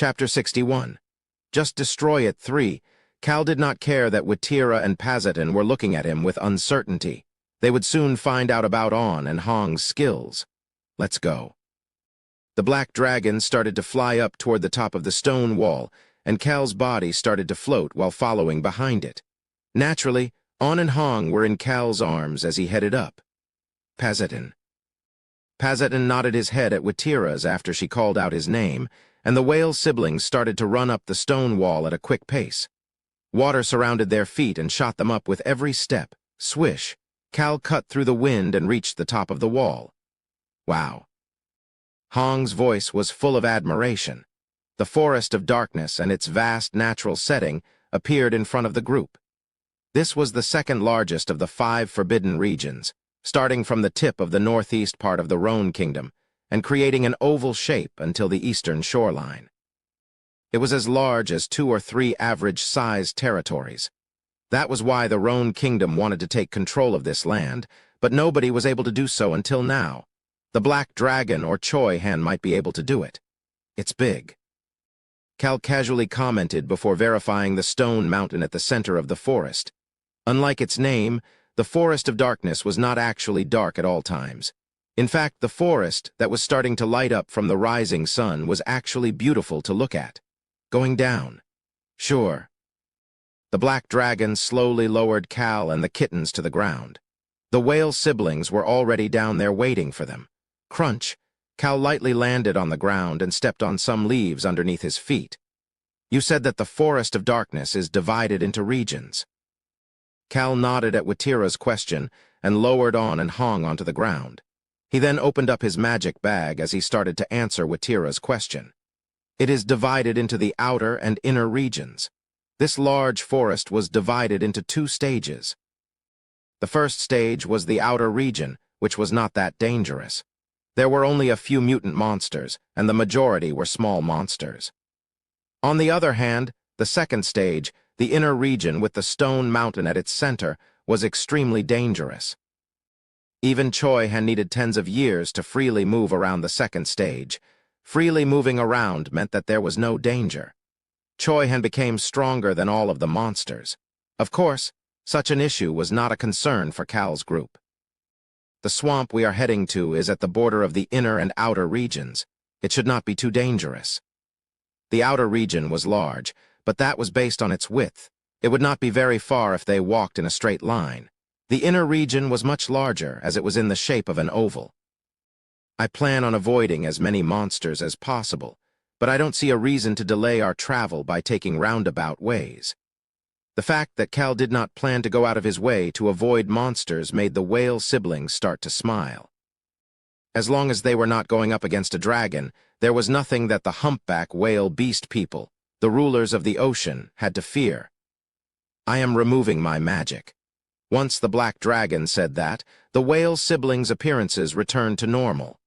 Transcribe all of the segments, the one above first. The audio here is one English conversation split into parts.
Chapter 61. Just destroy it. 3. Cal did not care that Witira and Pazatin were looking at him with uncertainty. They would soon find out about On and Hong's skills. Let's go. The black dragon started to fly up toward the top of the stone wall, and Cal's body started to float while following behind it. Naturally, On and Hong were in Cal's arms as he headed up. Pazatin. Pazatin nodded his head at Witira's after she called out his name, and the whale siblings started to run up the stone wall at a quick pace. Water surrounded their feet and shot them up with every step. Swish! Cal cut through the wind and reached the top of the wall. Wow! Hong's voice was full of admiration. The forest of darkness and its vast natural setting appeared in front of the group. This was the second largest of the 5 forbidden regions, starting from the tip of the northeast part of the Rhone Kingdom and creating an oval shape until the eastern shoreline. It was as large as 2 or 3 average-sized territories. That was why the Rhone Kingdom wanted to take control of this land, but nobody was able to do so until now. The Black Dragon or Choi Han might be able to do it. It's big. Cal casually commented before verifying the stone mountain at the center of the forest. Unlike its name, the Forest of Darkness was not actually dark at all times. In fact, the forest that was starting to light up from the rising sun was actually beautiful to look at. Going down. Sure. The black dragon slowly lowered Cal and the kittens to the ground. The whale siblings were already down there waiting for them. Crunch! Cal lightly landed on the ground and stepped on some leaves underneath his feet. You said that the Forest of Darkness is divided into regions. Cal nodded at Witira's question and lowered On and Hong onto the ground. He then opened up his magic bag as he started to answer Witira's question. It is divided into the outer and inner regions. This large forest was divided into 2 stages. The first stage was the outer region, which was not that dangerous. There were only a few mutant monsters, and the majority were small monsters. On the other hand, the second stage, the inner region with the stone mountain at its center, was extremely dangerous. Even Choi had needed tens of years to freely move around the second stage. Freely moving around meant that there was no danger. Choi Han became stronger than all of the monsters. Of course, such an issue was not a concern for Cal's group. The swamp we are heading to is at the border of the inner and outer regions. It should not be too dangerous. The outer region was large, but that was based on its width. It would not be very far if they walked in a straight line. The inner region was much larger, as it was in the shape of an oval. I plan on avoiding as many monsters as possible, but I don't see a reason to delay our travel by taking roundabout ways. The fact that Cal did not plan to go out of his way to avoid monsters made the whale siblings start to smile. As long as they were not going up against a dragon, there was nothing that the humpback whale beast people, the rulers of the ocean, had to fear. I am removing my magic. Once the black dragon said that, the whale siblings' appearances returned to normal.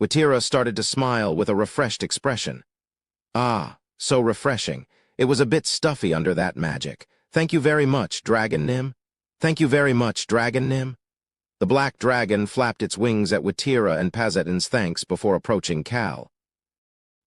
Witira started to smile with a refreshed expression. Ah, so refreshing. It was a bit stuffy under that magic. Thank you very much, Dragon Nim. Thank you very much, Dragon Nim. The black dragon flapped its wings at Witira and Pazatin's thanks before approaching Cal.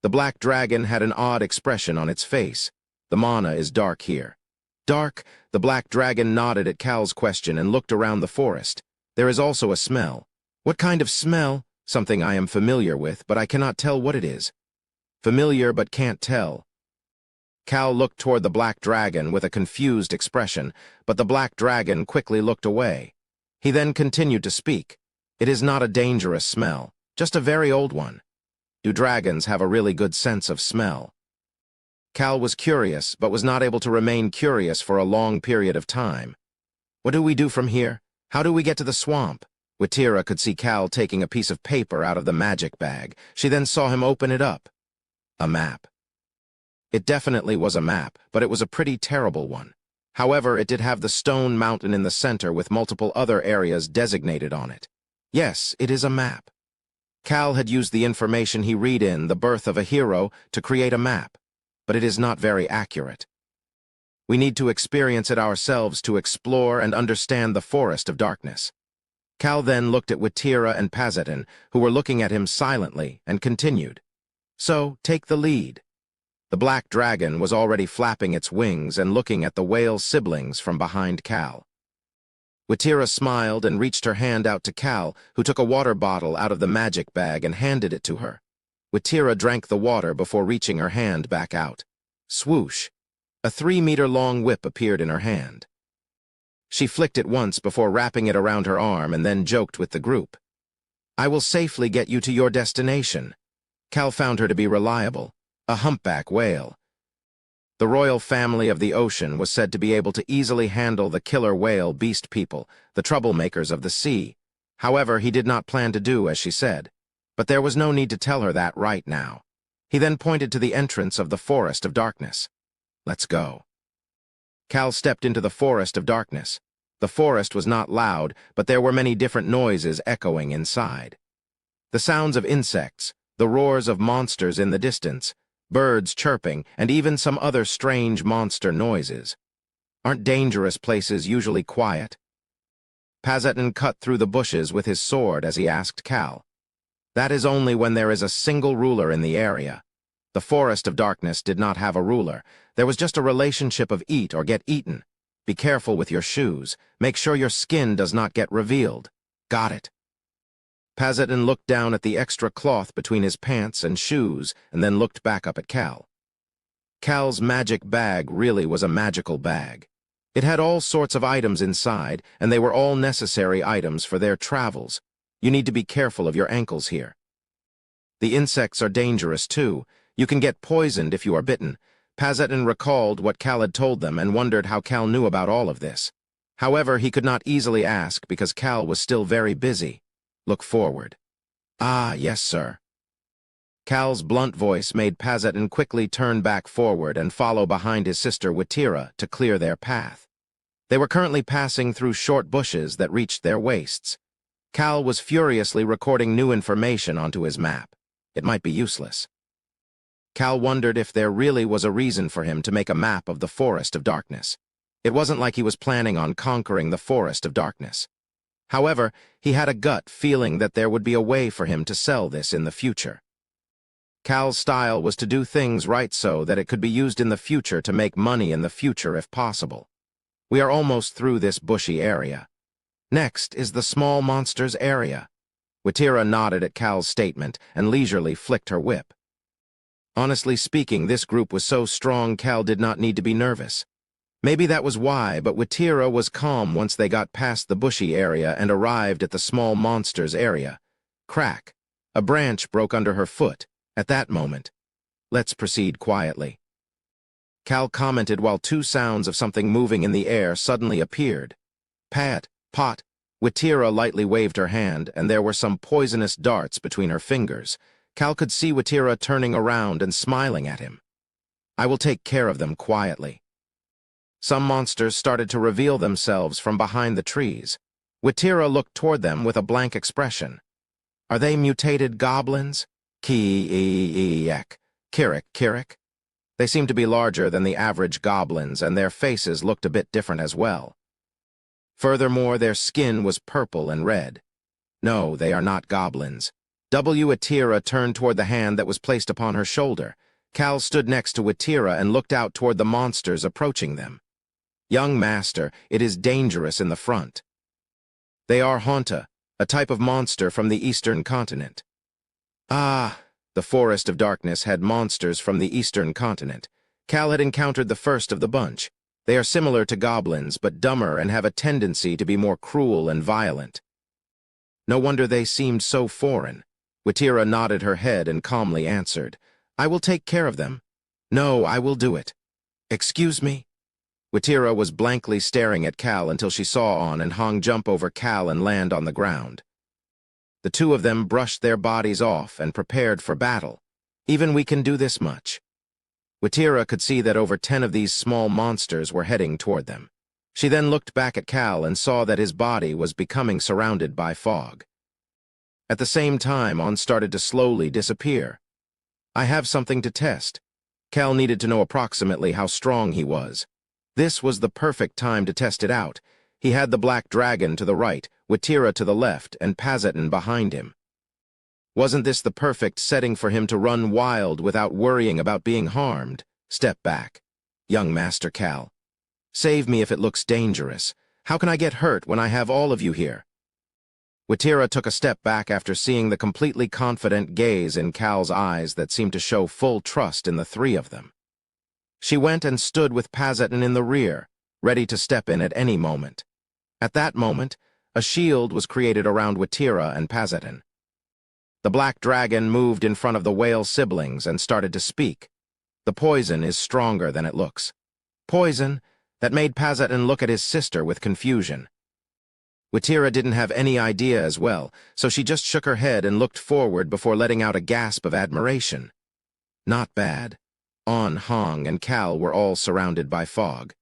The black dragon had an odd expression on its face. The mana is dark here. Dark? The black dragon nodded at Cal's question and looked around the forest. There is also a smell. What kind of smell? Something I am familiar with, but I cannot tell what it is. Familiar but can't tell. Cal looked toward the black dragon with a confused expression, but the black dragon quickly looked away. He then continued to speak. It is not a dangerous smell, just a very old one. Do dragons have a really good sense of smell? Cal was curious, but was not able to remain curious for a long period of time. What do we do from here? How do we get to the swamp? Witira could see Cal taking a piece of paper out of the magic bag. She then saw him open it up. A map. It definitely was a map, but it was a pretty terrible one. However, it did have the stone mountain in the center with multiple other areas designated on it. Yes, it is a map. Cal had used the information he read in The Birth of a Hero to create a map, but it is not very accurate. We need to experience it ourselves to explore and understand the Forest of Darkness. Cal then looked at Witira and Pazatin, who were looking at him silently, and continued. So, take the lead. The black dragon was already flapping its wings and looking at the whale siblings from behind Cal. Witira smiled and reached her hand out to Cal, who took a water bottle out of the magic bag and handed it to her. Witira drank the water before reaching her hand back out. Swoosh! A 3-meter-long whip appeared in her hand. She flicked it once before wrapping it around her arm and then joked with the group. "I will safely get you to your destination." Cal found her to be reliable, a humpback whale. The royal family of the ocean was said to be able to easily handle the killer whale beast people, the troublemakers of the sea. However, he did not plan to do as she said. But there was no need to tell her that right now. He then pointed to the entrance of the Forest of Darkness. "Let's go." Cal stepped into the Forest of Darkness. The forest was not loud, but there were many different noises echoing inside. The sounds of insects, the roars of monsters in the distance, birds chirping, and even some other strange monster noises. Aren't dangerous places usually quiet? Pazetin cut through the bushes with his sword as he asked Cal. That is only when there is a single ruler in the area. The Forest of Darkness did not have a ruler. There was just a relationship of eat or get eaten. Be careful with your shoes. Make sure your skin does not get revealed. Got it. Pazetin looked down at the extra cloth between his pants and shoes and then looked back up at Cal. Cal's magic bag really was a magical bag. It had all sorts of items inside, and they were all necessary items for their travels. You need to be careful of your ankles here. The insects are dangerous too. You can get poisoned if you are bitten. Pazetin recalled what Cal had told them and wondered how Cal knew about all of this. However, he could not easily ask because Cal was still very busy. Look forward. "Ah, yes, sir." Cal's blunt voice made Pazetin quickly turn back forward and follow behind his sister Witira to clear their path. They were currently passing through short bushes that reached their waists. Cal was furiously recording new information onto his map. It might be useless. Cal wondered if there really was a reason for him to make a map of the Forest of Darkness. It wasn't like he was planning on conquering the Forest of Darkness. However, he had a gut feeling that there would be a way for him to sell this in the future. Cal's style was to do things right so that it could be used in the future to make money in the future if possible. We are almost through this bushy area. Next is the small monsters area. Witira nodded at Cal's statement and leisurely flicked her whip. Honestly speaking, this group was so strong Cal did not need to be nervous. Maybe that was why, but Witira was calm once they got past the bushy area and arrived at the small monsters area. Crack. A branch broke under her foot. At that moment, "Let's proceed quietly." Cal commented while two sounds of something moving in the air suddenly appeared. "Pat, pot." Witira lightly waved her hand, and there were some poisonous darts between her fingers. Cal could see Witira turning around and smiling at him. "I will take care of them quietly." Some monsters started to reveal themselves from behind the trees. Witira looked toward them with a blank expression. "Are they mutated goblins? Kiek. Kirik. They seemed to be larger than the average goblins, and their faces looked a bit different as well. Furthermore, their skin was purple and red. No, they are not goblins. Witira turned toward the hand that was placed upon her shoulder. Cal stood next to Witira and looked out toward the monsters approaching them. "Young master, it is dangerous in the front." "They are Haunta, a type of monster from the eastern continent." Ah, the Forest of Darkness had monsters from the eastern continent. Cal had encountered the first of the bunch. They are similar to goblins, but dumber and have a tendency to be more cruel and violent. No wonder they seemed so foreign. Witira nodded her head and calmly answered, "I will take care of them. No, I will do it." "Excuse me?" Witira was blankly staring at Cal until she saw On and Hong jump over Cal and land on the ground. The two of them brushed their bodies off and prepared for battle. Even we can do this much. Witira could see that over 10 of these small monsters were heading toward them. She then looked back at Cal and saw that his body was becoming surrounded by fog. At the same time, On started to slowly disappear. "I have something to test." Cal needed to know approximately how strong he was. This was the perfect time to test it out. He had the black dragon to the right, Witira to the left, and Pazetin behind him. Wasn't this the perfect setting for him to run wild without worrying about being harmed? Step back. Young Master Cal. Save me if it looks dangerous. How can I get hurt when I have all of you here? Watira took a step back after seeing the completely confident gaze in Cal's eyes that seemed to show full trust in the three of them. She went and stood with Pazetin in the rear, ready to step in at any moment. At that moment, a shield was created around Watira and Pazetin. The black dragon moved in front of the whale siblings and started to speak. The poison is stronger than it looks. Poison that made Pazetin look at his sister with confusion. Watira didn't have any idea as well, so she just shook her head and looked forward before letting out a gasp of admiration. Not bad. An, Hong, and Cal were all surrounded by fog.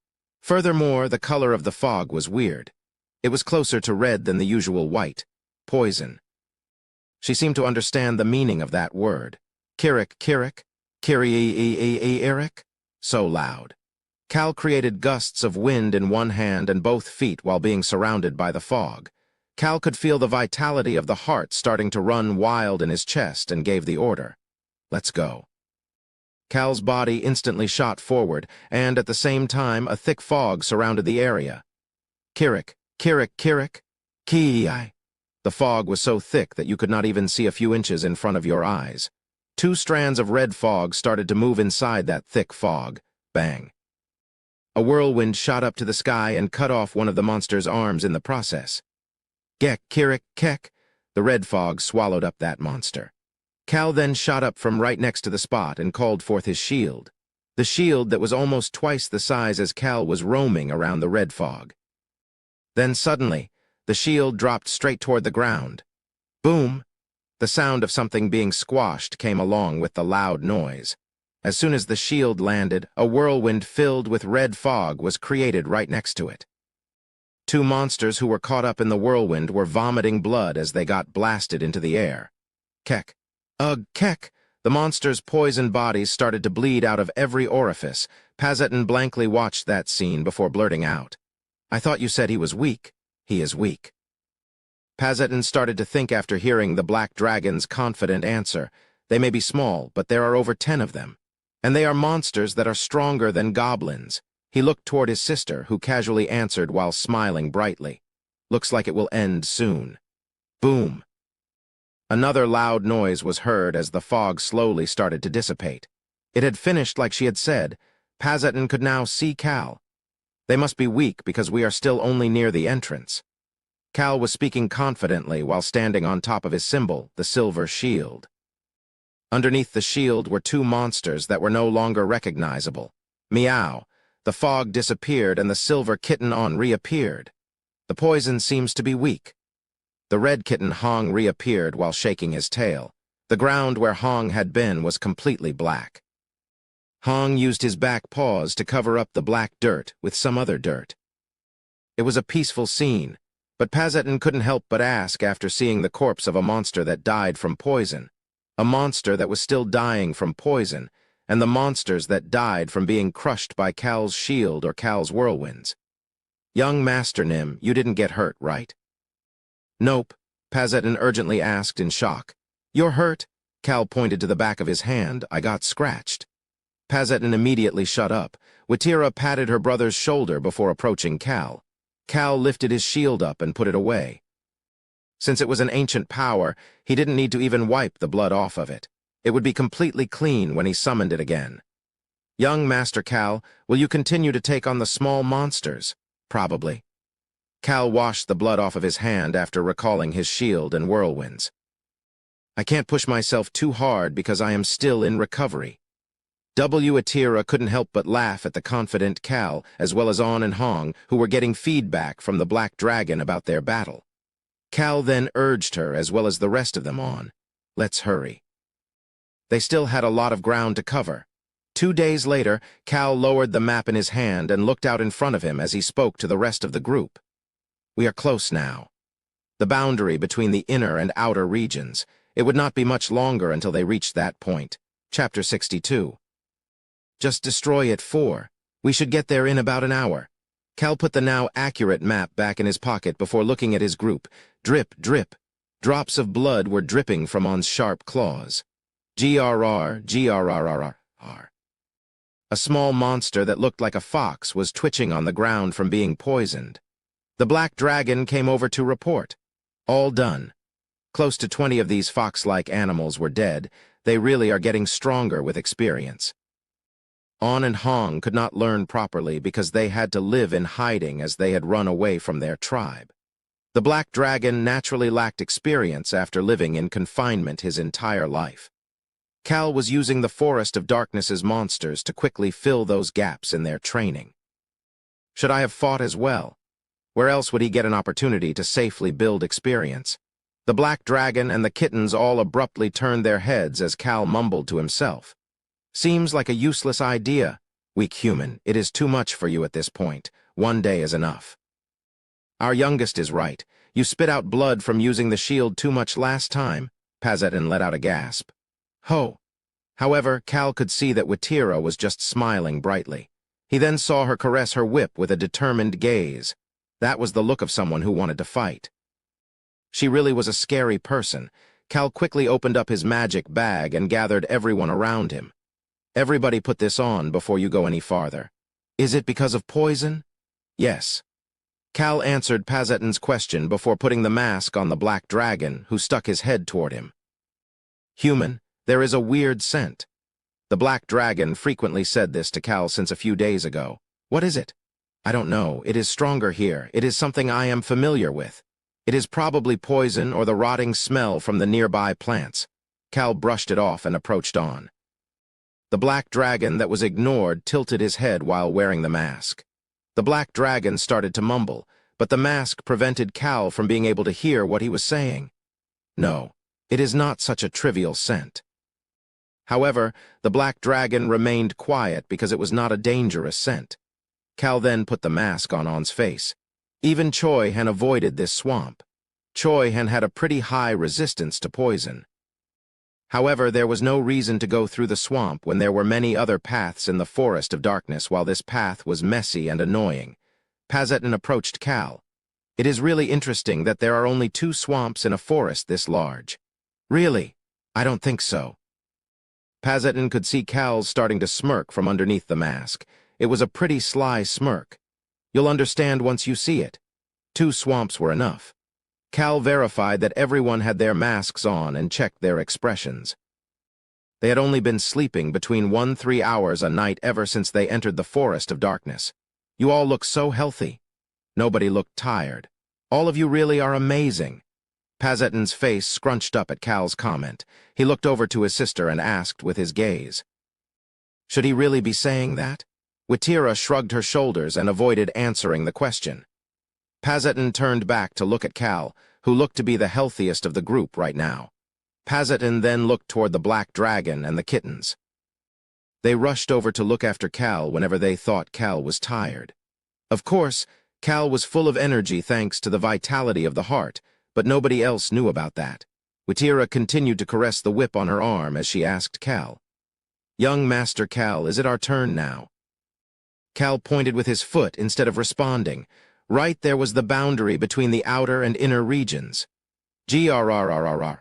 Furthermore, the color of the fog was weird. It was closer to red than the usual white. Poison. She seemed to understand the meaning of that word. Kirik, Kirik, Kiri-Eric. So loud. Cal created gusts of wind in one hand and both feet while being surrounded by the fog. Cal could feel the vitality of the heart starting to run wild in his chest and gave the order. Let's go. Cal's body instantly shot forward, and at the same time a thick fog surrounded the area. Kirik, Kirik, Kirik, Ki. The fog was so thick that you could not even see a few inches in front of your eyes. Two strands of red fog started to move inside that thick fog. Bang. A whirlwind shot up to the sky and cut off one of the monster's arms in the process. Gek, Kirik, Kek. The red fog swallowed up that monster. Cal then shot up from right next to the spot and called forth his shield. The shield that was almost twice the size as Cal was roaming around the red fog. Then suddenly, the shield dropped straight toward the ground. Boom! The sound of something being squashed came along with the loud noise. As soon as the shield landed, a whirlwind filled with red fog was created right next to it. Two monsters who were caught up in the whirlwind were vomiting blood as they got blasted into the air. Kek. Ugh, Kek! The monsters' poisoned bodies started to bleed out of every orifice. Pazetin blankly watched that scene before blurting out. I thought you said he was weak. He is weak. Pazetin started to think after hearing the black dragon's confident answer. They may be small, but there are over 10 of them. And they are monsters that are stronger than goblins. He looked toward his sister, who casually answered while smiling brightly. Looks like it will end soon. Boom! Another loud noise was heard as the fog slowly started to dissipate. It had finished like she had said. Pazetin could now see Cal. They must be weak because we are still only near the entrance. Cal was speaking confidently while standing on top of his symbol, the silver shield. Underneath the shield were two monsters that were no longer recognizable. Meow. The fog disappeared and the silver kitten On reappeared. The poison seems to be weak. The red kitten Hong reappeared while shaking his tail. The ground where Hong had been was completely black. Hong used his back paws to cover up the black dirt with some other dirt. It was a peaceful scene, but Pazetin couldn't help but ask after seeing the corpse of a monster that died from poison. A monster that was still dying from poison, and the monsters that died from being crushed by Cal's shield or Cal's whirlwinds. Young Master Nim, you didn't get hurt, right? Nope, Pazetin urgently asked in shock. You're hurt? Cal pointed to the back of his hand. I got scratched. Pazetin immediately shut up. Watira patted her brother's shoulder before approaching Cal. Cal lifted his shield up and put it away. Since it was an ancient power, he didn't need to even wipe the blood off of it. It would be completely clean when he summoned it again. Young Master Cal, will you continue to take on the small monsters? Probably. Cal washed the blood off of his hand after recalling his shield and whirlwinds. I can't push myself too hard because I am still in recovery. Watira couldn't help but laugh at the confident Cal, as well as An and Hong, who were getting feedback from the Black Dragon about their battle. Cal then urged her, as well as the rest of them, on. Let's hurry. They still had a lot of ground to cover. 2 days later, Cal lowered the map in his hand and looked out in front of him as he spoke to the rest of the group. We are close now. The boundary between the inner and outer regions. It would not be much longer until they reached that point. Chapter 62. Just destroy it 4. We should get there in about an hour. Cal put the now accurate map back in his pocket before looking at his group. Drip, drip. Drops of blood were dripping from An's sharp claws. GRR, GRRRR. A small monster that looked like a fox was twitching on the ground from being poisoned. The black dragon came over to report. All done. Close to 20 of these fox-like animals were dead. They really are getting stronger with experience. An and Hong could not learn properly because they had to live in hiding as they had run away from their tribe. The black dragon naturally lacked experience after living in confinement his entire life. Cal was using the Forest of Darkness's monsters to quickly fill those gaps in their training. Should I have fought as well? Where else would he get an opportunity to safely build experience? The black dragon and the kittens all abruptly turned their heads as Cal mumbled to himself. Seems like a useless idea. Weak human, it is too much for you at this point. One day is enough. Our youngest is right. You spit out blood from using the shield too much last time. Pazetin let out a gasp. Ho! However, Cal could see that Watira was just smiling brightly. He then saw her caress her whip with a determined gaze. That was the look of someone who wanted to fight. She really was a scary person. Cal quickly opened up his magic bag and gathered everyone around him. Everybody put this on before you go any farther. Is it because of poison? Yes. Cal answered Pazetin's question before putting the mask on the black dragon, who stuck his head toward him. Human, there is a weird scent. The black dragon frequently said this to Cal since a few days ago. What is it? I don't know. It is stronger here. It is something I am familiar with. It is probably poison or the rotting smell from the nearby plants. Cal brushed it off and approached on. The black dragon that was ignored tilted his head while wearing the mask. The black dragon started to mumble, but the mask prevented Cal from being able to hear what he was saying. No, it is not such a trivial scent. However, the black dragon remained quiet because it was not a dangerous scent. Cal then put the mask on An's face. Even Choi Han avoided this swamp. Choi Han had a pretty high resistance to poison. However, there was no reason to go through the swamp when there were many other paths in the Forest of Darkness while this path was messy and annoying. Pazetin approached Cal. It is really interesting that there are only 2 swamps in a forest this large. Really? I don't think so. Pazetin could see Cal starting to smirk from underneath the mask. It was a pretty sly smirk. You'll understand once you see it. 2 swamps were enough. Cal verified that everyone had their masks on and checked their expressions. They had only been sleeping between 1-3 hours a night ever since they entered the Forest of Darkness. You all look so healthy. Nobody looked tired. All of you really are amazing. Pazetin's face scrunched up at Cal's comment. He looked over to his sister and asked with his gaze. Should he really be saying that? Watira shrugged her shoulders and avoided answering the question. Pazetin turned back to look at Cal, who looked to be the healthiest of the group right now. Pazetin then looked toward the black dragon and the kittens. They rushed over to look after Cal whenever they thought Cal was tired. Of course, Cal was full of energy thanks to the vitality of the heart, but nobody else knew about that. Watira continued to caress the whip on her arm as she asked Cal. Young Master Cal, is it our turn now? Cal pointed with his foot instead of responding. Right there was the boundary between the outer and inner regions. Grrrrrrr.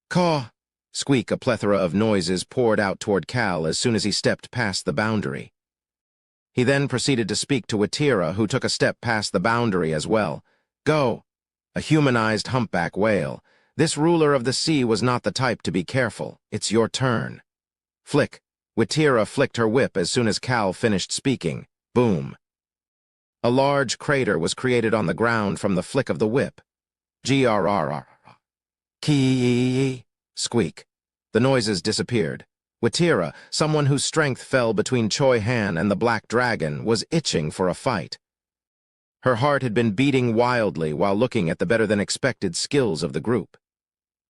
Caw! Squeak, a plethora of noises poured out toward Cal as soon as he stepped past the boundary. He then proceeded to speak to Watira, who took a step past the boundary as well. Go! A humanized humpback whale. This ruler of the sea was not the type to be careful. It's your turn. Flick. Watira flicked her whip as soon as Cal finished speaking. Boom. A large crater was created on the ground from the flick of the whip. Grrrrrr. Kee. Squeak. The noises disappeared. Watira, someone whose strength fell between Choi Han and the black dragon, was itching for a fight. Her heart had been beating wildly while looking at the better-than-expected skills of the group.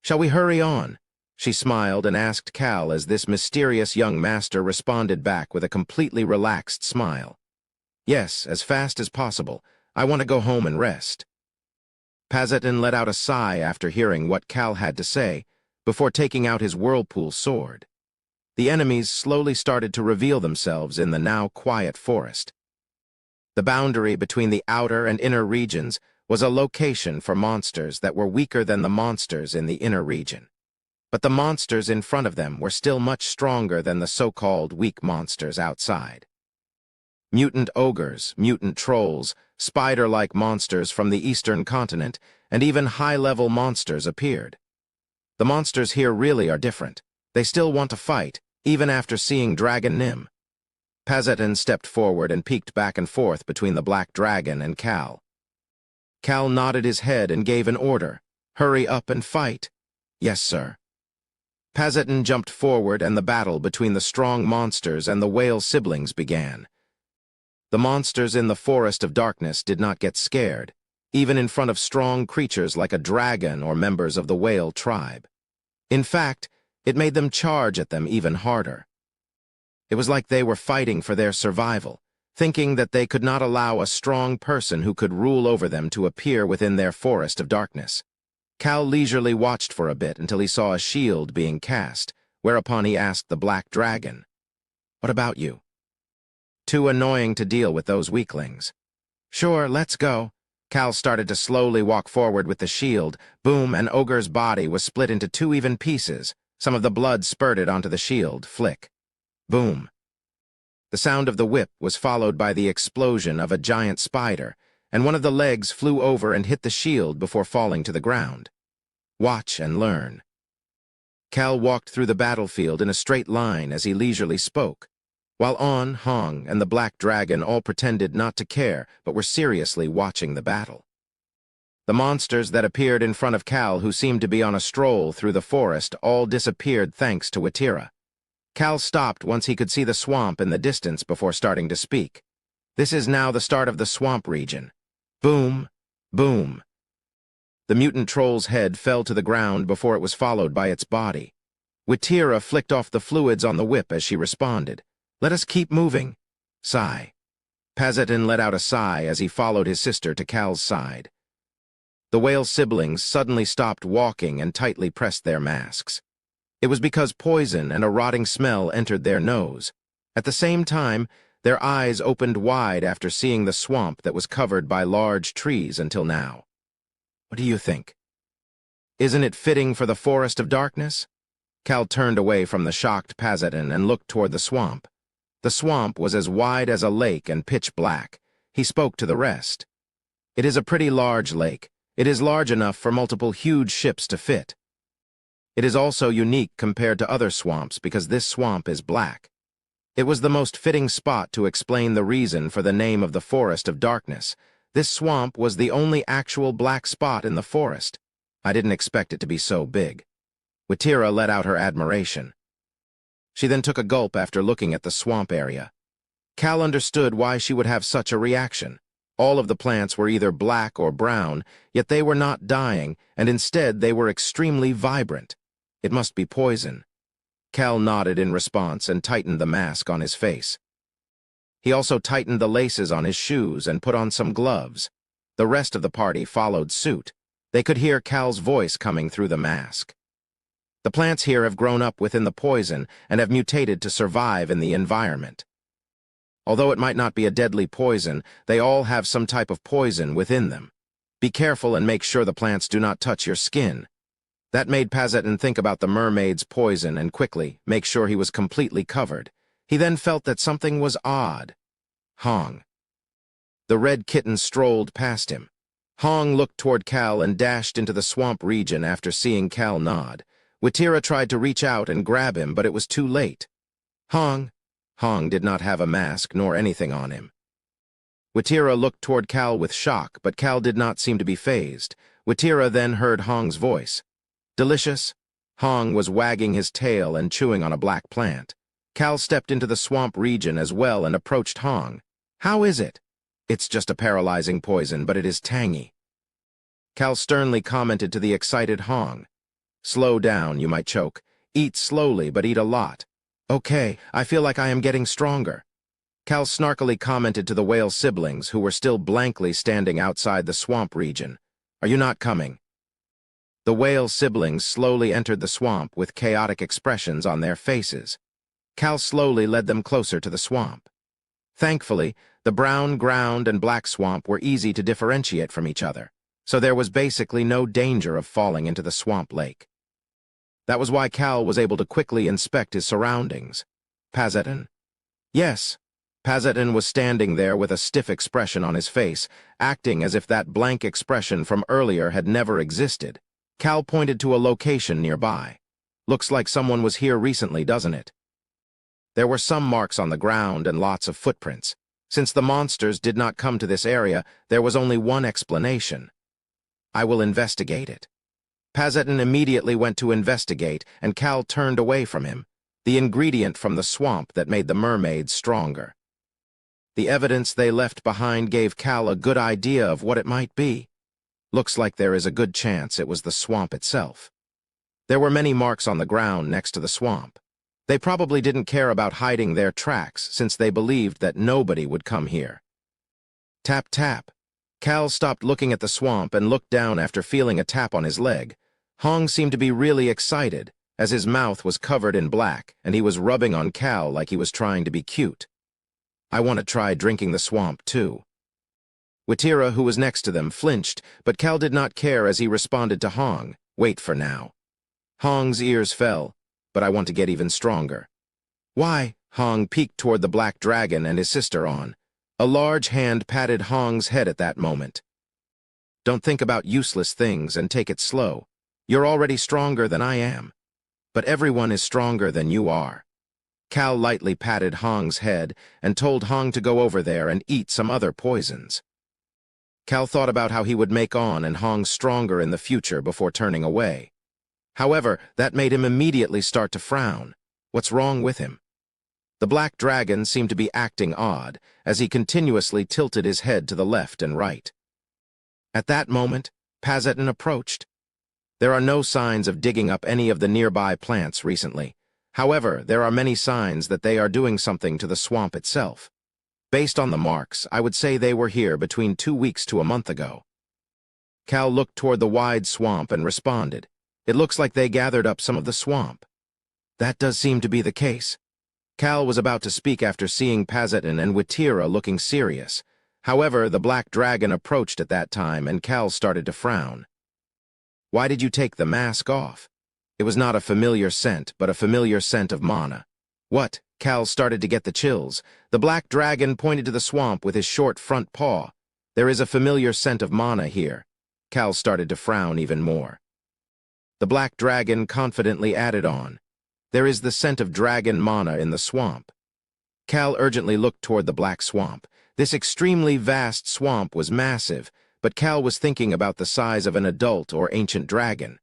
Shall we hurry on? She smiled and asked Cal as this mysterious young master responded back with a completely relaxed smile. Yes, as fast as possible. I want to go home and rest. Pazetin let out a sigh after hearing what Cal had to say, before taking out his whirlpool sword. The enemies slowly started to reveal themselves in the now quiet forest. The boundary between the outer and inner regions was a location for monsters that were weaker than the monsters in the inner region. But the monsters in front of them were still much stronger than the so-called weak monsters outside. Mutant ogres, mutant trolls, spider-like monsters from the eastern continent, and even high-level monsters appeared. The monsters here really are different. They still want to fight, even after seeing Dragon Nim. Pazetin stepped forward and peeked back and forth between the black dragon and Cal. Cal nodded his head and gave an order. "Hurry up and fight." "Yes, sir." Pazetin jumped forward and the battle between the strong monsters and the whale siblings began. The monsters in the Forest of Darkness did not get scared, even in front of strong creatures like a dragon or members of the whale tribe. In fact, it made them charge at them even harder. It was like they were fighting for their survival, thinking that they could not allow a strong person who could rule over them to appear within their Forest of Darkness. Cal leisurely watched for a bit until he saw a shield being cast, whereupon he asked the black dragon, "What about you?" "Too annoying to deal with those weaklings." "Sure, let's go." Cal started to slowly walk forward with the shield. Boom, an ogre's body was split into 2 even pieces. Some of the blood spurted onto the shield. Flick. Boom. The sound of the whip was followed by the explosion of a giant spider, and one of the legs flew over and hit the shield before falling to the ground. Watch and learn. Cal walked through the battlefield in a straight line as he leisurely spoke, while On, Hong, and the Black Dragon all pretended not to care but were seriously watching the battle. The monsters that appeared in front of Cal, who seemed to be on a stroll through the forest, all disappeared thanks to Watira. Cal stopped once he could see the swamp in the distance before starting to speak. "This is now the start of the swamp region." Boom, boom. The mutant troll's head fell to the ground before it was followed by its body. Watira flicked off the fluids on the whip as she responded. "Let us keep moving." Sigh. Pazetin let out a sigh as he followed his sister to Cal's side. The whale siblings suddenly stopped walking and tightly pressed their masks. It was because poison and a rotting smell entered their nose. At the same time, their eyes opened wide after seeing the swamp that was covered by large trees until now. "What do you think? Isn't it fitting for the Forest of Darkness?" Cal turned away from the shocked Pazetin and looked toward the swamp. The swamp was as wide as a lake and pitch black. He spoke to the rest. "It is a pretty large lake. It is large enough for multiple huge ships to fit. It is also unique compared to other swamps because this swamp is black." It was the most fitting spot to explain the reason for the name of the Forest of Darkness. This swamp was the only actual black spot in the forest. I didn't expect it to be so big. Watira let out her admiration. She then took a gulp after looking at the swamp area. Cal understood why she would have such a reaction. All of the plants were either black or brown, yet they were not dying, and instead they were extremely vibrant. It must be poison. Cal nodded in response and tightened the mask on his face. He also tightened the laces on his shoes and put on some gloves. The rest of the party followed suit. They could hear Cal's voice coming through the mask. "The plants here have grown up within the poison and have mutated to survive in the environment. Although it might not be a deadly poison, they all have some type of poison within them. Be careful and make sure the plants do not touch your skin." That made Pazetin think about the mermaid's poison and quickly make sure he was completely covered. He then felt that something was odd. Hong. The red kitten strolled past him. Hong looked toward Cal and dashed into the swamp region after seeing Cal nod. Watira tried to reach out and grab him, but it was too late. "Hong." Hong did not have a mask nor anything on him. Watira looked toward Cal with shock, but Cal did not seem to be fazed. Watira then heard Hong's voice. "Delicious?" Hong was wagging his tail and chewing on a black plant. Cal stepped into the swamp region as well and approached Hong. "How is it?" "It's just a paralyzing poison, but it is tangy." Cal sternly commented to the excited Hong. "Slow down, you might choke. Eat slowly, but eat a lot." "Okay, I feel like I am getting stronger." Cal snarkily commented to the whale siblings, who were still blankly standing outside the swamp region. "Are you not coming?" The whale siblings slowly entered the swamp with chaotic expressions on their faces. Cal slowly led them closer to the swamp. Thankfully, the brown ground and black swamp were easy to differentiate from each other, so there was basically no danger of falling into the swamp lake. That was why Cal was able to quickly inspect his surroundings. Pazetin? Yes. Pazetin was standing there with a stiff expression on his face, acting as if that blank expression from earlier had never existed. Cal pointed to a location nearby. Looks like someone was here recently, doesn't it? There were some marks on the ground and lots of footprints. Since the monsters did not come to this area, there was only one explanation. I will investigate it. Pazetin immediately went to investigate, and Cal turned away from him, the ingredient from the swamp that made the mermaids stronger. The evidence they left behind gave Cal a good idea of what it might be. Looks like there is a good chance it was the swamp itself. There were many marks on the ground next to the swamp. They probably didn't care about hiding their tracks since they believed that nobody would come here. Tap, tap. Cal stopped looking at the swamp and looked down after feeling a tap on his leg. Hong seemed to be really excited, as his mouth was covered in black and he was rubbing on Cal like he was trying to be cute. I want to try drinking the swamp, too. Watira, who was next to them, flinched, but Cal did not care as he responded to Hong, "Wait for now." Hong's ears fell, "But I want to get even stronger." "Why?" Hong peeked toward the black dragon and his sister on. A large hand patted Hong's head at that moment. "Don't think about useless things and take it slow. You're already stronger than I am. But everyone is stronger than you are." Cal lightly patted Hong's head and told Hong to go over there and eat some other poisons. Cal thought about how he would make On and Hong stronger in the future before turning away. However, that made him immediately start to frown. What's wrong with him? The black dragon seemed to be acting odd, as he continuously tilted his head to the left and right. At that moment, Pazetin approached. There are no signs of digging up any of the nearby plants recently. However, there are many signs that they are doing something to the swamp itself. Based on the marks, I would say they were here between 2 weeks to a month ago. Cal looked toward the wide swamp and responded. It looks like they gathered up some of the swamp. That does seem to be the case. Cal was about to speak after seeing Pazetin and Watira looking serious. However, the black dragon approached at that time and Cal started to frown. "Why did you take the mask off?" It was not a familiar scent, but a familiar scent of mana. "What?" Cal started to get the chills. The black dragon pointed to the swamp with his short front paw. "There is a familiar scent of mana here." Cal started to frown even more. The black dragon confidently added on, "There is the scent of dragon mana in the swamp." Cal urgently looked toward the black swamp. This extremely vast swamp was massive, but Cal was thinking about the size of an adult or ancient dragon.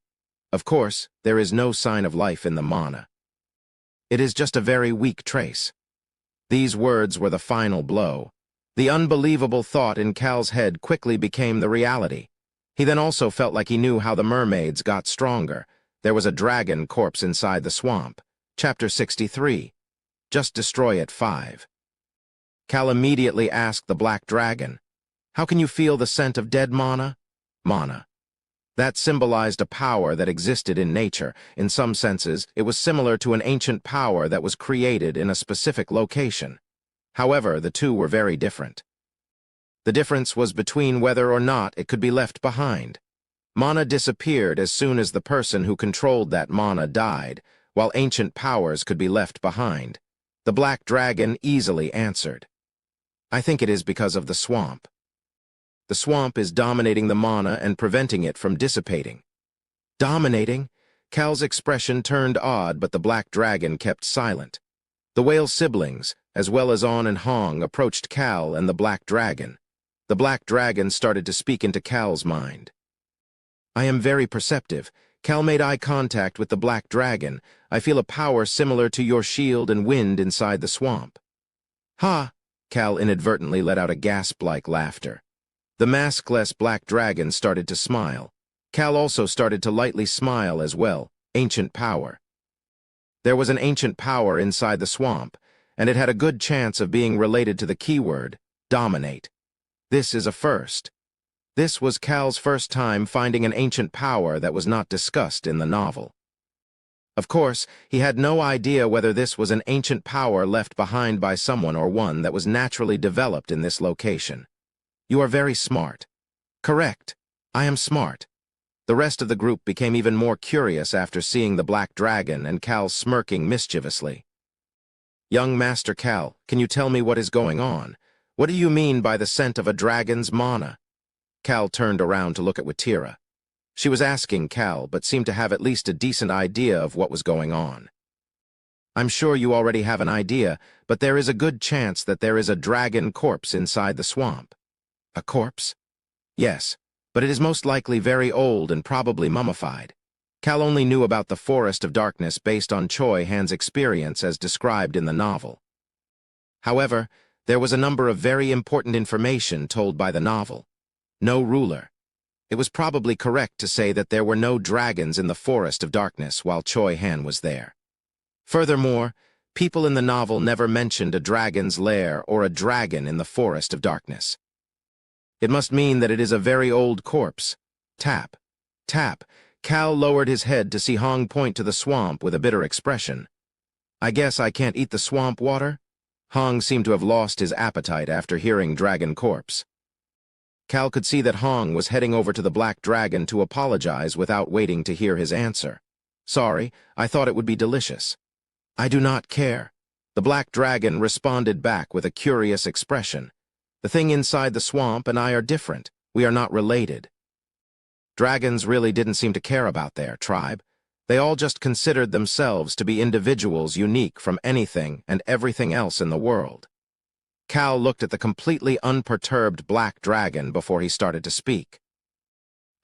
Of course, there is no sign of life in the mana. It is just a very weak trace. These words were the final blow. The unbelievable thought in Cal's head quickly became the reality. He then also felt like he knew how the mermaids got stronger. There was a dragon corpse inside the swamp. Chapter 63. Just destroy it 5. Cal immediately asked the black dragon, "How can you feel the scent of dead mana?" Mana. That symbolized a power that existed in nature. In some senses, it was similar to an ancient power that was created in a specific location. However, the two were very different. The difference was between whether or not it could be left behind. Mana disappeared as soon as the person who controlled that mana died, while ancient powers could be left behind. The black dragon easily answered, "I think it is because of the swamp. The swamp is dominating the mana and preventing it from dissipating." Dominating? Cal's expression turned odd, but the black dragon kept silent. The whale siblings, as well as On and Hong, approached Cal and the black dragon. The black dragon started to speak into Cal's mind. "I am very perceptive." Cal made eye contact with the black dragon. "I feel a power similar to your shield and wind inside the swamp." "Ha!" Cal inadvertently let out a gasp-like laughter. The maskless black dragon started to smile. Cal also started to lightly smile as well. Ancient power. There was an ancient power inside the swamp, and it had a good chance of being related to the keyword, dominate. This is a first. This was Cal's first time finding an ancient power that was not discussed in the novel. Of course, he had no idea whether this was an ancient power left behind by someone or one that was naturally developed in this location. "You are very smart." "Correct. I am smart." The rest of the group became even more curious after seeing the black dragon and Cal smirking mischievously. "Young Master Cal, can you tell me what is going on? What do you mean by the scent of a dragon's mana?" Cal turned around to look at Watira. She was asking Cal, but seemed to have at least a decent idea of what was going on. "I'm sure you already have an idea, but there is a good chance that there is a dragon corpse inside the swamp." "A corpse?" "Yes, but it is most likely very old and probably mummified." Cal only knew about the Forest of Darkness based on Choi Han's experience as described in the novel. However, there was a number of very important information told by the novel. No ruler. It was probably correct to say that there were no dragons in the Forest of Darkness while Choi Han was there. Furthermore, people in the novel never mentioned a dragon's lair or a dragon in the Forest of Darkness. It must mean that it is a very old corpse. Tap, tap. Cal lowered his head to see Hong point to the swamp with a bitter expression. "I guess I can't eat the swamp water?" Hong seemed to have lost his appetite after hearing dragon corpse. Cal could see that Hong was heading over to the black dragon to apologize without waiting to hear his answer. "Sorry, I thought it would be delicious." "I do not care." The black dragon responded back with a curious expression. "The thing inside the swamp and I are different. We are not related." Dragons really didn't seem to care about their tribe. They all just considered themselves to be individuals unique from anything and everything else in the world. Cal looked at the completely unperturbed black dragon before he started to speak.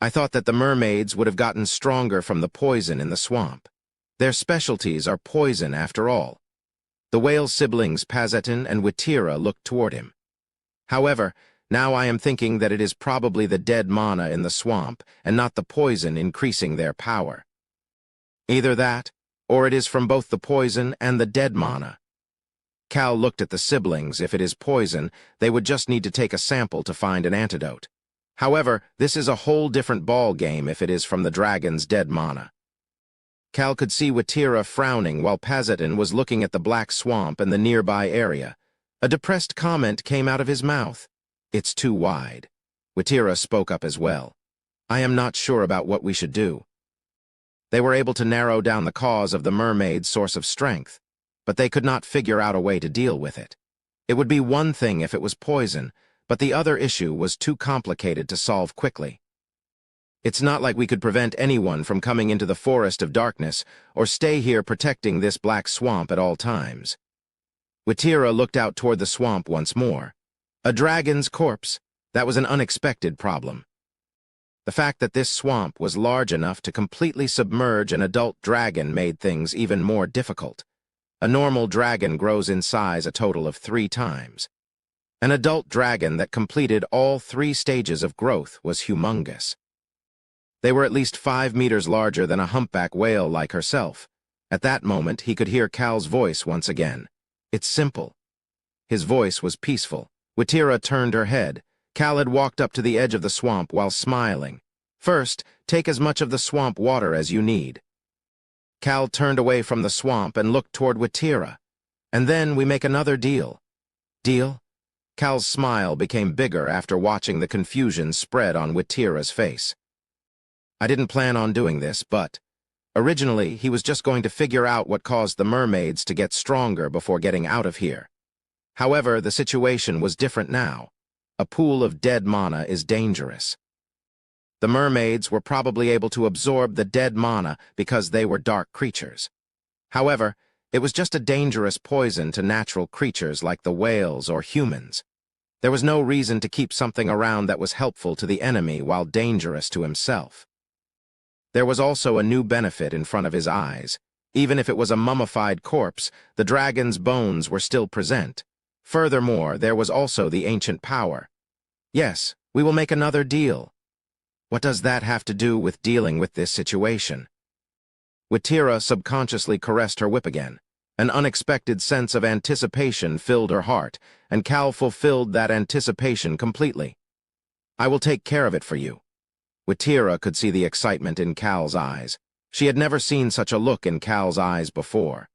"I thought that the mermaids would have gotten stronger from the poison in the swamp. Their specialties are poison after all." The whale siblings Pazetin and Watira looked toward him. "However, now I am thinking that it is probably the dead mana in the swamp and not the poison increasing their power. Either that, or it is from both the poison and the dead mana." Cal looked at the siblings. If it is poison, they would just need to take a sample to find an antidote. However, this is a whole different ball game if it is from the dragon's dead mana. Cal could see Watira frowning while Pazetin was looking at the black swamp and the nearby area. A depressed comment came out of his mouth. "It's too wide." Watira spoke up as well. "I am not sure about what we should do." They were able to narrow down the cause of the mermaid's source of strength, but they could not figure out a way to deal with it. It would be one thing if it was poison, but the other issue was too complicated to solve quickly. "It's not like we could prevent anyone from coming into the Forest of Darkness or stay here protecting this black swamp at all times." Watira looked out toward the swamp once more. A dragon's corpse. That was an unexpected problem. The fact that this swamp was large enough to completely submerge an adult dragon made things even more difficult. A normal dragon grows in size a total of 3 times. An adult dragon that completed all 3 stages of growth was humongous. They were at least 5 meters larger than a humpback whale like herself. At that moment, he could hear Cal's voice once again. "It's simple." His voice was peaceful. Watira turned her head. Cal had walked up to the edge of the swamp while smiling. "First, take as much of the swamp water as you need." Cal turned away from the swamp and looked toward Watira. "And then we make another deal." "Deal?" Cal's smile became bigger after watching the confusion spread on Watira's face. "I didn't plan on doing this, but originally he was just going to figure out what caused the mermaids to get stronger before getting out of here. However, the situation was different now. A pool of dead mana is dangerous. The mermaids were probably able to absorb the dead mana because they were dark creatures. However, it was just a dangerous poison to natural creatures like the whales or humans. There was no reason to keep something around that was helpful to the enemy while dangerous to himself. There was also a new benefit in front of his eyes. Even if it was a mummified corpse, the dragon's bones were still present. Furthermore, there was also the ancient power. "Yes, we will make another deal." What does that have to do with dealing with this situation? Watira subconsciously caressed her whip again. An unexpected sense of anticipation filled her heart, and Cal fulfilled that anticipation completely. "I will take care of it for you." Watira could see the excitement in Cal's eyes. She had never seen such a look in Cal's eyes before.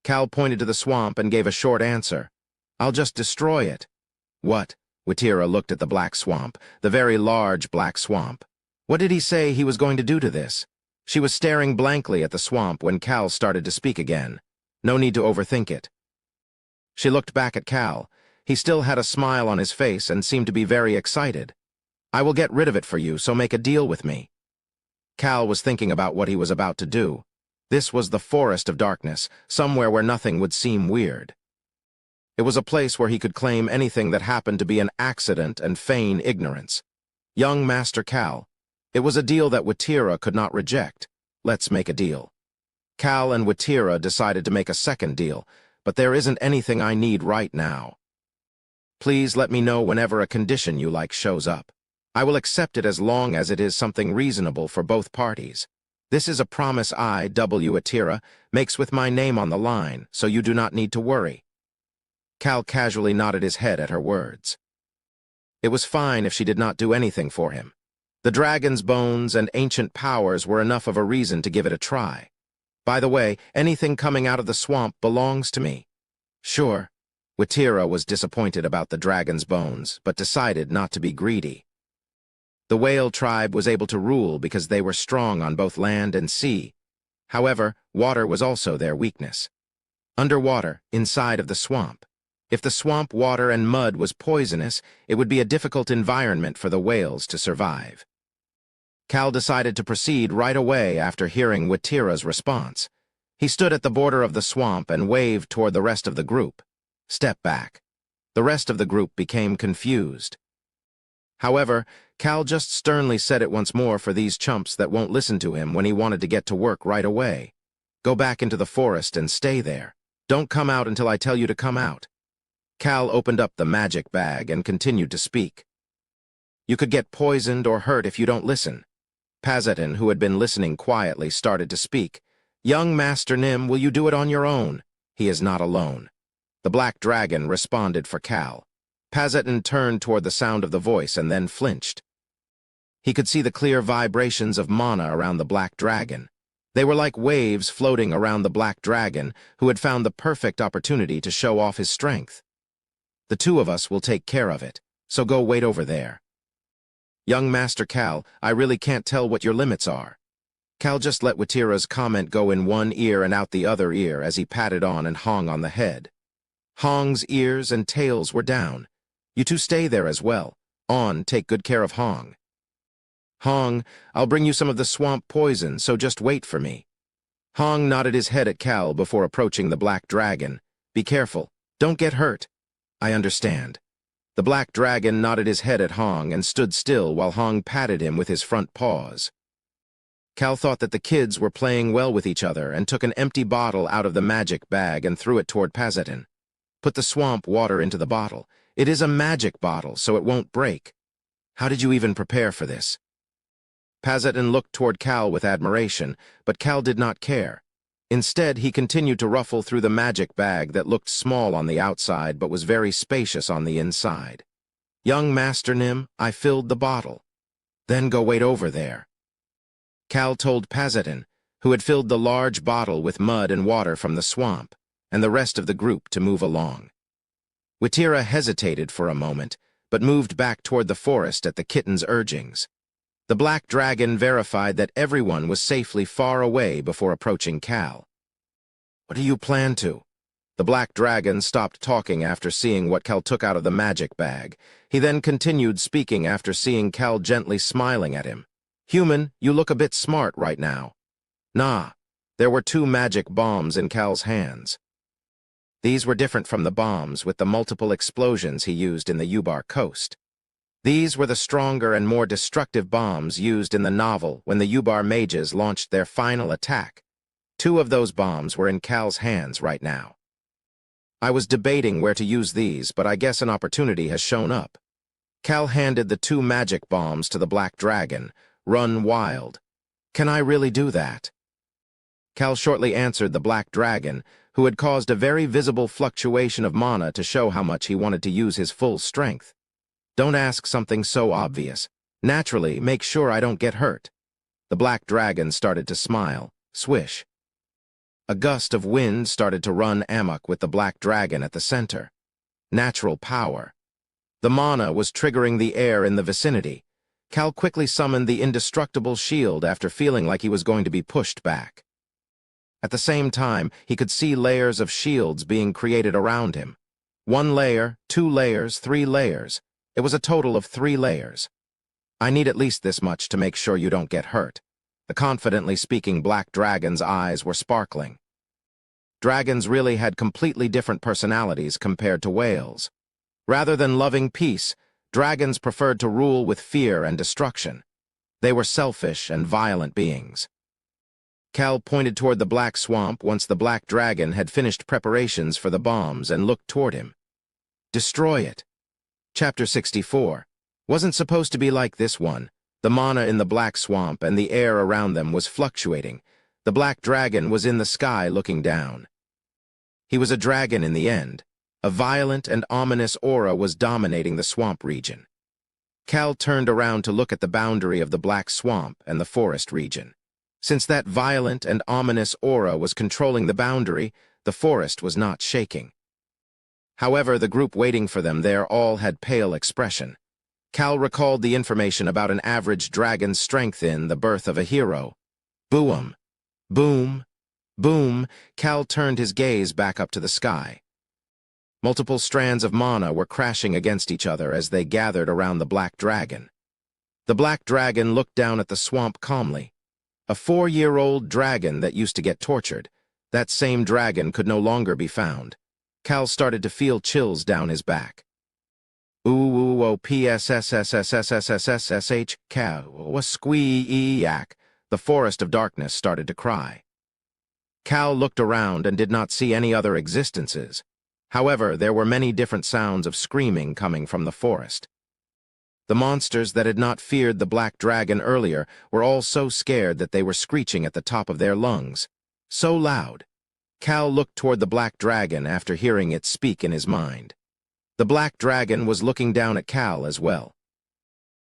Cal pointed to the swamp and gave a short answer. "I'll just destroy it." "What?" Watira looked at the black swamp, the very large black swamp. What did he say he was going to do to this? She was staring blankly at the swamp when Cal started to speak again. No need to overthink it. She looked back at Cal. He still had a smile on his face and seemed to be very excited. I will get rid of it for you, so make a deal with me. Cal was thinking about what he was about to do. This was the forest of darkness, somewhere where nothing would seem weird. It was a place where he could claim anything that happened to be an accident and feign ignorance. Young Master Cal. It was a deal that Watira could not reject. Let's make a deal. Cal and Watira decided to make a second deal, but there isn't anything I need right now. Please let me know whenever a condition you like shows up. I will accept it as long as it is something reasonable for both parties. This is a promise I, W. Watira, makes with my name on the line, so you do not need to worry. Cal casually nodded his head at her words. It was fine if she did not do anything for him. The dragon's bones and ancient powers were enough of a reason to give it a try. By the way, anything coming out of the swamp belongs to me. Sure. Watira was disappointed about the dragon's bones, but decided not to be greedy. The whale tribe was able to rule because they were strong on both land and sea. However, water was also their weakness. Underwater, inside of the swamp. If the swamp water and mud was poisonous, it would be a difficult environment for the whales to survive. Cal decided to proceed right away after hearing Watira's response. He stood at the border of the swamp and waved toward the rest of the group. Step back. The rest of the group became confused. However, Cal just sternly said it once more for these chumps that won't listen to him when he wanted to get to work right away. Go back into the forest and stay there. Don't come out until I tell you to come out. Cal opened up the magic bag and continued to speak. You could get poisoned or hurt if you don't listen. Pazatin, who had been listening quietly, started to speak. Young Master Nim, will you do it on your own? He is not alone. The black dragon responded for Cal. Pazatin turned toward the sound of the voice and then flinched. He could see the clear vibrations of mana around the black dragon. They were like waves floating around the black dragon, who had found the perfect opportunity to show off his strength. The two of us will take care of it, so go wait over there. Young Master Cal, I really can't tell what your limits are. Cal just let Watira's comment go in one ear and out the other ear as he patted on and Hong on the head. Hong's ears and tails were down. You two stay there as well. On, take good care of Hong. Hong, I'll bring you some of the swamp poison, so just wait for me. Hong nodded his head at Cal before approaching the black dragon. Be careful. Don't get hurt. I understand. The black dragon nodded his head at Hong and stood still while Hong patted him with his front paws. Cal thought that the kids were playing well with each other and took an empty bottle out of the magic bag and threw it toward Pazatin. Put the swamp water into the bottle. It is a magic bottle, so it won't break. How did you even prepare for this? Pazatin looked toward Cal with admiration, but Cal did not care. Instead, he continued to ruffle through the magic bag that looked small on the outside but was very spacious on the inside. Young Master Nim, I filled the bottle. Then go wait over there. Cal told Pazatin, who had filled the large bottle with mud and water from the swamp, and the rest of the group to move along. Watira hesitated for a moment, but moved back toward the forest at the kitten's urgings. The black dragon verified that everyone was safely far away before approaching Cal. What do you plan to? The black dragon stopped talking after seeing what Cal took out of the magic bag. He then continued speaking after seeing Cal gently smiling at him. Human, you look a bit smart right now. Nah, there were 2 magic bombs in Cal's hands. These were different from the bombs with the multiple explosions he used in the Ubar coast. These were the stronger and more destructive bombs used in the novel when the Ubar mages launched their final attack. 2 of those bombs were in Cal's hands right now. I was debating where to use these, but I guess an opportunity has shown up. Cal handed the 2 magic bombs to the black dragon. Run wild. Can I really do that? Cal shortly answered the black dragon, who had caused a very visible fluctuation of mana to show how much he wanted to use his full strength. Don't ask something so obvious. Naturally, make sure I don't get hurt. The black dragon started to smile. Swish. A gust of wind started to run amok with the black dragon at the center. Natural power. The mana was triggering the air in the vicinity. Cal quickly summoned the indestructible shield after feeling like he was going to be pushed back. At the same time, he could see layers of shields being created around him. 1 layer, 2 layers, 3 layers. It was a total of 3 layers. I need at least this much to make sure you don't get hurt. The confidently speaking black dragon's eyes were sparkling. Dragons really had completely different personalities compared to whales. Rather than loving peace, dragons preferred to rule with fear and destruction. They were selfish and violent beings. Cal pointed toward the black swamp once the black dragon had finished preparations for the bombs and looked toward him. Destroy it. Chapter 64. Wasn't supposed to be like this one. The mana in the black swamp and the air around them was fluctuating. The black dragon was in the sky looking down. He was a dragon in the end. A violent and ominous aura was dominating the swamp region. Cal turned around to look at the boundary of the black swamp and the forest region. Since that violent and ominous aura was controlling the boundary, the forest was not shaking. However, the group waiting for them there all had pale expression. Cal recalled the information about an average dragon's strength in The Birth of a Hero. Boom, boom, boom. Cal turned his gaze back up to the sky. Multiple strands of mana were crashing against each other as they gathered around the black dragon. The black dragon looked down at the swamp calmly. A 4-year-old dragon that used to get tortured. That same dragon could no longer be found. Cal started to feel chills down his back. Ooh-o-p-s-s-s-s-s-s-s-s-s-h, cow, squee-yak. The forest of darkness started to cry. Cal looked around and did not see any other existences. However, there were many different sounds of screaming coming from the forest. The monsters that had not feared the black dragon earlier were all so scared that they were screeching at the top of their lungs. So loud. Cal looked toward the black dragon after hearing it speak in his mind. The black dragon was looking down at Cal as well.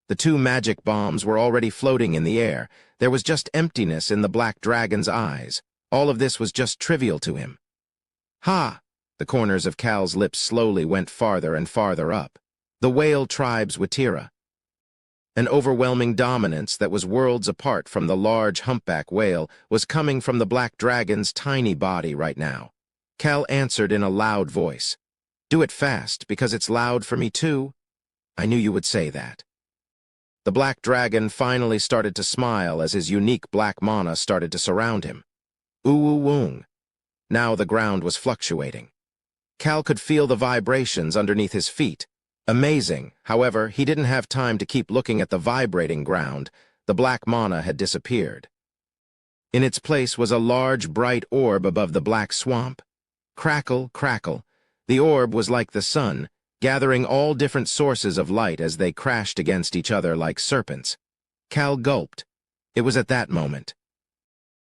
The 2 magic bombs were already floating in the air. There was just emptiness in the black dragon's eyes. All of this was just trivial to him. Ha! The corners of Cal's lips slowly went farther and farther up. The whale tribe's Watira. An overwhelming dominance that was worlds apart from the large humpback whale was coming from the black dragon's tiny body right now. Cal answered in a loud voice. Do it fast, because it's loud for me too. I knew you would say that. The black dragon finally started to smile as his unique black mana started to surround him. Ooh-woong. Now the ground was fluctuating. Cal could feel the vibrations underneath his feet. Amazing, however, he didn't have time to keep looking at the vibrating ground. The black mana had disappeared. In its place was a large, bright orb above the black swamp. Crackle, crackle. The orb was like the sun, gathering all different sources of light as they crashed against each other like serpents. Cal gulped. It was at that moment.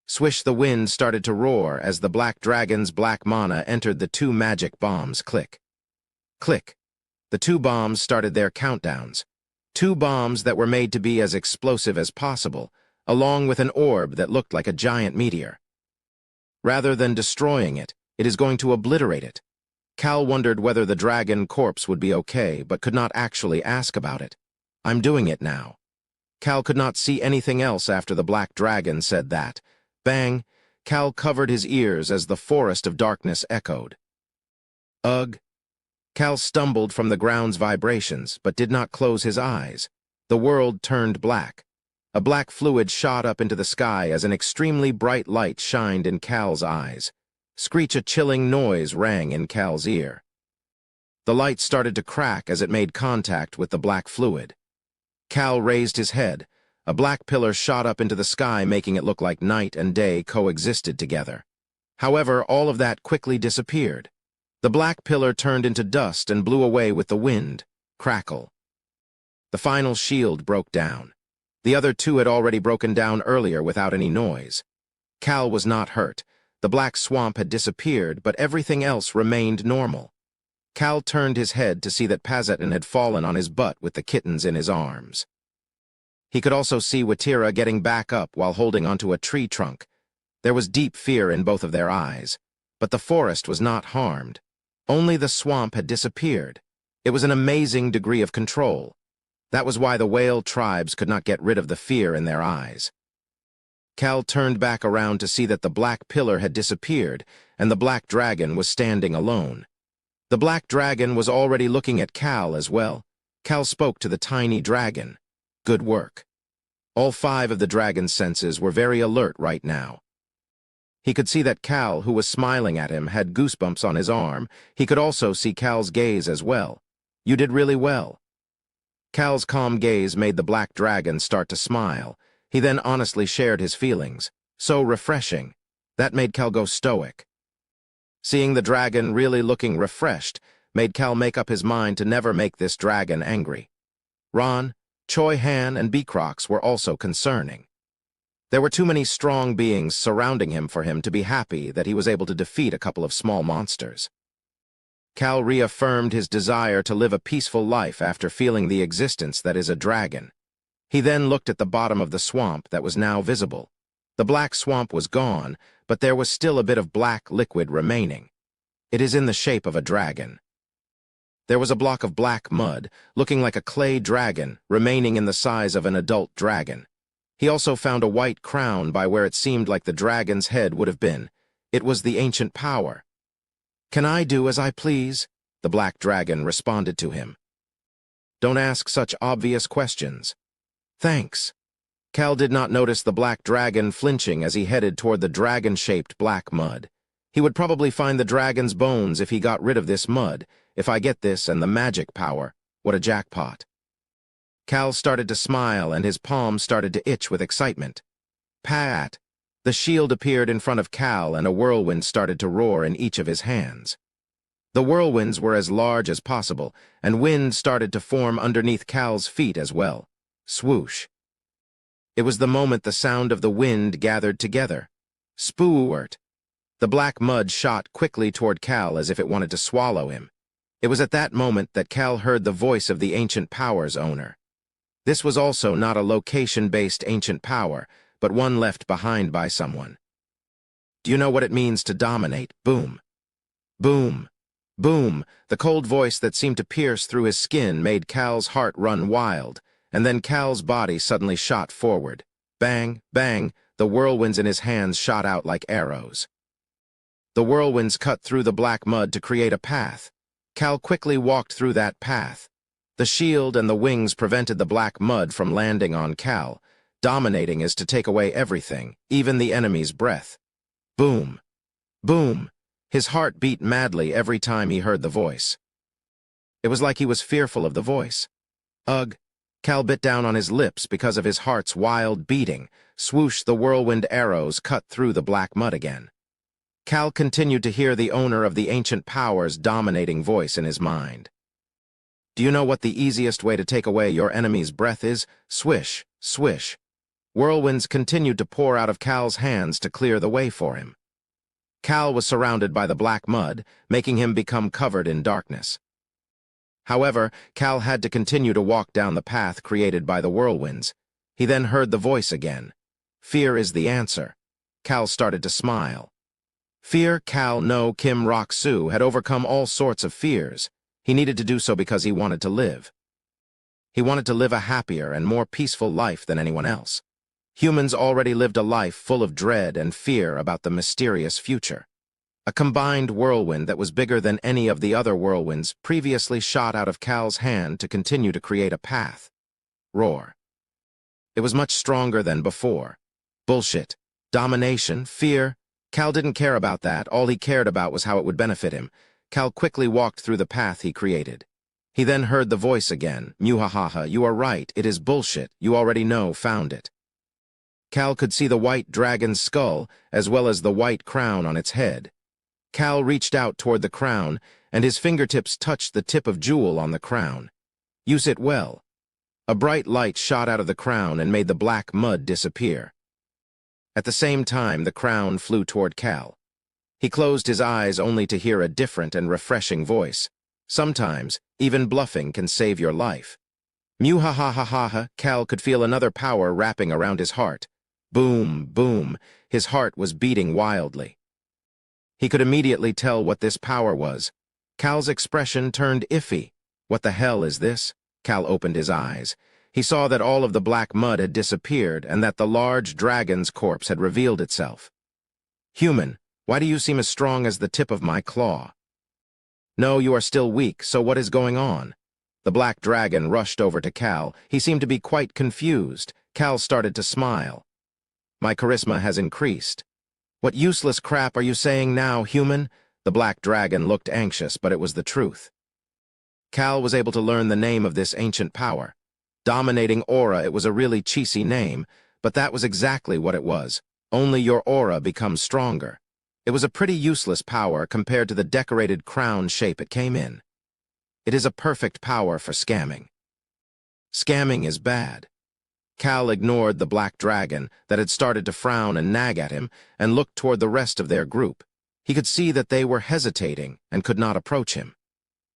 Swish, the wind started to roar as the black dragon's black mana entered the 2 magic bombs. Click. Click. The 2 bombs started their countdowns. 2 bombs that were made to be as explosive as possible, along with an orb that looked like a giant meteor. Rather than destroying it, it is going to obliterate it. Cal wondered whether the dragon corpse would be okay, but could not actually ask about it. I'm doing it now. Cal could not see anything else after the black dragon said that. Bang! Cal covered his ears as the forest of darkness echoed. Ugh! Cal stumbled from the ground's vibrations, but did not close his eyes. The world turned black. A black fluid shot up into the sky as an extremely bright light shined in Cal's eyes. Screech, a chilling noise rang in Cal's ear. The light started to crack as it made contact with the black fluid. Cal raised his head. A black pillar shot up into the sky, making it look like night and day coexisted together. However, all of that quickly disappeared. The black pillar turned into dust and blew away with the wind. Crackle. The final shield broke down. The other 2 had already broken down earlier without any noise. Cal was not hurt. The black swamp had disappeared, but everything else remained normal. Cal turned his head to see that Pazetin had fallen on his butt with the kittens in his arms. He could also see Watira getting back up while holding onto a tree trunk. There was deep fear in both of their eyes, but the forest was not harmed. Only the swamp had disappeared. It was an amazing degree of control. That was why the whale tribes could not get rid of the fear in their eyes. Cal turned back around to see that the black pillar had disappeared, and the black dragon was standing alone. The black dragon was already looking at Cal as well. Cal spoke to the tiny dragon. "Good work." All 5 of the dragon's senses were very alert right now. He could see that Cal, who was smiling at him, had goosebumps on his arm. He could also see Cal's gaze as well. "You did really well." Cal's calm gaze made the black dragon start to smile. He then honestly shared his feelings. So refreshing. That made Cal go stoic. Seeing the dragon really looking refreshed made Cal make up his mind to never make this dragon angry. Ron, Choi Han, and Beacrox were also concerning. There were too many strong beings surrounding him for him to be happy that he was able to defeat a couple of small monsters. Cal reaffirmed his desire to live a peaceful life after feeling the existence that is a dragon. He then looked at the bottom of the swamp that was now visible. The black swamp was gone, but there was still a bit of black liquid remaining. It is in the shape of a dragon. There was a block of black mud, looking like a clay dragon, remaining in the size of an adult dragon. He also found a white crown by where it seemed like the dragon's head would have been. It was the ancient power. "Can I do as I please?" the black dragon responded to him. "Don't ask such obvious questions." "Thanks." Cal did not notice the black dragon flinching as he headed toward the dragon-shaped black mud. He would probably find the dragon's bones if he got rid of this mud. If I get this and the magic power, what a jackpot. Cal started to smile and his palms started to itch with excitement. Pat! The shield appeared in front of Cal and a whirlwind started to roar in each of his hands. The whirlwinds were as large as possible, and wind started to form underneath Cal's feet as well. Swoosh. It was the moment the sound of the wind gathered together. Spoort. The black mud shot quickly toward Cal as if it wanted to swallow him. It was at that moment that Cal heard the voice of the ancient power's owner. This was also not a location-based ancient power, but one left behind by someone. "Do you know what it means to dominate?" Boom. Boom. Boom. The cold voice that seemed to pierce through his skin made Cal's heart run wild, and then Cal's body suddenly shot forward. Bang, bang, the whirlwinds in his hands shot out like arrows. The whirlwinds cut through the black mud to create a path. Cal quickly walked through that path. The shield and the wings prevented the black mud from landing on Cal. Dominating is to take away everything, even the enemy's breath. Boom. Boom. His heart beat madly every time he heard the voice. It was like he was fearful of the voice. Ugh. Cal bit down on his lips because of his heart's wild beating. Swoosh, the whirlwind arrows cut through the black mud again. Cal continued to hear the owner of the ancient power's dominating voice in his mind. "Do you know what the easiest way to take away your enemy's breath is?" Swish, swish. Whirlwinds continued to pour out of Cal's hands to clear the way for him. Cal was surrounded by the black mud, making him become covered in darkness. However, Cal had to continue to walk down the path created by the whirlwinds. He then heard the voice again. "Fear is the answer." Cal started to smile. Fear, Cal no Kim Rock-soo had overcome all sorts of fears. He needed to do so because he wanted to live. He wanted to live a happier and more peaceful life than anyone else. Humans already lived a life full of dread and fear about the mysterious future. A combined whirlwind that was bigger than any of the other whirlwinds previously shot out of Cal's hand to continue to create a path. Roar. It was much stronger than before. Bullshit. Domination. Fear. Cal didn't care about that. All he cared about was how it would benefit him. Cal quickly walked through the path he created. He then heard the voice again. "Muhahaha, you are right. It is bullshit. You already know, found it." Cal could see the white dragon's skull, as well as the white crown on its head. Cal reached out toward the crown, and his fingertips touched the tip of jewel on the crown. Use it well. A bright light shot out of the crown and made the black mud disappear. At the same time, the crown flew toward Cal. He closed his eyes only to hear a different and refreshing voice. Sometimes, even bluffing can save your life. Muhahahaha, Cal could feel another power wrapping around his heart. Boom, boom, his heart was beating wildly. He could immediately tell what this power was. Cal's expression turned iffy. What the hell is this? Cal opened his eyes. He saw that all of the black mud had disappeared and that the large dragon's corpse had revealed itself. "Human, why do you seem as strong as the tip of my claw?" "No, you are still weak, so what is going on?" The black dragon rushed over to Cal. He seemed to be quite confused. Cal started to smile. "My charisma has increased." "What useless crap are you saying now, human?" The black dragon looked anxious, but it was the truth. Cal was able to learn the name of this ancient power. Dominating aura, it was a really cheesy name, but that was exactly what it was. Only your aura becomes stronger. It was a pretty useless power compared to the decorated crown shape it came in. It is a perfect power for scamming. Scamming is bad. Cal ignored the black dragon that had started to frown and nag at him and looked toward the rest of their group. He could see that they were hesitating and could not approach him.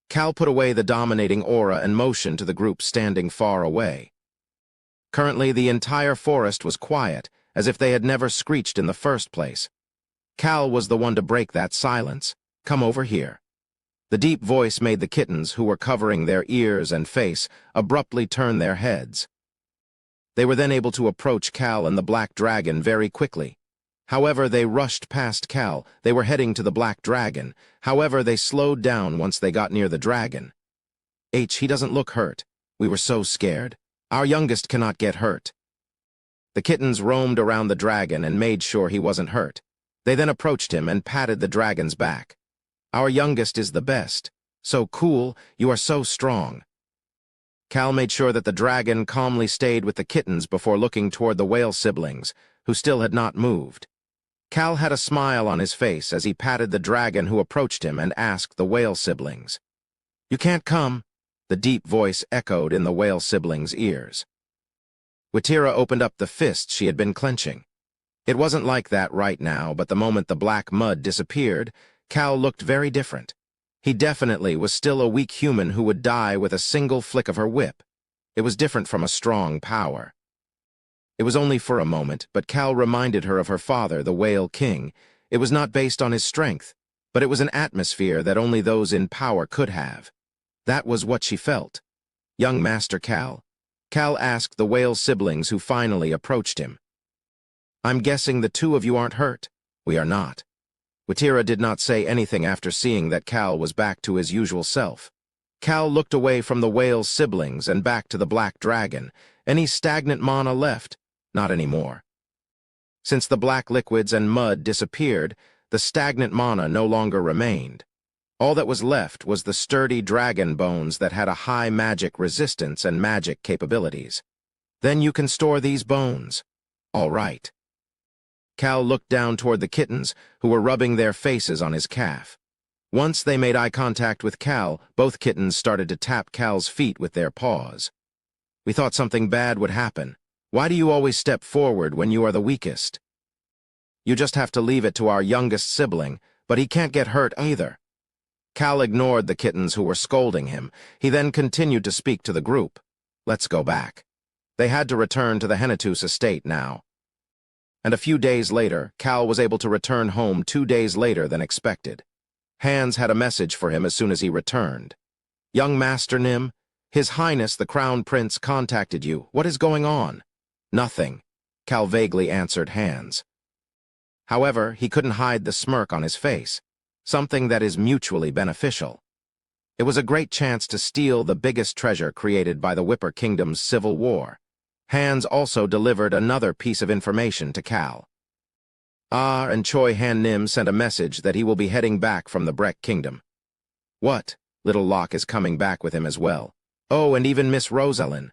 Cal put away the dominating aura and motioned to the group standing far away. Currently, the entire forest was quiet, as if they had never screeched in the first place. Cal was the one to break that silence. "Come over here." The deep voice made the kittens, who were covering their ears and face, abruptly turn their heads. They were then able to approach Cal and the black dragon very quickly. However, they rushed past Cal. They were heading to the black dragon. However, they slowed down once they got near the dragon. He doesn't look hurt. We were so scared. Our youngest cannot get hurt." The kittens roamed around the dragon and made sure he wasn't hurt. They then approached him and patted the dragon's back. "Our youngest is the best. So cool, you are so strong." Cal made sure that the dragon calmly stayed with the kittens before looking toward the whale siblings, who still had not moved. Cal had a smile on his face as he patted the dragon who approached him and asked the whale siblings. "You can't come," the deep voice echoed in the whale siblings' ears. Watira opened up the fist she had been clenching. It wasn't like that right now, but the moment the black mud disappeared, Cal looked very different. He definitely was still a weak human who would die with a single flick of her whip. It was different from a strong power. It was only for a moment, but Cal reminded her of her father, the Whale King. It was not based on his strength, but it was an atmosphere that only those in power could have. That was what she felt. "Young Master Cal." Cal asked the whale siblings who finally approached him. "I'm guessing the two of you aren't hurt?" "We are not." Watira did not say anything after seeing that Cal was back to his usual self. Cal looked away from the whale's siblings and back to the black dragon. Any stagnant mana left? Not anymore. Since the black liquids and mud disappeared, the stagnant mana no longer remained. All that was left was the sturdy dragon bones that had a high magic resistance and magic capabilities. "Then you can store these bones." "All right." Cal looked down toward the kittens, who were rubbing their faces on his calf. Once they made eye contact with Cal, both kittens started to tap Cal's feet with their paws. "We thought something bad would happen. Why do you always step forward when you are the weakest?" "You just have to leave it to our youngest sibling, but he can't get hurt either." Cal ignored the kittens who were scolding him. He then continued to speak to the group. "Let's go back." They had to return to the Henetus estate now. And a few days later, Cal was able to return home 2 days later than expected. Ainz had a message for him as soon as he returned. "Young Master Nim, His Highness the Crown Prince contacted you. What is going on?" "Nothing," Cal vaguely answered Ainz. However, he couldn't hide the smirk on his face, something that is mutually beneficial. It was a great chance to steal the biggest treasure created by the Whipper Kingdom's civil war. Ainz also delivered another piece of information to Cal. And Choi Han Nim sent a message that he will be heading back from the Breck Kingdom. "What? Little Locke is coming back with him as well. Oh, and even Miss Rosalind."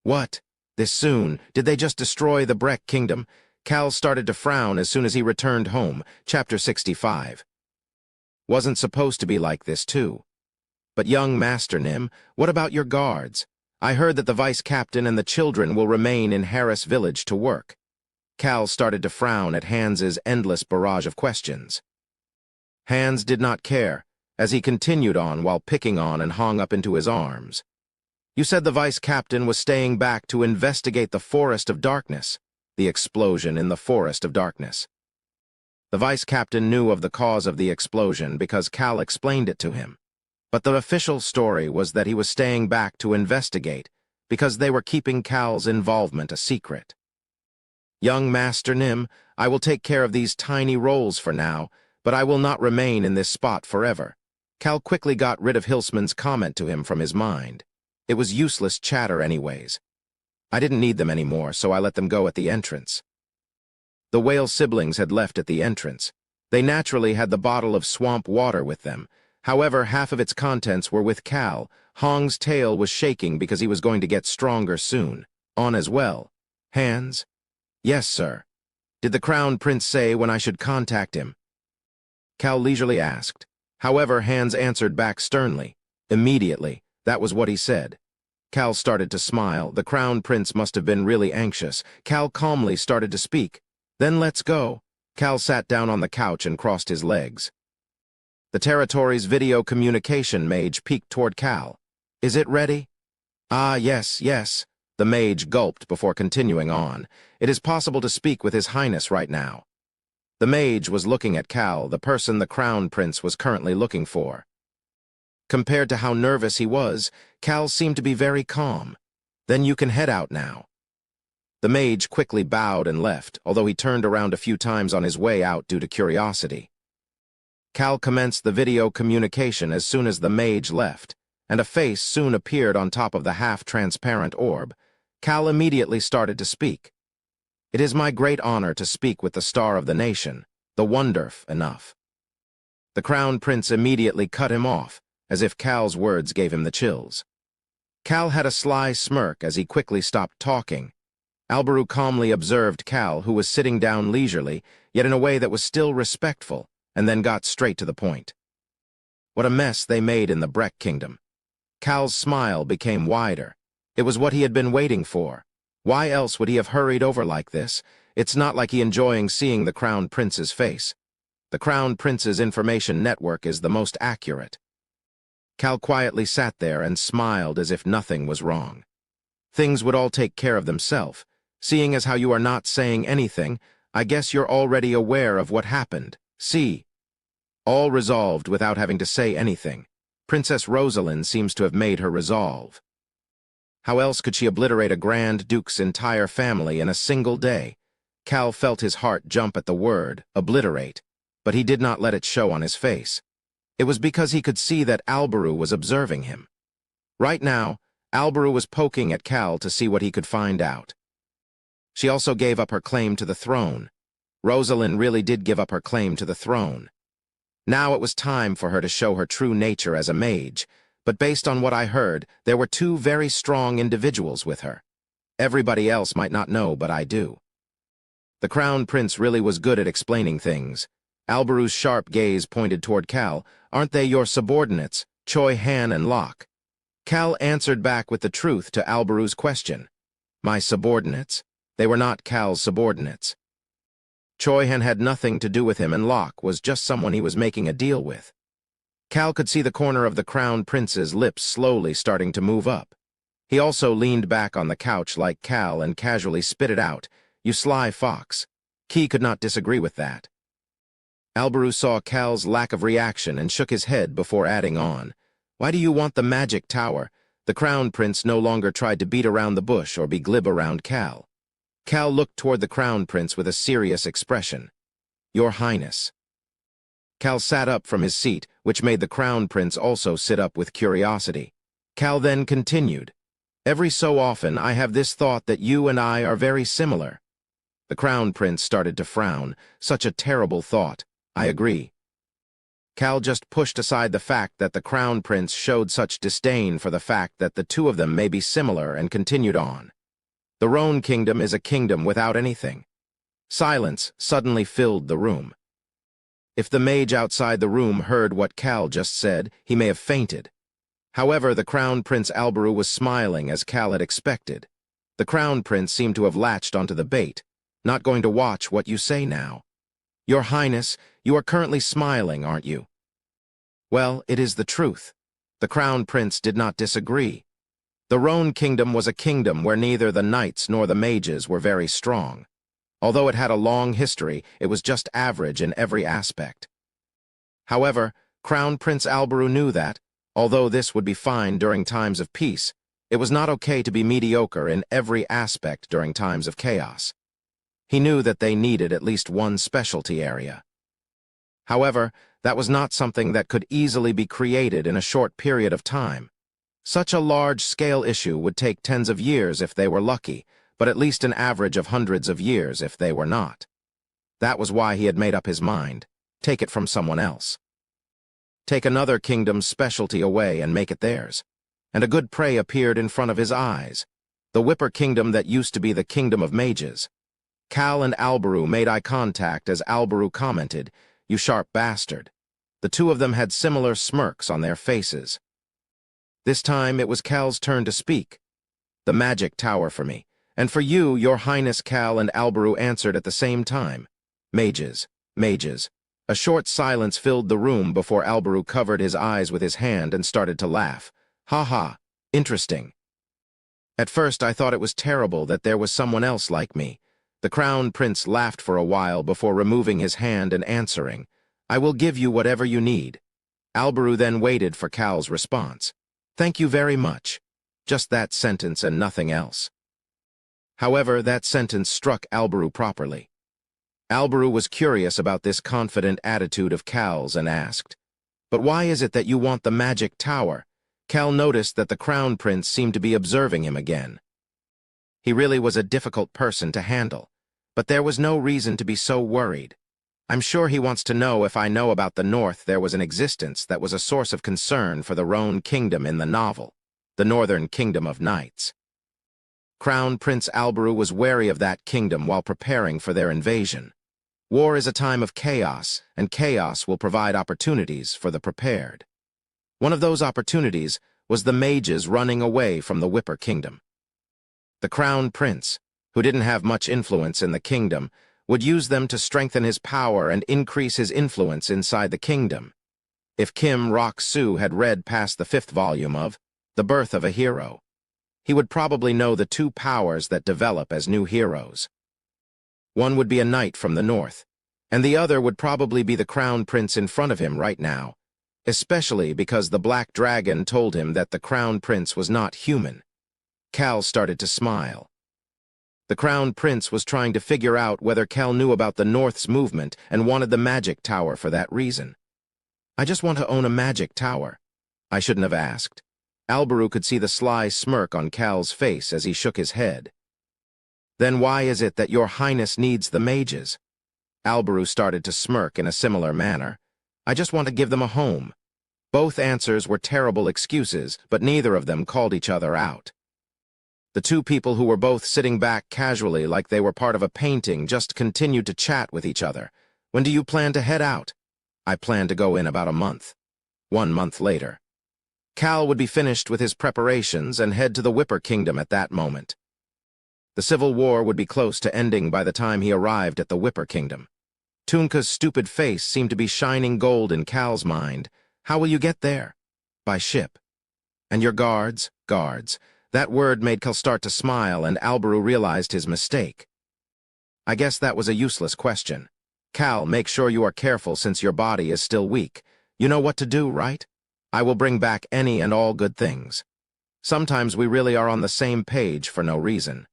"What? This soon? Did they just destroy the Breck Kingdom?" Cal started to frown as soon as he returned home. Chapter 65. Wasn't supposed to be like this, too. "But young Master Nim, what about your guards? I heard that the vice captain and the children will remain in Harris Village to work." Cal started to frown at Ainz's endless barrage of questions. Ainz did not care, as he continued on while picking on and hung up into his arms. "You said the vice captain was staying back to investigate the Forest of Darkness, the explosion in the Forest of Darkness." The vice captain knew of the cause of the explosion because Cal explained it to him. But the official story was that he was staying back to investigate because they were keeping Cal's involvement a secret. "Young Master Nim, I will take care of these tiny rolls for now, but I will not remain in this spot forever." Cal quickly got rid of Hilsman's comment to him from his mind. It was useless chatter anyways. I didn't need them anymore, so I let them go at the entrance. The whale siblings had left at the entrance. They naturally had the bottle of swamp water with them. However, half of its contents were with Cal. Hong's tail was shaking because he was going to get stronger soon. On as well. "Hands?" "Yes, sir." "Did the Crown Prince say when I should contact him?" Cal leisurely asked. However, Hands answered back sternly. "Immediately." That was what he said. Cal started to smile. The Crown Prince must have been really anxious. Cal calmly started to speak. "Then let's go." Cal sat down on the couch and crossed his legs. The territory's video communication mage peeked toward Cal. "Is it ready?" "Ah, yes, yes." The mage gulped before continuing on. "It is possible to speak with His Highness right now." The mage was looking at Cal, the person the Crown Prince was currently looking for. Compared to how nervous he was, Cal seemed to be very calm. "Then you can head out now." The mage quickly bowed and left, although he turned around a few times on his way out due to curiosity. Cal commenced the video communication as soon as the mage left, and a face soon appeared on top of the half-transparent orb. Cal immediately started to speak. "It is my great honor to speak with the star of the nation, the Wonderf enough." The Crown Prince immediately cut him off, as if Cal's words gave him the chills. Cal had a sly smirk as he quickly stopped talking. Alberu calmly observed Cal, who was sitting down leisurely, yet in a way that was still respectful, and then got straight to the point. What a mess they made in the Breck Kingdom. Cal's smile became wider. It was what he had been waiting for. Why else would he have hurried over like this? It's not like he enjoying seeing the Crown Prince's face. The Crown Prince's information network is the most accurate. Cal quietly sat there and smiled as if nothing was wrong. Things would all take care of themselves. Seeing as how you are not saying anything, I guess you're already aware of what happened. See. All resolved without having to say anything. Princess Rosalind seems to have made her resolve. How else could she obliterate a Grand Duke's entire family in a single day? Cal felt his heart jump at the word, obliterate, but he did not let it show on his face. It was because he could see that Alberu was observing him. Right now, Alberu was poking at Cal to see what he could find out. She also gave up her claim to the throne. Rosalind really did give up her claim to the throne. Now it was time for her to show her true nature as a mage, but based on what I heard, there were two very strong individuals with her. Everybody else might not know, but I do. The Crown Prince really was good at explaining things. Alberu's sharp gaze pointed toward Cal. "Aren't they your subordinates, Choi Han and Locke?" Cal answered back with the truth to Alberu's question. "My subordinates? They were not Cal's subordinates. Choi Han had nothing to do with him, and Locke was just someone he was making a deal with." Cal could see the corner of the Crown Prince's lips slowly starting to move up. He also leaned back on the couch like Cal and casually spit it out. "You sly fox." Key could not disagree with that. Alberu saw Cal's lack of reaction and shook his head before adding on. "Why do you want the magic tower?" The Crown Prince no longer tried to beat around the bush or be glib around Cal. Cal looked toward the Crown Prince with a serious expression. "Your Highness." Cal sat up from his seat, which made the Crown Prince also sit up with curiosity. Cal then continued. "Every so often I have this thought that you and I are very similar." The Crown Prince started to frown. Such a terrible thought. "I agree." Cal just pushed aside the fact that the Crown Prince showed such disdain for the fact that the two of them may be similar and continued on. "The Roan Kingdom is a kingdom without anything." Silence suddenly filled the room. If the mage outside the room heard what Cal just said, he may have fainted. However, the Crown Prince Alberu was smiling as Cal had expected. The Crown Prince seemed to have latched onto the bait. "Not going to watch what you say now." "Your Highness, you are currently smiling, aren't you?" "Well, it is the truth." The Crown Prince did not disagree. The Roan Kingdom was a kingdom where neither the knights nor the mages were very strong. Although it had a long history, it was just average in every aspect. However, Crown Prince Alberu knew that, Although this would be fine during times of peace, it was not okay to be mediocre in every aspect during times of chaos. He knew that they needed at least one specialty area. However, that was not something that could easily be created in a short period of time. Such a large-scale issue would take tens of years if they were lucky, but at least an average of hundreds of years if they were not. That was why he had made up his mind. Take it from someone else. Take another kingdom's specialty away and make it theirs. And a good prey appeared in front of his eyes. The Whipper Kingdom that used to be the Kingdom of Mages. Cal and Alberu made eye contact as Alberu commented, "You sharp bastard." The two of them had similar smirks on their faces. This time it was Cal's turn to speak. "The magic tower for me. And for you, your highness." Cal and Alberu answered at the same time. "Mages, mages." A short silence filled the room before Alberu covered his eyes with his hand and started to laugh. "Ha ha, interesting. At first I thought it was terrible that there was someone else like me." The Crown Prince laughed for a while before removing his hand and answering, "I will give you whatever you need." Alberu then waited for Cal's response. "Thank you very much." Just that sentence and nothing else. However, that sentence struck Alberu properly. Alberu was curious about this confident attitude of Cal's and asked, "But why is it that you want the magic tower?" Cal noticed that the Crown Prince seemed to be observing him again. He really was a difficult person to handle, but there was no reason to be so worried. "I'm sure he wants to know if I know about the North there was an existence that was a source of concern for the Roan Kingdom in the novel, the Northern Kingdom of Knights." Crown Prince Alberu was wary of that kingdom while preparing for their invasion. War is a time of chaos, and chaos will provide opportunities for the prepared. One of those opportunities was the mages running away from the Whipper Kingdom. The Crown Prince, who didn't have much influence in the kingdom, would use them to strengthen his power and increase his influence inside the kingdom. If Kim Rock-Soo had read past the 5th volume of The Birth of a Hero, he would probably know the two powers that develop as new heroes. One would be a knight from the north, and the other would probably be the Crown Prince in front of him right now, especially because the Black Dragon told him that the Crown Prince was not human. Cal started to smile. The Crown Prince was trying to figure out whether Cal knew about the North's movement and wanted the magic tower for that reason. "I just want to own a magic tower." I shouldn't have asked. Alberu could see the sly smirk on Cal's face as he shook his head. "Then why is it that your highness needs the mages?" Alberu started to smirk in a similar manner. "I just want to give them a home." Both answers were terrible excuses, but neither of them called each other out. The two people who were both sitting back casually like they were part of a painting just continued to chat with each other. "When do you plan to head out?" "I plan to go in about a month." 1 month later. Cal would be finished with his preparations and head to the Whipper Kingdom at that moment. The Civil War would be close to ending by the time he arrived at the Whipper Kingdom. Tunka's stupid face seemed to be shining gold in Cal's mind. "How will you get there?" "By ship." "And your guards?" "Guards." That word made Cal start to smile, and Alberu realized his mistake. "I guess that was a useless question. Cal, make sure you are careful since your body is still weak. You know what to do, right? I will bring back any and all good things." Sometimes we really are on the same page for no reason.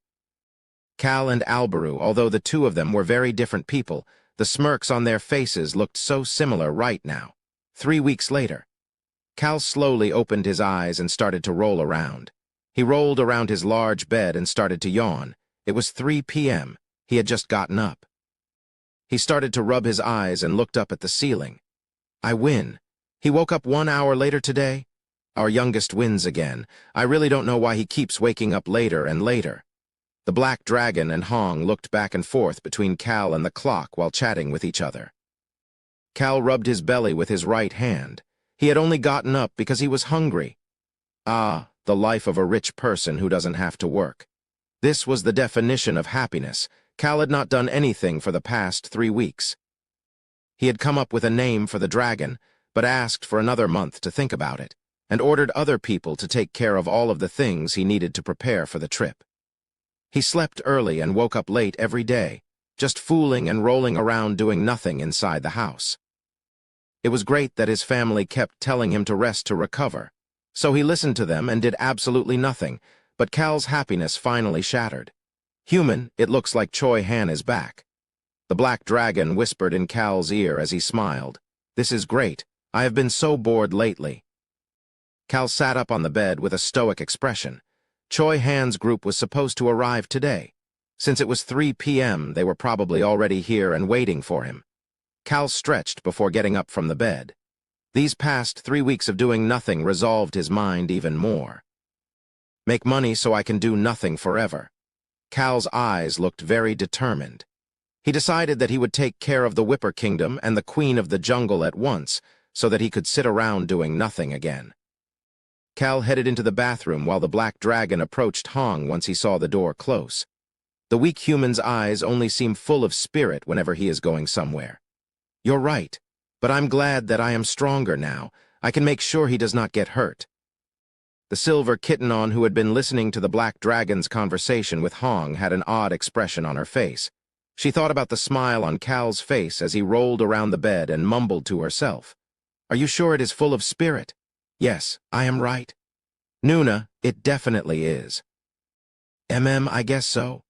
Cal and Alberu, although the two of them were very different people, the smirks on their faces looked so similar right now. 3 weeks later. Cal slowly opened his eyes and started to roll around. He rolled around his large bed and started to yawn. It was 3 p.m. He had just gotten up. He started to rub his eyes and looked up at the ceiling. "I win." He woke up 1 hour later today. Our youngest wins again. I really don't know why he keeps waking up later and later. The Black Dragon and Hong looked back and forth between Cal and the clock while chatting with each other. Cal rubbed his belly with his right hand. He had only gotten up because he was hungry. Ah, the life of a rich person who doesn't have to work. This was the definition of happiness. Cal had not done anything for the past 3 weeks. He had come up with a name for the dragon, but asked for another month to think about it, and ordered other people to take care of all of the things he needed to prepare for the trip. He slept early and woke up late every day, just fooling and rolling around doing nothing inside the house. It was great that his family kept telling him to rest to recover, So he listened to them and did absolutely nothing, but Cal's happiness finally shattered. "Human, it looks like Choi Han is back." The black dragon whispered in Cal's ear as he smiled. "This is great. I have been so bored lately." Cal sat up on the bed with a stoic expression. Choi Han's group was supposed to arrive today. Since it was 3 p.m., they were probably already here and waiting for him. Cal stretched before getting up from the bed. These past 3 weeks of doing nothing resolved his mind even more. Make money so I can do nothing forever. Cal's eyes looked very determined. He decided that he would take care of the Whipper Kingdom and the Queen of the Jungle at once, so that he could sit around doing nothing again. Cal headed into the bathroom while the black dragon approached Hong once he saw the door close. The weak human's eyes only seem full of spirit whenever he is going somewhere. "You're right, but I'm glad that I am stronger now. I can make sure he does not get hurt." The silver kitten who had been listening to the black dragon's conversation with Hong had an odd expression on her face. She thought about the smile on Cal's face as he rolled around the bed and mumbled to herself. "Are you sure it is full of spirit?" "Yes, I am right." "Nuna, it definitely is." I guess so."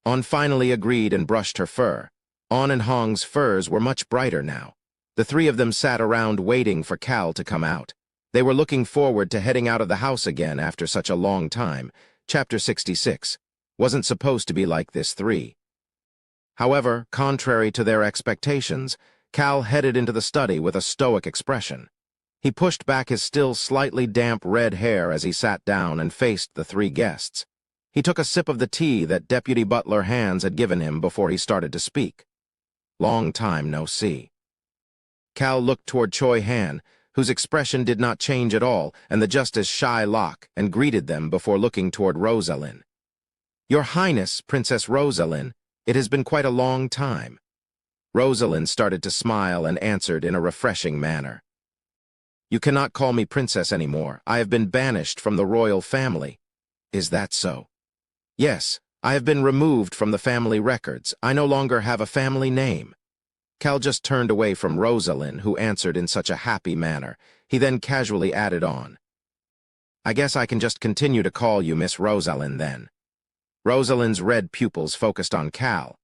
On finally agreed and brushed her fur. On and Hong's furs were much brighter now. The three of them sat around waiting for Cal to come out. They were looking forward to heading out of the house again after such a long time. Chapter 66. Wasn't supposed to be like this 3. However, contrary to their expectations, Cal headed into the study with a stoic expression. He pushed back his still slightly damp red hair as he sat down and faced the 3 guests. He took a sip of the tea that Deputy Butler Hands had given him before he started to speak. "Long time no see." Cal looked toward Choi Han, whose expression did not change at all, and the just as shy Locke, and greeted them before looking toward Rosalind. "Your Highness, Princess Rosalind, it has been quite a long time." Rosalind started to smile and answered in a refreshing manner. "You cannot call me princess anymore. I have been banished from the royal family." "Is that so?" "Yes, I have been removed from the family records. I no longer have a family name." Cal just turned away from Rosalind, who answered in such a happy manner. He then casually added on, "I guess I can just continue to call you Miss Rosalind then." Rosalind's red pupils focused on Cal.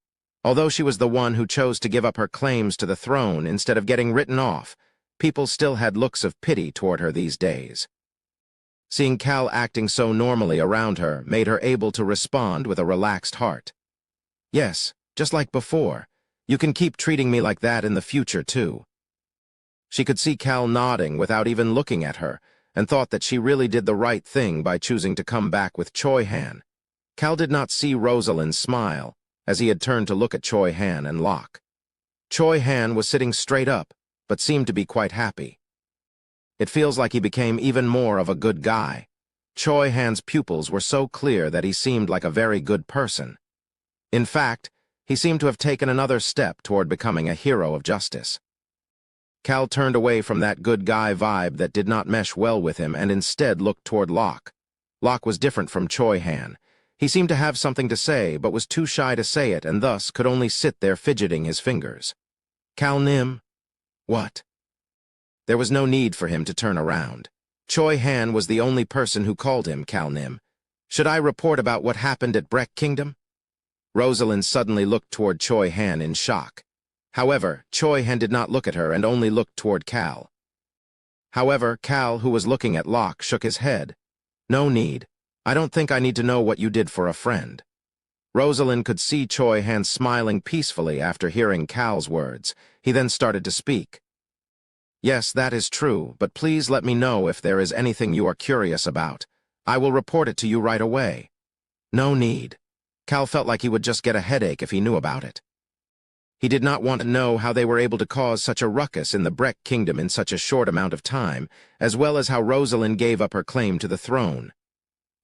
Although she was the one who chose to give up her claims to the throne instead of getting written off, people still had looks of pity toward her these days. Seeing Cal acting so normally around her made her able to respond with a relaxed heart. "Yes, just like before. You can keep treating me like that in the future, too." She could see Cal nodding without even looking at her, and thought that she really did the right thing by choosing to come back with Choi Han. Cal did not see Rosalind smile, as he had turned to look at Choi Han and Locke. Choi Han was sitting straight up, but seemed to be quite happy. It feels like he became even more of a good guy. Choi Han's pupils were so clear that he seemed like a very good person. In fact, he seemed to have taken another step toward becoming a hero of justice. Cal turned away from that good guy vibe that did not mesh well with him and instead looked toward Locke. Locke was different from Choi Han. He seemed to have something to say, but was too shy to say it and thus could only sit there fidgeting his fingers. "Cal Nim?" "What?" There was no need for him to turn around. Choi Han was the only person who called him Cal Nim. "Should I report about what happened at Breck Kingdom?" Rosalind suddenly looked toward Choi Han in shock. However, Choi Han did not look at her and only looked toward Cal. However, Cal, who was looking at Locke, shook his head. "No need. I don't think I need to know what you did for a friend." Rosalind could see Choi Han smiling peacefully after hearing Cal's words. He then started to speak. "Yes, that is true, but please let me know if there is anything you are curious about. I will report it to you right away." "No need." Cal felt like he would just get a headache if he knew about it. He did not want to know how they were able to cause such a ruckus in the Breck Kingdom in such a short amount of time, as well as how Rosalind gave up her claim to the throne.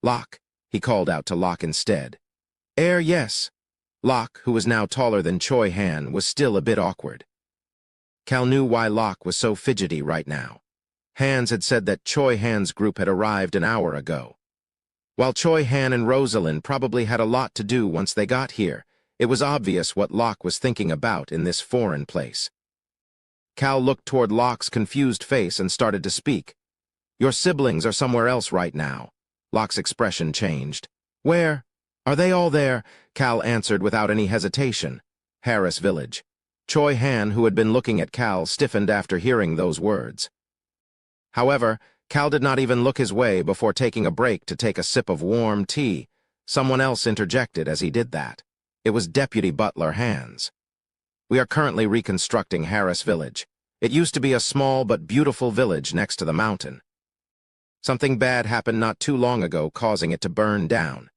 "Locke," he called out to Locke instead. Yes." Locke, who was now taller than Choi Han, was still a bit awkward. Cal knew why Locke was so fidgety right now. Hands had said that Choi Han's group had arrived an hour ago. While Choi Han and Rosalind probably had a lot to do once they got here, it was obvious what Locke was thinking about in this foreign place. Cal looked toward Locke's confused face and started to speak. Your siblings are somewhere else right now. Locke's expression changed. Where? Are they all there? Cal answered without any hesitation. Harris Village. Choi Han, who had been looking at Cal, stiffened after hearing those words. However, Cal did not even look his way before taking a break to take a sip of warm tea. Someone else interjected as he did that. It was Deputy Butler Ainz. We are currently reconstructing Harris Village. It used to be a small but beautiful village next to the mountain. Something bad happened not too long ago, causing it to burn down.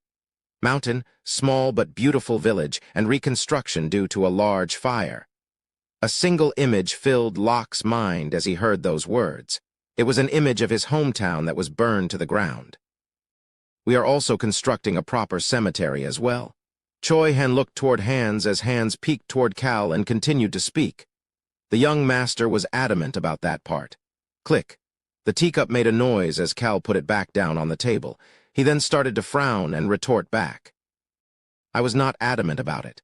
Mountain, small but beautiful village, and reconstruction due to a large fire. A single image filled Locke's mind as he heard those words. It was an image of his hometown that was burned to the ground. We are also constructing a proper cemetery as well. Choi Han looked toward Ainz as Ainz peeked toward Cal and continued to speak. The young master was adamant about that part. Click. The teacup made a noise as Cal put it back down on the table. He then started to frown and retort back. I was not adamant about it.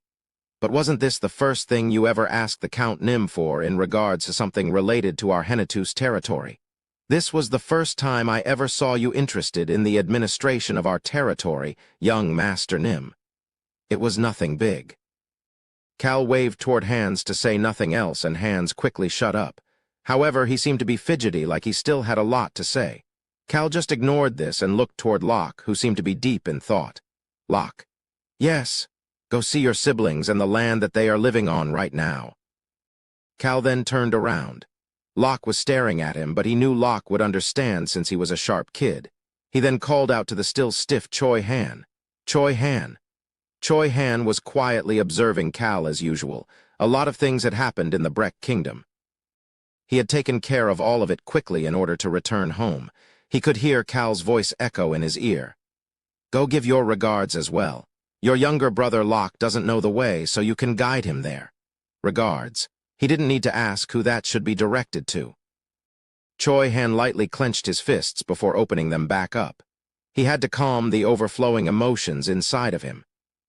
But wasn't this the first thing you ever asked the Count Nim for in regards to something related to our Hennetus territory? This was the first time I ever saw you interested in the administration of our territory, young Master Nim. It was nothing big. Cal waved toward Ainz to say nothing else, and Ainz quickly shut up. However, he seemed to be fidgety, like he still had a lot to say. Cal just ignored this and looked toward Locke, who seemed to be deep in thought. Locke. Yes. Go see your siblings and the land that they are living on right now. Cal then turned around. Locke was staring at him, but he knew Locke would understand since he was a sharp kid. He then called out to the still stiff Choi Han. Choi Han. Choi Han was quietly observing Cal as usual. A lot of things had happened in the Breck Kingdom. He had taken care of all of it quickly in order to return home. He could hear Cal's voice echo in his ear. Go give your regards as well. Your younger brother Locke doesn't know the way, so you can guide him there. Regards. He didn't need to ask who that should be directed to. Choi Han lightly clenched his fists before opening them back up. He had to calm the overflowing emotions inside of him.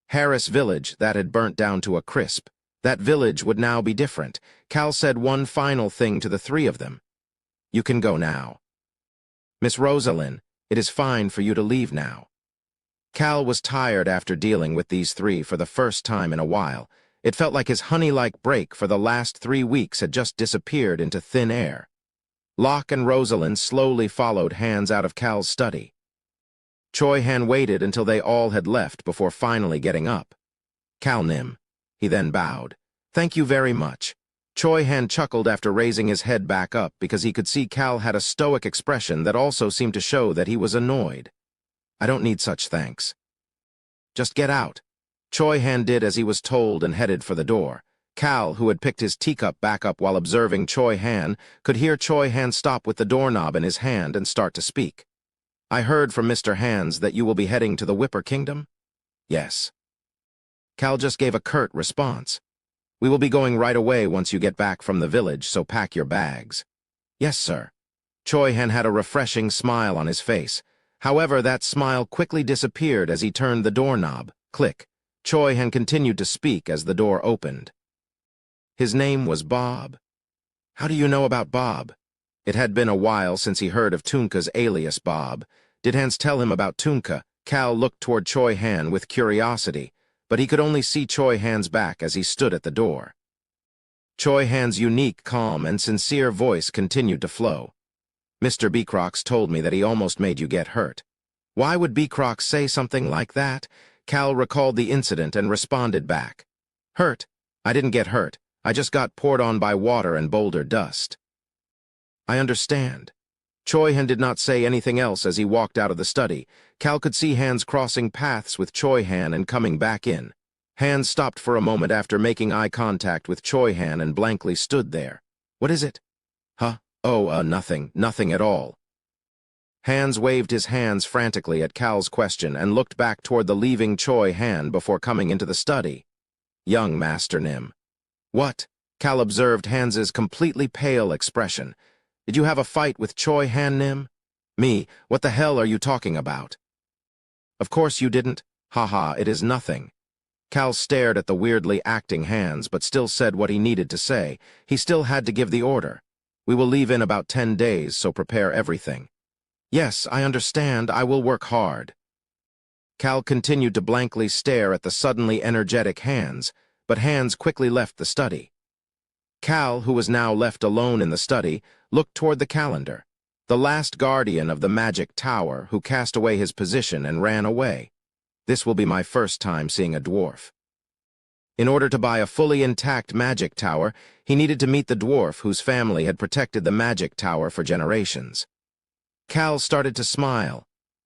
Harris Village, that had burnt down to a crisp. That village would now be different. Cal said one final thing to the three of them. You can go now. Miss Rosalind, it is fine for you to leave now. Cal was tired after dealing with these three for the first time in a while. It felt like his honey-like break for the last 3 weeks had just disappeared into thin air. Locke and Rosalind slowly followed Ainz out of Cal's study. Choi Han waited until they all had left before finally getting up. Cal Nim. He then bowed. Thank you very much. Choi Han chuckled after raising his head back up because he could see Cal had a stoic expression that also seemed to show that he was annoyed. I don't need such thanks. Just get out. Choi Han did as he was told and headed for the door. Cal, who had picked his teacup back up while observing Choi Han, could hear Choi Han stop with the doorknob in his hand and start to speak. I heard from Mr. Ainz that you will be heading to the Whipper Kingdom? Yes. Cal just gave a curt response. We will be going right away once you get back from the village, so pack your bags. Yes, sir. Choi Han had a refreshing smile on his face. However, that smile quickly disappeared as he turned the doorknob. Click. Choi Han continued to speak as the door opened. His name was Bob. How do you know about Bob? It had been a while since he heard of Tunka's alias Bob. Did Ainz tell him about Tunka? Cal looked toward Choi Han with curiosity, but he could only see Choi Han's back as he stood at the door. Choi Han's unique, calm, and sincere voice continued to flow. Mr. Beecrox told me that he almost made you get hurt. Why would Beecrox say something like that? Cal recalled the incident and responded back. Hurt? I didn't get hurt. I just got poured on by water and boulder dust. I understand. Choi Han did not say anything else as he walked out of the study. Cal could see Ainz crossing paths with Choi Han and coming back in. Ainz stopped for a moment after making eye contact with Choi Han and blankly stood there. What is it? Huh? Oh, nothing. Nothing at all. Ainz waved his hands frantically at Cal's question and looked back toward the leaving Choi Han before coming into the study. Young Master Nim. What? Cal observed Ainz's completely pale expression. Did you have a fight with Choi Han, Nim? Me? What the hell are you talking about? Of course you didn't. Haha, it is nothing. Cal stared at the weirdly acting Ainz but still said what he needed to say. He still had to give the order. We will leave in about 10 days, so prepare everything. Yes, I understand. I will work hard. Cal continued to blankly stare at the suddenly energetic Hands, but Hands quickly left the study. Cal, who was now left alone in the study, looked toward the calendar, the last guardian of the magic tower who cast away his position and ran away. This will be my first time seeing a dwarf. In order to buy a fully intact magic tower, he needed to meet the dwarf whose family had protected the magic tower for generations. Cal started to smile.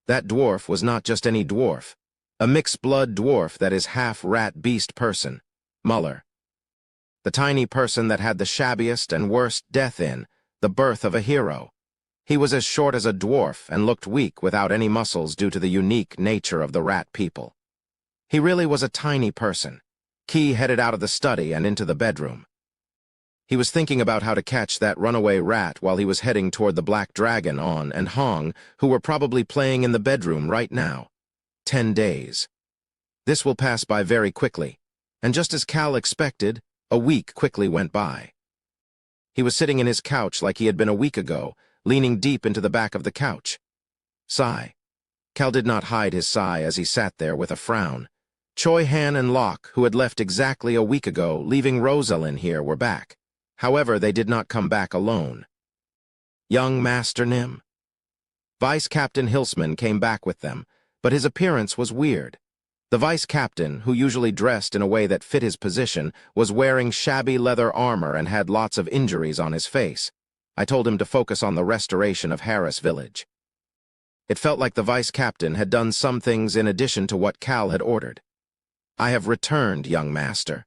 That dwarf was not just any dwarf, a mixed-blood dwarf that is half-rat beast person, Muller. The tiny person that had the shabbiest and worst death in, the birth of a hero. He was as short as a dwarf and looked weak without any muscles due to the unique nature of the rat people. He really was a tiny person. Key headed out of the study and into the bedroom. He was thinking about how to catch that runaway rat while he was heading toward the Black Dragon and Hong, who were probably playing in the bedroom right now. 10 days. This will pass by very quickly, and just as Cal expected, a week quickly went by. He was sitting in his couch like he had been a week ago, leaning deep into the back of the couch. Sigh. Cal did not hide his sigh as he sat there with a frown. Choi Han and Locke, who had left exactly a week ago, leaving Rosalind here, were back. However, they did not come back alone. Young Master Nim. Vice Captain Hilsman came back with them, but his appearance was weird. The vice captain, who usually dressed in a way that fit his position, was wearing shabby leather armor and had lots of injuries on his face. I told him to focus on the restoration of Harris Village. It felt like the vice captain had done some things in addition to what Cal had ordered. I have returned, young master.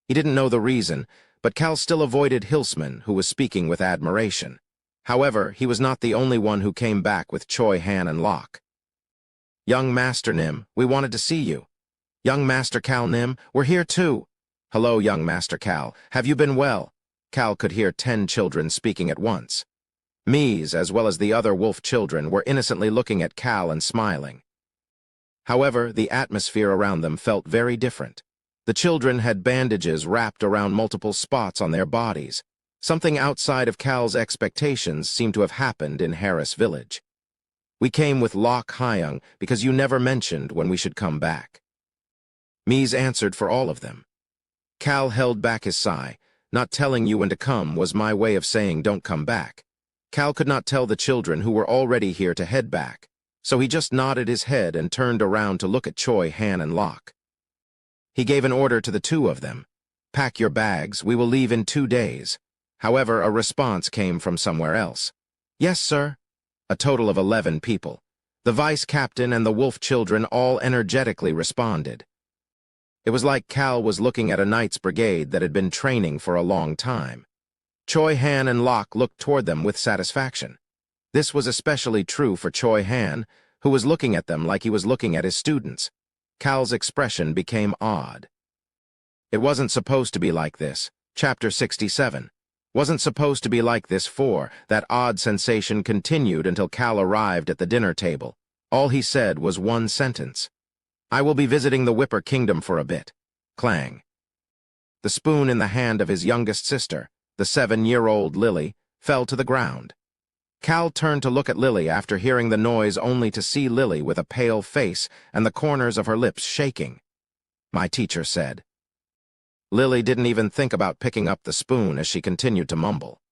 He didn't know the reason, but Cal still avoided Hilsman, who was speaking with admiration. However, he was not the only one who came back with Choi Han and Locke. Young Master Nim, we wanted to see you. Young Master Cal Nim, we're here too. Hello, young Master Cal. Have you been well? Cal could hear 10 children speaking at once. Mies, as well as the other wolf children, were innocently looking at Cal and smiling. However, the atmosphere around them felt very different. The children had bandages wrapped around multiple spots on their bodies. Something outside of Cal's expectations seemed to have happened in Harris Village. We came with Locke Hyung because you never mentioned when we should come back. Mies answered for all of them. Cal held back his sigh. Not telling you when to come was my way of saying don't come back. Cal could not tell the children who were already here to head back, so he just nodded his head and turned around to look at Choi, Han, and Locke. He gave an order to the 2 of them. Pack your bags, we will leave in 2 days. However, a response came from somewhere else. Yes, sir. A total of 11 people. The vice captain and the wolf children all energetically responded. It was like Cal was looking at a knight's brigade that had been training for a long time. Choi Han and Locke looked toward them with satisfaction. This was especially true for Choi Han, who was looking at them like he was looking at his students. Cal's expression became odd. It wasn't supposed to be like this. Chapter 67. Wasn't supposed to be like this for. That odd sensation continued until Cal arrived at the dinner table. All he said was one sentence. I will be visiting the Whipper Kingdom for a bit. Clang. The spoon in the hand of his youngest sister, the 7-year-old Lily, fell to the ground. Cal turned to look at Lily after hearing the noise only to see Lily with a pale face and the corners of her lips shaking. My teacher said. Lily didn't even think about picking up the spoon as she continued to mumble.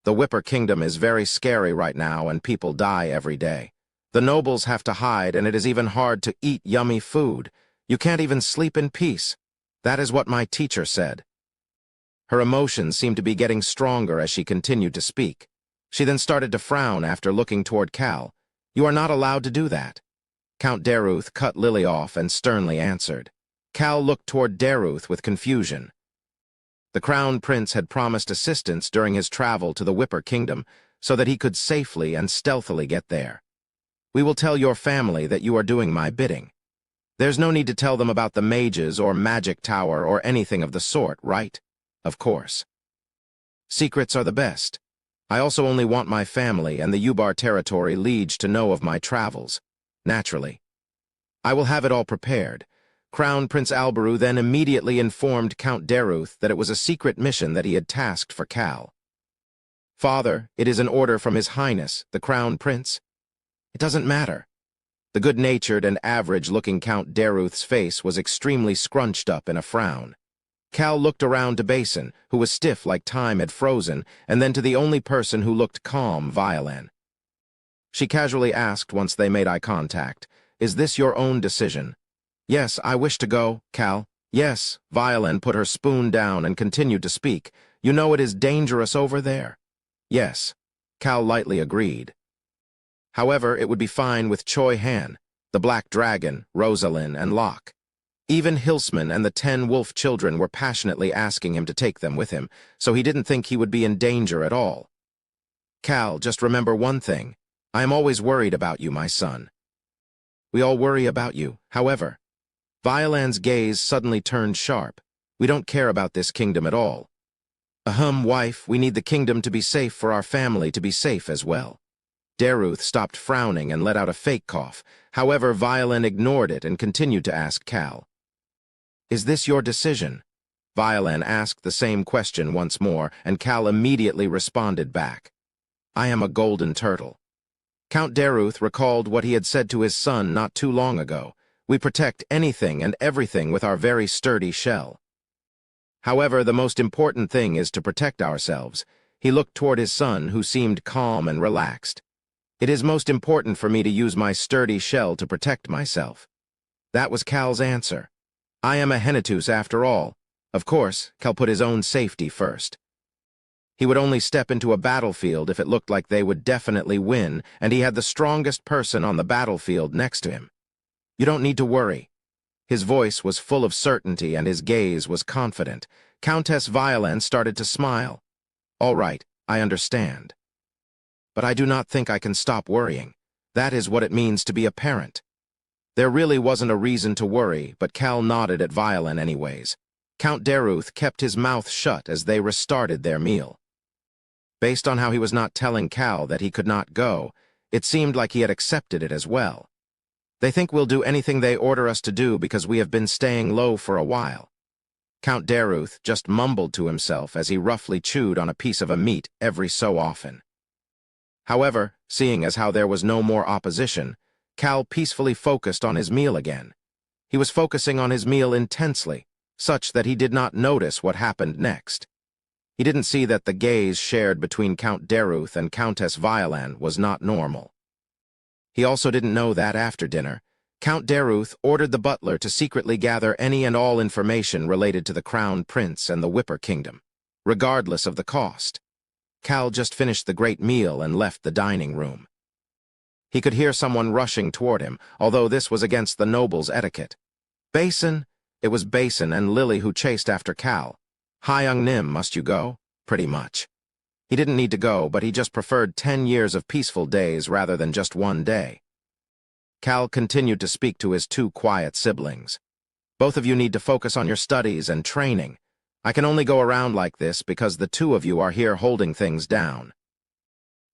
The Whipper Kingdom is very scary right now and people die every day. The nobles have to hide and it is even hard to eat yummy food. You can't even sleep in peace. That is what my teacher said. Her emotions seemed to be getting stronger as she continued to speak. She then started to frown after looking toward Cal. You are not allowed to do that. Count Daruth cut Lily off and sternly answered. Cal looked toward Daruth with confusion. The Crown Prince had promised assistance during his travel to the Whipper Kingdom so that he could safely and stealthily get there. We will tell your family that you are doing my bidding. There's no need to tell them about the mages or magic tower or anything of the sort, right? Of course. Secrets are the best. I also only want my family and the Ubar territory liege to know of my travels. Naturally. I will have it all prepared. Crown Prince Alberu then immediately informed Count Daruth that it was a secret mission that he had tasked for Cal. Father, it is an order from His Highness, the Crown Prince. It doesn't matter. The good-natured and average-looking Count Daruth's face was extremely scrunched up in a frown. Cal looked around to Basin, who was stiff like time had frozen, and then to the only person who looked calm, Violin. She casually asked once they made eye contact, "Is this your own decision?" "Yes, I wish to go, Cal." "Yes." Violin put her spoon down and continued to speak. "You know it is dangerous over there." "Yes." Cal lightly agreed. However, it would be fine with Choi Han, the Black Dragon, Rosalind, and Locke. Even Hilsman and the 10 wolf children were passionately asking him to take them with him, so he didn't think he would be in danger at all. "Cal, just remember one thing. I am always worried about you, my son." "We all worry about you, however." Violan's gaze suddenly turned sharp. "We don't care about this kingdom at all." Wife, we need the kingdom to be safe for our family to be safe as well." Daruth stopped frowning and let out a fake cough. However, Violin ignored it and continued to ask Cal. "Is this your decision?" Violin asked the same question once more, and Cal immediately responded back. "I am a golden turtle." Count Daruth recalled what he had said to his son not too long ago. "We protect anything and everything with our very sturdy shell." However, the most important thing is to protect ourselves. He looked toward his son, who seemed calm and relaxed. "It is most important for me to use my sturdy shell to protect myself." That was Cal's answer. "I am a Hennetus after all." Of course, Cal put his own safety first. He would only step into a battlefield if it looked like they would definitely win, and he had the strongest person on the battlefield next to him. "You don't need to worry." His voice was full of certainty and his gaze was confident. Countess Violin started to smile. "All right, I understand. But I do not think I can stop worrying. That is what it means to be a parent." There really wasn't a reason to worry, but Cal nodded at Violin anyways. Count Daruth kept his mouth shut as they restarted their meal. Based on how he was not telling Cal that he could not go, it seemed like he had accepted it as well. "They think we'll do anything they order us to do because we have been staying low for a while." Count Daruth just mumbled to himself as he roughly chewed on a piece of a meat every so often. However, seeing as how there was no more opposition, Cal peacefully focused on his meal again. He was focusing on his meal intensely, such that he did not notice what happened next. He didn't see that the gaze shared between Count Daruth and Countess Violin was not normal. He also didn't know that after dinner, Count Daruth ordered the butler to secretly gather any and all information related to the Crown Prince and the Whipper Kingdom, regardless of the cost. Cal just finished the great meal and left the dining room. He could hear someone rushing toward him, although this was against the noble's etiquette. "Basin?" It was Basin and Lily who chased after Cal. "Hi, Young Nim, must you go?" "Pretty much." He didn't need to go, but he just preferred 10 years of peaceful days rather than just one day. Cal continued to speak to his 2 quiet siblings. "Both of you need to focus on your studies and training. I can only go around like this because the 2 of you are here holding things down."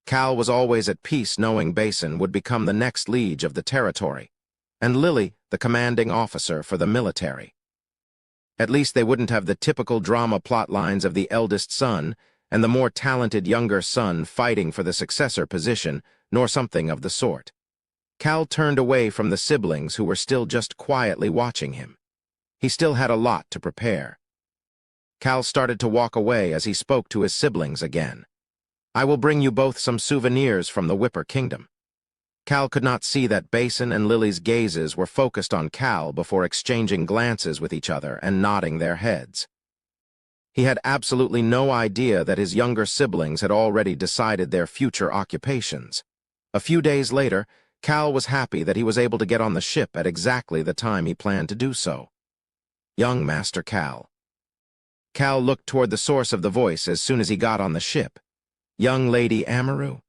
Cal was always at peace knowing Basin would become the next liege of the territory, and Lily the commanding officer for the military. At least they wouldn't have the typical drama plot lines of the eldest son and the more talented younger son fighting for the successor position, nor something of the sort. Cal turned away from the siblings who were still just quietly watching him. He still had a lot to prepare. Cal started to walk away as he spoke to his siblings again. "I will bring you both some souvenirs from the Whipper Kingdom." Cal could not see that Basin and Lily's gazes were focused on Cal before exchanging glances with each other and nodding their heads. He had absolutely no idea that his younger siblings had already decided their future occupations. A few days later, Cal was happy that he was able to get on the ship at exactly the time he planned to do so. "Young Master Cal." Cal looked toward the source of the voice as soon as he got on the ship. "Young Lady Amaru?"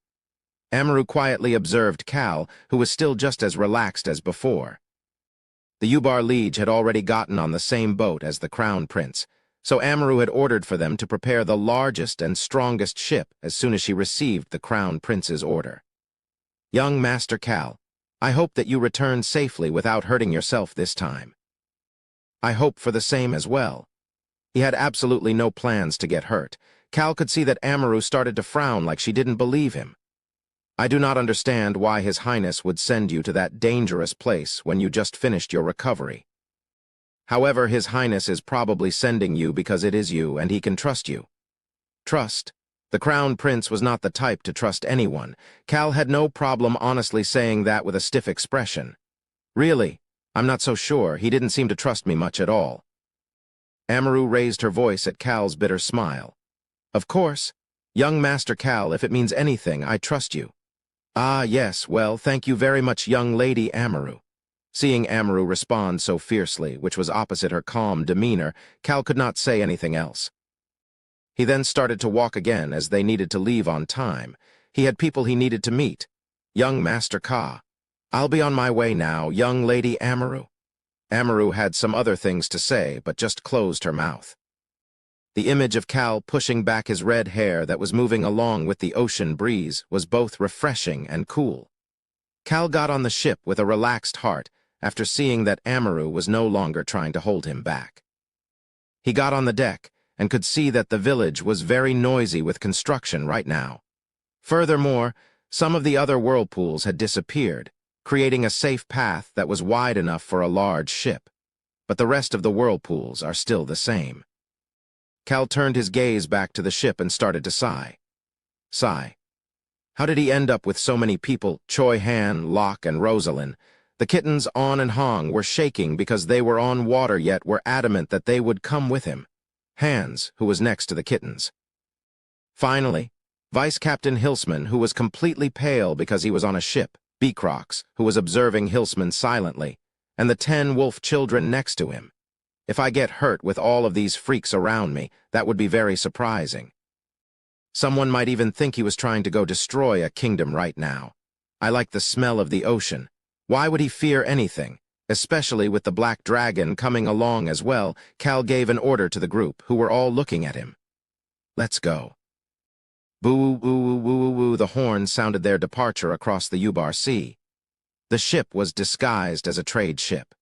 Amaru quietly observed Cal, who was still just as relaxed as before. The Ubar Liege had already gotten on the same boat as the Crown Prince, so Amaru had ordered for them to prepare the largest and strongest ship as soon as she received the Crown Prince's order. "Young Master Cal, I hope that you return safely without hurting yourself this time." "I hope for the same as well." He had absolutely no plans to get hurt. Cal could see that Amaru started to frown like she didn't believe him. I do not understand why His Highness would send you to that dangerous place when you just finished your recovery. However, His Highness is probably sending you because it is you and he can trust you. Trust? The Crown Prince was not the type to trust anyone. Cal had no problem honestly saying that with a stiff expression. Really? I'm not so sure. He didn't seem to trust me much at all. Amaru raised her voice at Cal's bitter smile. Of course. Young Master Cal, if it means anything, I trust you. Ah, yes, well, thank you very much, young Lady Amaru. Seeing Amaru respond so fiercely, which was opposite her calm demeanor, Cal could not say anything else. He then started to walk again as they needed to leave on time. He had people he needed to meet. Young Master Ka. I'll be on my way now, young Lady Amaru. Amaru had some other things to say, but just closed her mouth. The image of Cal pushing back his red hair that was moving along with the ocean breeze was both refreshing and cool. Cal got on the ship with a relaxed heart after seeing that Amaru was no longer trying to hold him back. He got on the deck and could see that the village was very noisy with construction right now. Furthermore, some of the other whirlpools had disappeared, creating a safe path that was wide enough for a large ship. But the rest of the whirlpools are still the same. Cal turned his gaze back to the ship and started to sigh. Sigh. How did he end up with so many people, Choi Han, Locke, and Rosalind? The kittens On and Hong were shaking because they were on water yet were adamant that they would come with him. Hans, who was next to the kittens. Finally, Vice Captain Hilsman, who was completely pale because he was on a ship, Beecrox, who was observing Hilsman silently, and the 10 wolf children next to him. If I get hurt with all of these freaks around me, that would be very surprising. Someone might even think he was trying to go destroy a kingdom right now. I like the smell of the ocean. Why would he fear anything? Especially with the black dragon coming along as well. Cal gave an order to the group, who were all looking at him. Let's go. Boo-woo-woo-woo-woo-woo, the horn sounded their departure across the Ubar Sea. The ship was disguised as a trade ship.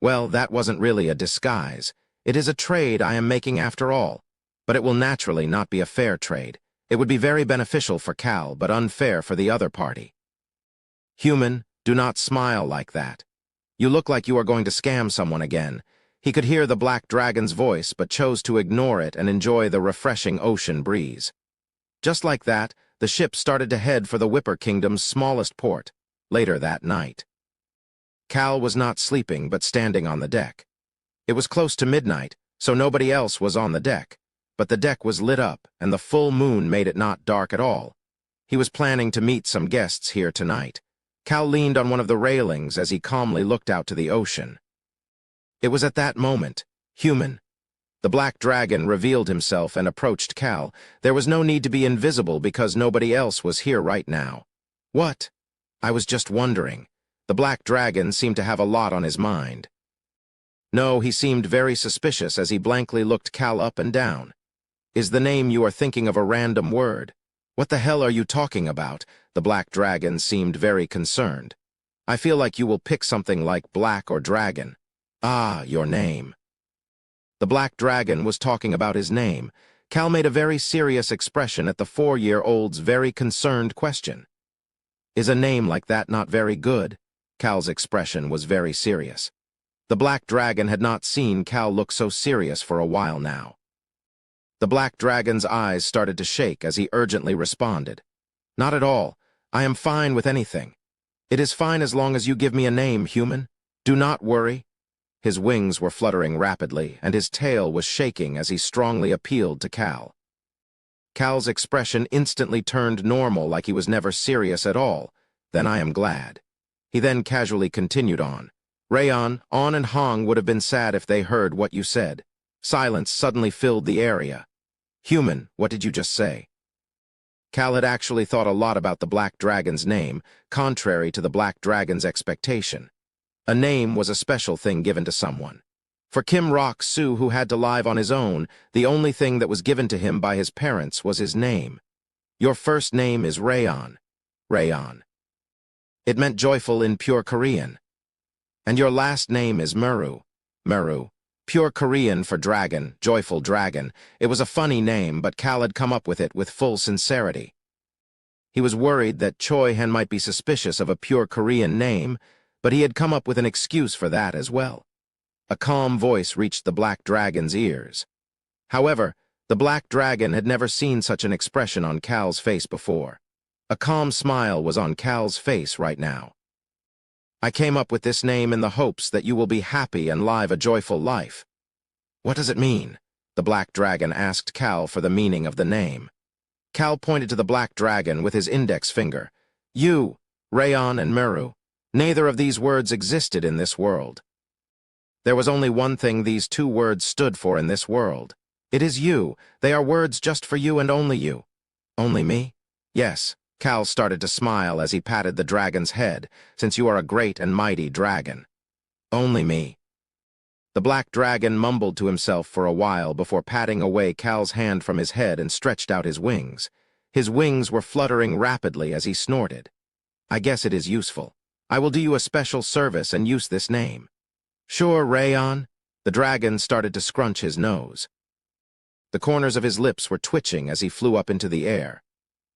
Well, that wasn't really a disguise. It is a trade I am making after all. But it will naturally not be a fair trade. It would be very beneficial for Cal, but unfair for the other party. Human, do not smile like that. You look like you are going to scam someone again. He could hear the black dragon's voice, but chose to ignore it and enjoy the refreshing ocean breeze. Just like that, the ship started to head for the Whipper Kingdom's smallest port, later that night. Cal was not sleeping, but standing on the deck. It was close to midnight, so nobody else was on the deck, but the deck was lit up, and the full moon made it not dark at all. He was planning to meet some guests here tonight. Cal leaned on one of the railings as he calmly looked out to the ocean. It was at that moment, human. The black dragon revealed himself and approached Cal. There was no need to be invisible because nobody else was here right now. What? I was just wondering. The black dragon seemed to have a lot on his mind. No, he seemed very suspicious as he blankly looked Cal up and down. Is the name you are thinking of a random word? What the hell are you talking about? The black dragon seemed very concerned. I feel like you will pick something like black or dragon. Ah, your name. The black dragon was talking about his name. Cal made a very serious expression at the 4-year-old's very concerned question. Is a name like that not very good? Cal's expression was very serious. The black dragon had not seen Cal look so serious for a while now. The black dragon's eyes started to shake as he urgently responded. Not at all. I am fine with anything. It is fine as long as you give me a name, human. Do not worry. His wings were fluttering rapidly, and his tail was shaking as he strongly appealed to Cal. Cal's expression instantly turned normal, like he was never serious at all. Then I am glad. He then casually continued on. Rayon, On, and Hong would have been sad if they heard what you said. Silence suddenly filled the area. Human, what did you just say? Cal had actually thought a lot about the Black Dragon's name, contrary to the Black Dragon's expectation. A name was a special thing given to someone. For Kim Rock-soo, who had to live on his own, the only thing that was given to him by his parents was his name. Your first name is Rayon. Rayon. It meant joyful in pure Korean. And your last name is Muru. Muru. Pure Korean for dragon, joyful dragon. It was a funny name, but Cal had come up with it with full sincerity. He was worried that Choi-han might be suspicious of a pure Korean name, but he had come up with an excuse for that as well. A calm voice reached the Black Dragon's ears. However, the Black Dragon had never seen such an expression on Cal's face before. A calm smile was on Cal's face right now. I came up with this name in the hopes that you will be happy and live a joyful life. What does it mean? The Black Dragon asked Cal for the meaning of the name. Cal pointed to the Black Dragon with his index finger. You, Rayon and Meru, neither of these words existed in this world. There was only one thing these two words stood for in this world. It is you. They are words just for you and only you. Only me? Yes. Cal started to smile as he patted the dragon's head, since you are a great and mighty dragon. Only me. The Black Dragon mumbled to himself for a while before patting away Cal's hand from his head and stretched out his wings. His wings were fluttering rapidly as he snorted. I guess it is useful. I will do you a special service and use this name. Sure, Rayon. The dragon started to scrunch his nose. The corners of his lips were twitching as he flew up into the air.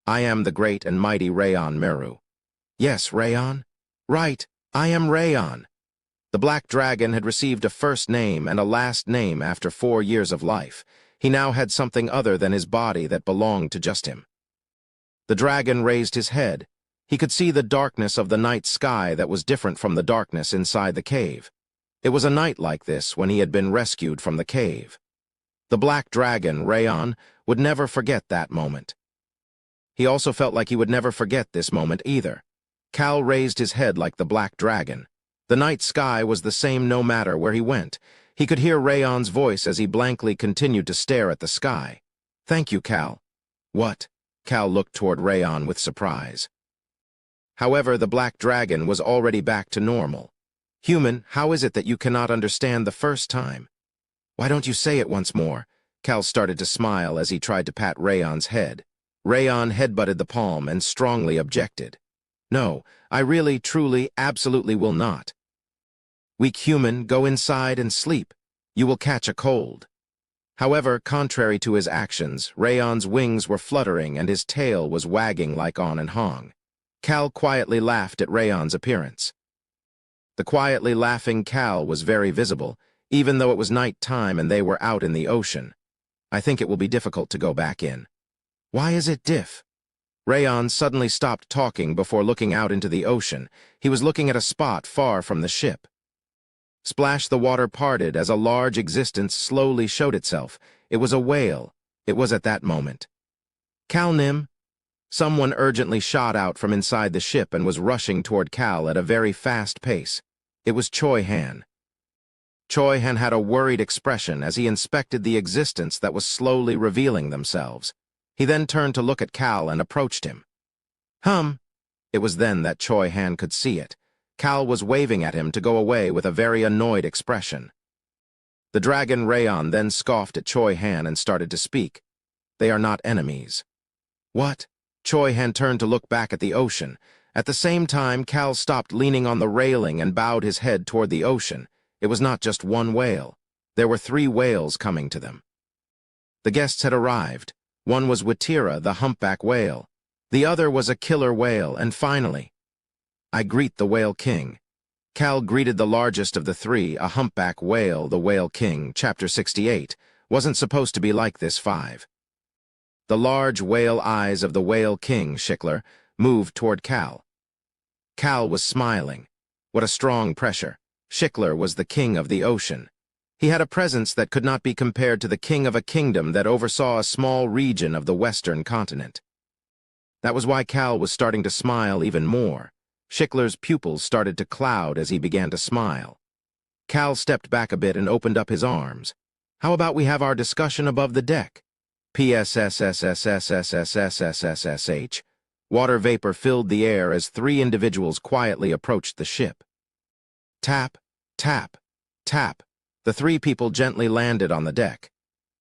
I am the great and mighty Rayon Meru. Yes, Rayon. Right, I am Rayon. The Black Dragon had received a first name and a last name after 4 years of life. He now had something other than his body that belonged to just him. The dragon raised his head. He could see the darkness of the night sky that was different from the darkness inside the cave. It was a night like this when he had been rescued from the cave. The Black Dragon, Rayon, would never forget that moment. He also felt like he would never forget this moment either. Cal raised his head like the Black Dragon. The night sky was the same no matter where he went. He could hear Rayon's voice as he blankly continued to stare at the sky. Thank you, Cal. What? Cal looked toward Rayon with surprise. However, the Black Dragon was already back to normal. Human, how is it that you cannot understand the first time? Why don't you say it once more? Cal started to smile as he tried to pat Rayon's head. Rayon headbutted the palm and strongly objected. No, I really, truly, absolutely will not. Weak human, go inside and sleep. You will catch a cold. However, contrary to his actions, Rayon's wings were fluttering and his tail was wagging like On and Hong. Cal quietly laughed at Rayon's appearance. The quietly laughing Cal was very visible, even though it was night time and they were out in the ocean. I think it will be difficult to go back in. Why is it diff? Rayon suddenly stopped talking before looking out into the ocean. He was looking at a spot far from the ship. Splash, the water parted as a large existence slowly showed itself. It was a whale. It was at that moment. Cal Nim? Someone urgently shot out from inside the ship and was rushing toward Cal at a very fast pace. It was Choi-han. Choi-han had a worried expression as he inspected the existence that was slowly revealing themselves. He then turned to look at Cal and approached him. It was then that Choi-han could see it. Cal was waving at him to go away with a very annoyed expression. The dragon Rayon then scoffed at Choi-han and started to speak. They are not enemies. What? Choi-han turned to look back at the ocean. At the same time, Cal stopped leaning on the railing and bowed his head toward the ocean. It was not just one whale. There were 3 whales coming to them. The guests had arrived. One was Watira, the humpback whale. The other was a killer whale, and finally, I greet the Whale King. Cal greeted the largest of the 3, a humpback whale, the Whale King, Chapter 68. Wasn't supposed to be like this 5. The large whale eyes of the Whale King, Schickler, moved toward Cal. Cal was smiling. What a strong pressure. Schickler was the king of the ocean. He had a presence that could not be compared to the king of a kingdom that oversaw a small region of the western continent. That was why Cal was starting to smile even more. Schickler's pupils started to cloud as he began to smile. Cal stepped back a bit and opened up his arms. How about we have our discussion above the deck? PSSSSSSSSSSSH. Water vapor filled the air as 3 individuals quietly approached the ship. Tap, tap, tap. The 3 people gently landed on the deck.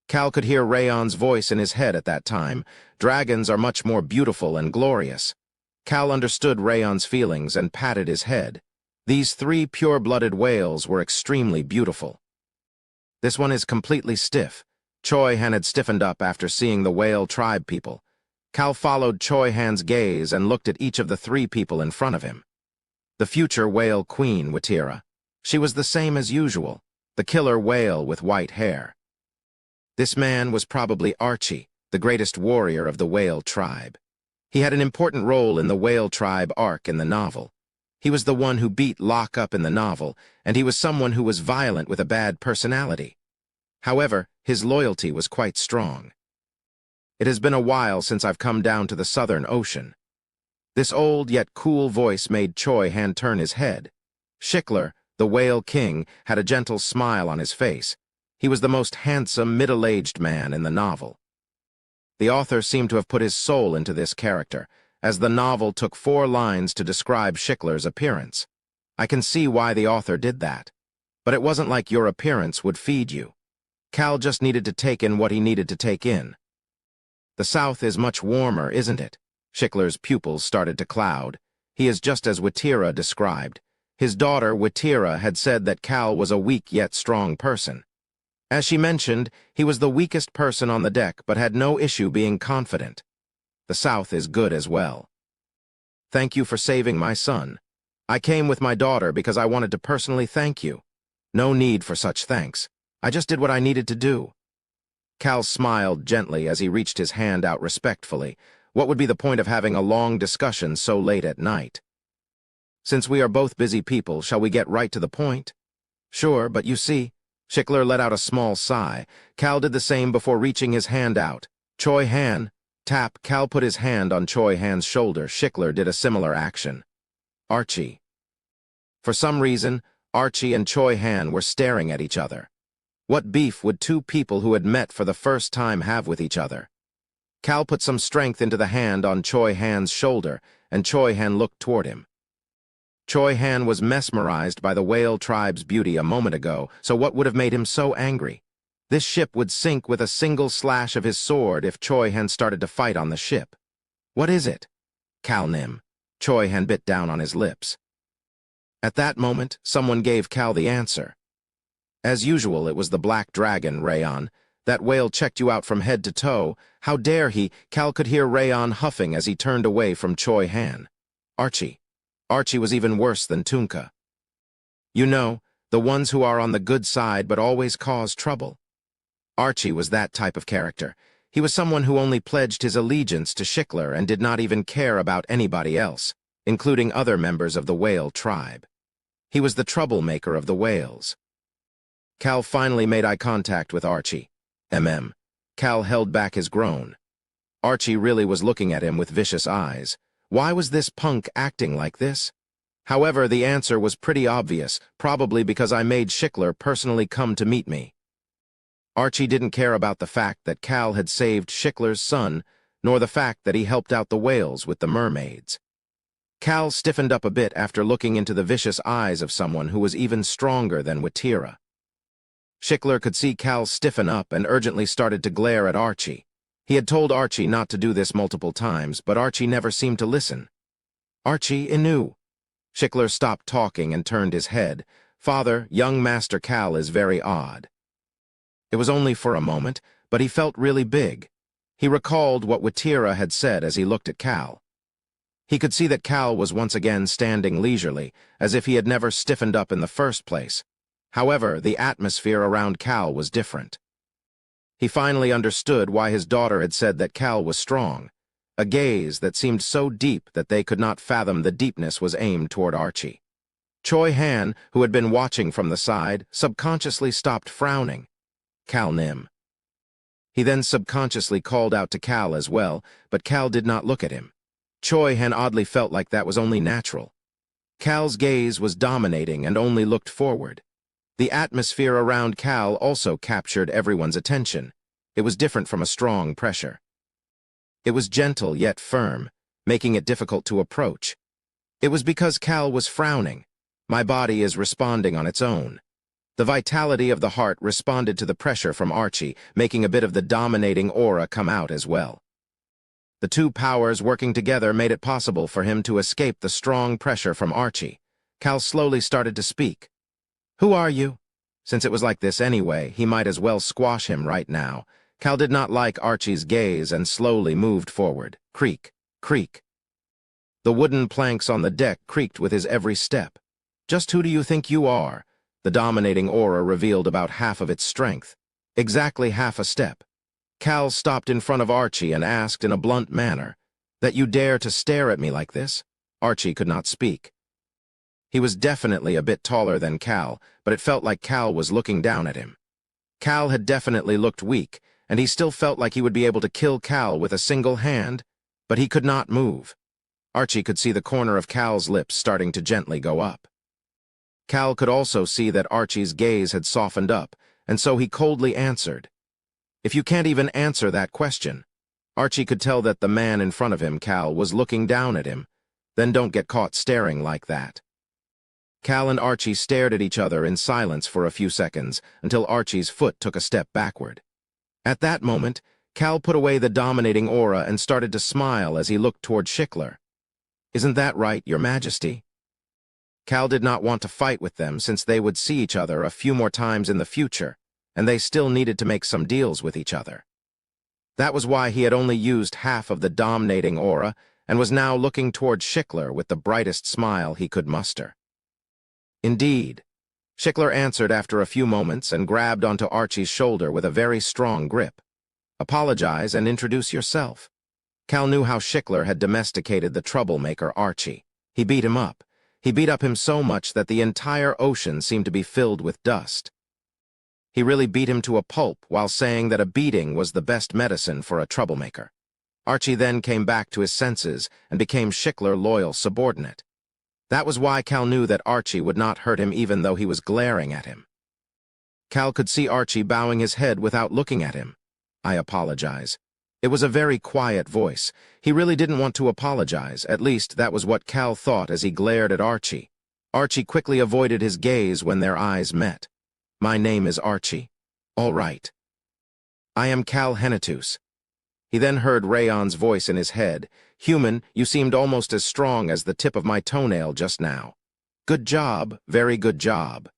Cal could hear Rayon's voice in his head at that time. Dragons are much more beautiful and glorious. Cal understood Rayon's feelings and patted his head. These 3 pure-blooded whales were extremely beautiful. This one is completely stiff. Choi-han had stiffened up after seeing the whale tribe people. Cal followed Choi Han's gaze and looked at each of the three people in front of him. The future whale queen, Watira. She was the same as usual, the killer whale with white hair. This man was probably Archie, the greatest warrior of the whale tribe. He had an important role in the whale tribe arc in the novel. He was the one who beat Locke up in the novel, and he was someone who was violent with a bad personality. However, his loyalty was quite strong. It has been a while since I've come down to the Southern Ocean. This old yet cool voice made Choi Han turn his head. Schickler, the whale king, had a gentle smile on his face. He was the most handsome, middle-aged man in the novel. The author seemed to have put his soul into this character, as the novel took 4 lines to describe Schickler's appearance. I can see why the author did that. But it wasn't like your appearance would feed you. Cal just needed to take in what he needed to take in. The South is much warmer, isn't it? Schickler's pupils started to cloud. He is just as Watira described. His daughter, Watira, had said that Cal was a weak yet strong person. As she mentioned, he was the weakest person on the deck but had no issue being confident. The South is good as well. Thank you for saving my son. I came with my daughter because I wanted to personally thank you. No need for such thanks. I just did what I needed to do. Cal smiled gently as he reached his hand out respectfully. What would be the point of having a long discussion so late at night? Since we are both busy people, shall we get right to the point? Sure, but you see, Schickler let out a small sigh. Cal did the same before reaching his hand out. Choi Han. Tap. Cal put his hand on Choi Han's shoulder. Schickler did a similar action. Archie. For some reason, Archie and Choi Han were staring at each other. What beef would 2 people who had met for the first time have with each other? Cal put some strength into the hand on Choi Han's shoulder, and Choi Han looked toward him. Choi Han was mesmerized by the whale tribe's beauty a moment ago, so what would have made him so angry? This ship would sink with a single slash of his sword if Choi Han started to fight on the ship. What is it? Cal Nim. Choi Han bit down on his lips. At that moment, someone gave Cal the answer. As usual, it was the Black Dragon, Rayon. That whale checked you out from head to toe. How dare he? Cal could hear Rayon huffing as he turned away from Choi Han. Archie. Archie was even worse than Tunka. You know, the ones who are on the good side but always cause trouble. Archie was that type of character. He was someone who only pledged his allegiance to Schickler and did not even care about anybody else, including other members of the whale tribe. He was the troublemaker of the whales. Cal finally made eye contact with Archie. Cal held back his groan. Archie really was looking at him with vicious eyes. Why was this punk acting like this? However, the answer was pretty obvious, probably because I made Schickler personally come to meet me. Archie didn't care about the fact that Cal had saved Schickler's son, nor the fact that he helped out the whales with the mermaids. Cal stiffened up a bit after looking into the vicious eyes of someone who was even stronger than Watira. Schickler could see Cal stiffen up and urgently started to glare at Archie. He had told Archie not to do this multiple times, but Archie never seemed to listen. Archie, Inu. Schickler stopped talking and turned his head. Father, young Master Cal is very odd. It was only for a moment, but he felt really big. He recalled what Watira had said as he looked at Cal. He could see that Cal was once again standing leisurely, as if he had never stiffened up in the first place. However, the atmosphere around Cal was different. He finally understood why his daughter had said that Cal was strong. A gaze that seemed so deep that they could not fathom the deepness was aimed toward Archie. Choi Han, who had been watching from the side, subconsciously stopped frowning. Cal Nim. He then subconsciously called out to Cal as well, but Cal did not look at him. Choi Han oddly felt like that was only natural. Cal's gaze was dominating and only looked forward. The atmosphere around Cal also captured everyone's attention. It was different from a strong pressure. It was gentle yet firm, making it difficult to approach. It was because Cal was frowning. My body is responding on its own. The vitality of the heart responded to the pressure from Archie, making a bit of the dominating aura come out as well. The 2 powers working together made it possible for him to escape the strong pressure from Archie. Cal slowly started to speak. Who are you? Since it was like this anyway, he might as well squash him right now. Cal did not like Archie's gaze and slowly moved forward. Creak, creak. The wooden planks on the deck creaked with his every step. Just who do you think you are? The dominating aura revealed about half of its strength. Exactly half a step. Cal stopped in front of Archie and asked in a blunt manner, "That you dare to stare at me like this?" Archie could not speak. He was definitely a bit taller than Cal, but it felt like Cal was looking down at him. Cal had definitely looked weak, and he still felt like he would be able to kill Cal with a single hand, but he could not move. Archie could see the corner of Cal's lips starting to gently go up. Cal could also see that Archie's gaze had softened up, and so he coldly answered. If you can't even answer that question, Archie could tell that the man in front of him, Cal, was looking down at him. Then don't get caught staring like that. Cal and Archie stared at each other in silence for a few seconds until Archie's foot took a step backward. At that moment, Cal put away the dominating aura and started to smile as he looked toward Schickler. "Isn't that right, Your Majesty?" Cal did not want to fight with them since they would see each other a few more times in the future, and they still needed to make some deals with each other. That was why he had only used half of the dominating aura and was now looking toward Schickler with the brightest smile he could muster. "Indeed." Schickler answered after a few moments and grabbed onto Archie's shoulder with a very strong grip. "Apologize and introduce yourself." Cal knew how Schickler had domesticated the troublemaker Archie. He beat him up. He beat up him so much that the entire ocean seemed to be filled with dust. He really beat him to a pulp while saying that a beating was the best medicine for a troublemaker. Archie then came back to his senses and became Schickler's loyal subordinate. That was why Cal knew that Archie would not hurt him even though he was glaring at him. Cal could see Archie bowing his head without looking at him. "I apologize." It was a very quiet voice. He really didn't want to apologize, at least that was what Cal thought as he glared at Archie. Archie quickly avoided his gaze when their eyes met. "My name is Archie." "All right." "I am Cal Henetus." He then heard Rayon's voice in his head. "Human, you seemed almost as strong as the tip of my toenail just now." "Good job, very good job."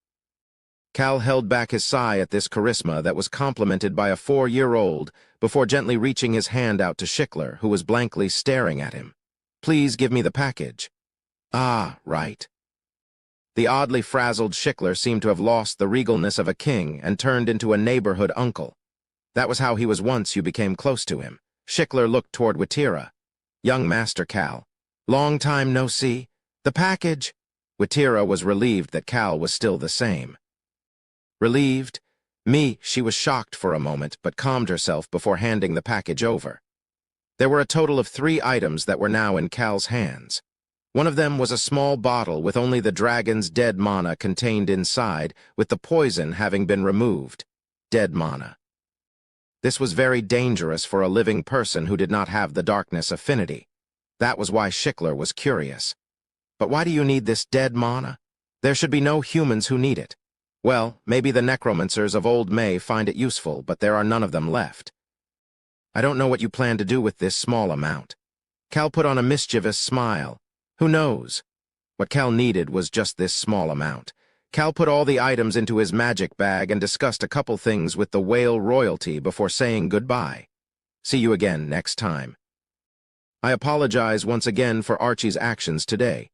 Cal held back his sigh at this charisma that was complimented by a 4-year-old before gently reaching his hand out to Schickler, who was blankly staring at him. "Please give me the package." "Ah, right." The oddly frazzled Schickler seemed to have lost the regalness of a king and turned into a neighborhood uncle. That was how he was once you became close to him. Schickler looked toward Watira. "Young Master Cal. Long time no see. The package." Watira was relieved that Cal was still the same. Relieved? She was shocked for a moment, but calmed herself before handing the package over. There were a total of 3 items that were now in Cal's hands. One of them was a small bottle with only the dragon's dead mana contained inside, with the poison having been removed. Dead mana. This was very dangerous for a living person who did not have the darkness affinity. That was why Schickler was curious. But why do you need this dead mana? There should be no humans who need it. Well, maybe the necromancers of Old May find it useful, but there are none of them left. "I don't know what you plan to do with this small amount." Cal put on a mischievous smile. Who knows? What Cal needed was just this small amount. Cal put all the items into his magic bag and discussed a couple things with the whale royalty before saying goodbye. "See you again next time." "I apologize once again for Archie's actions today."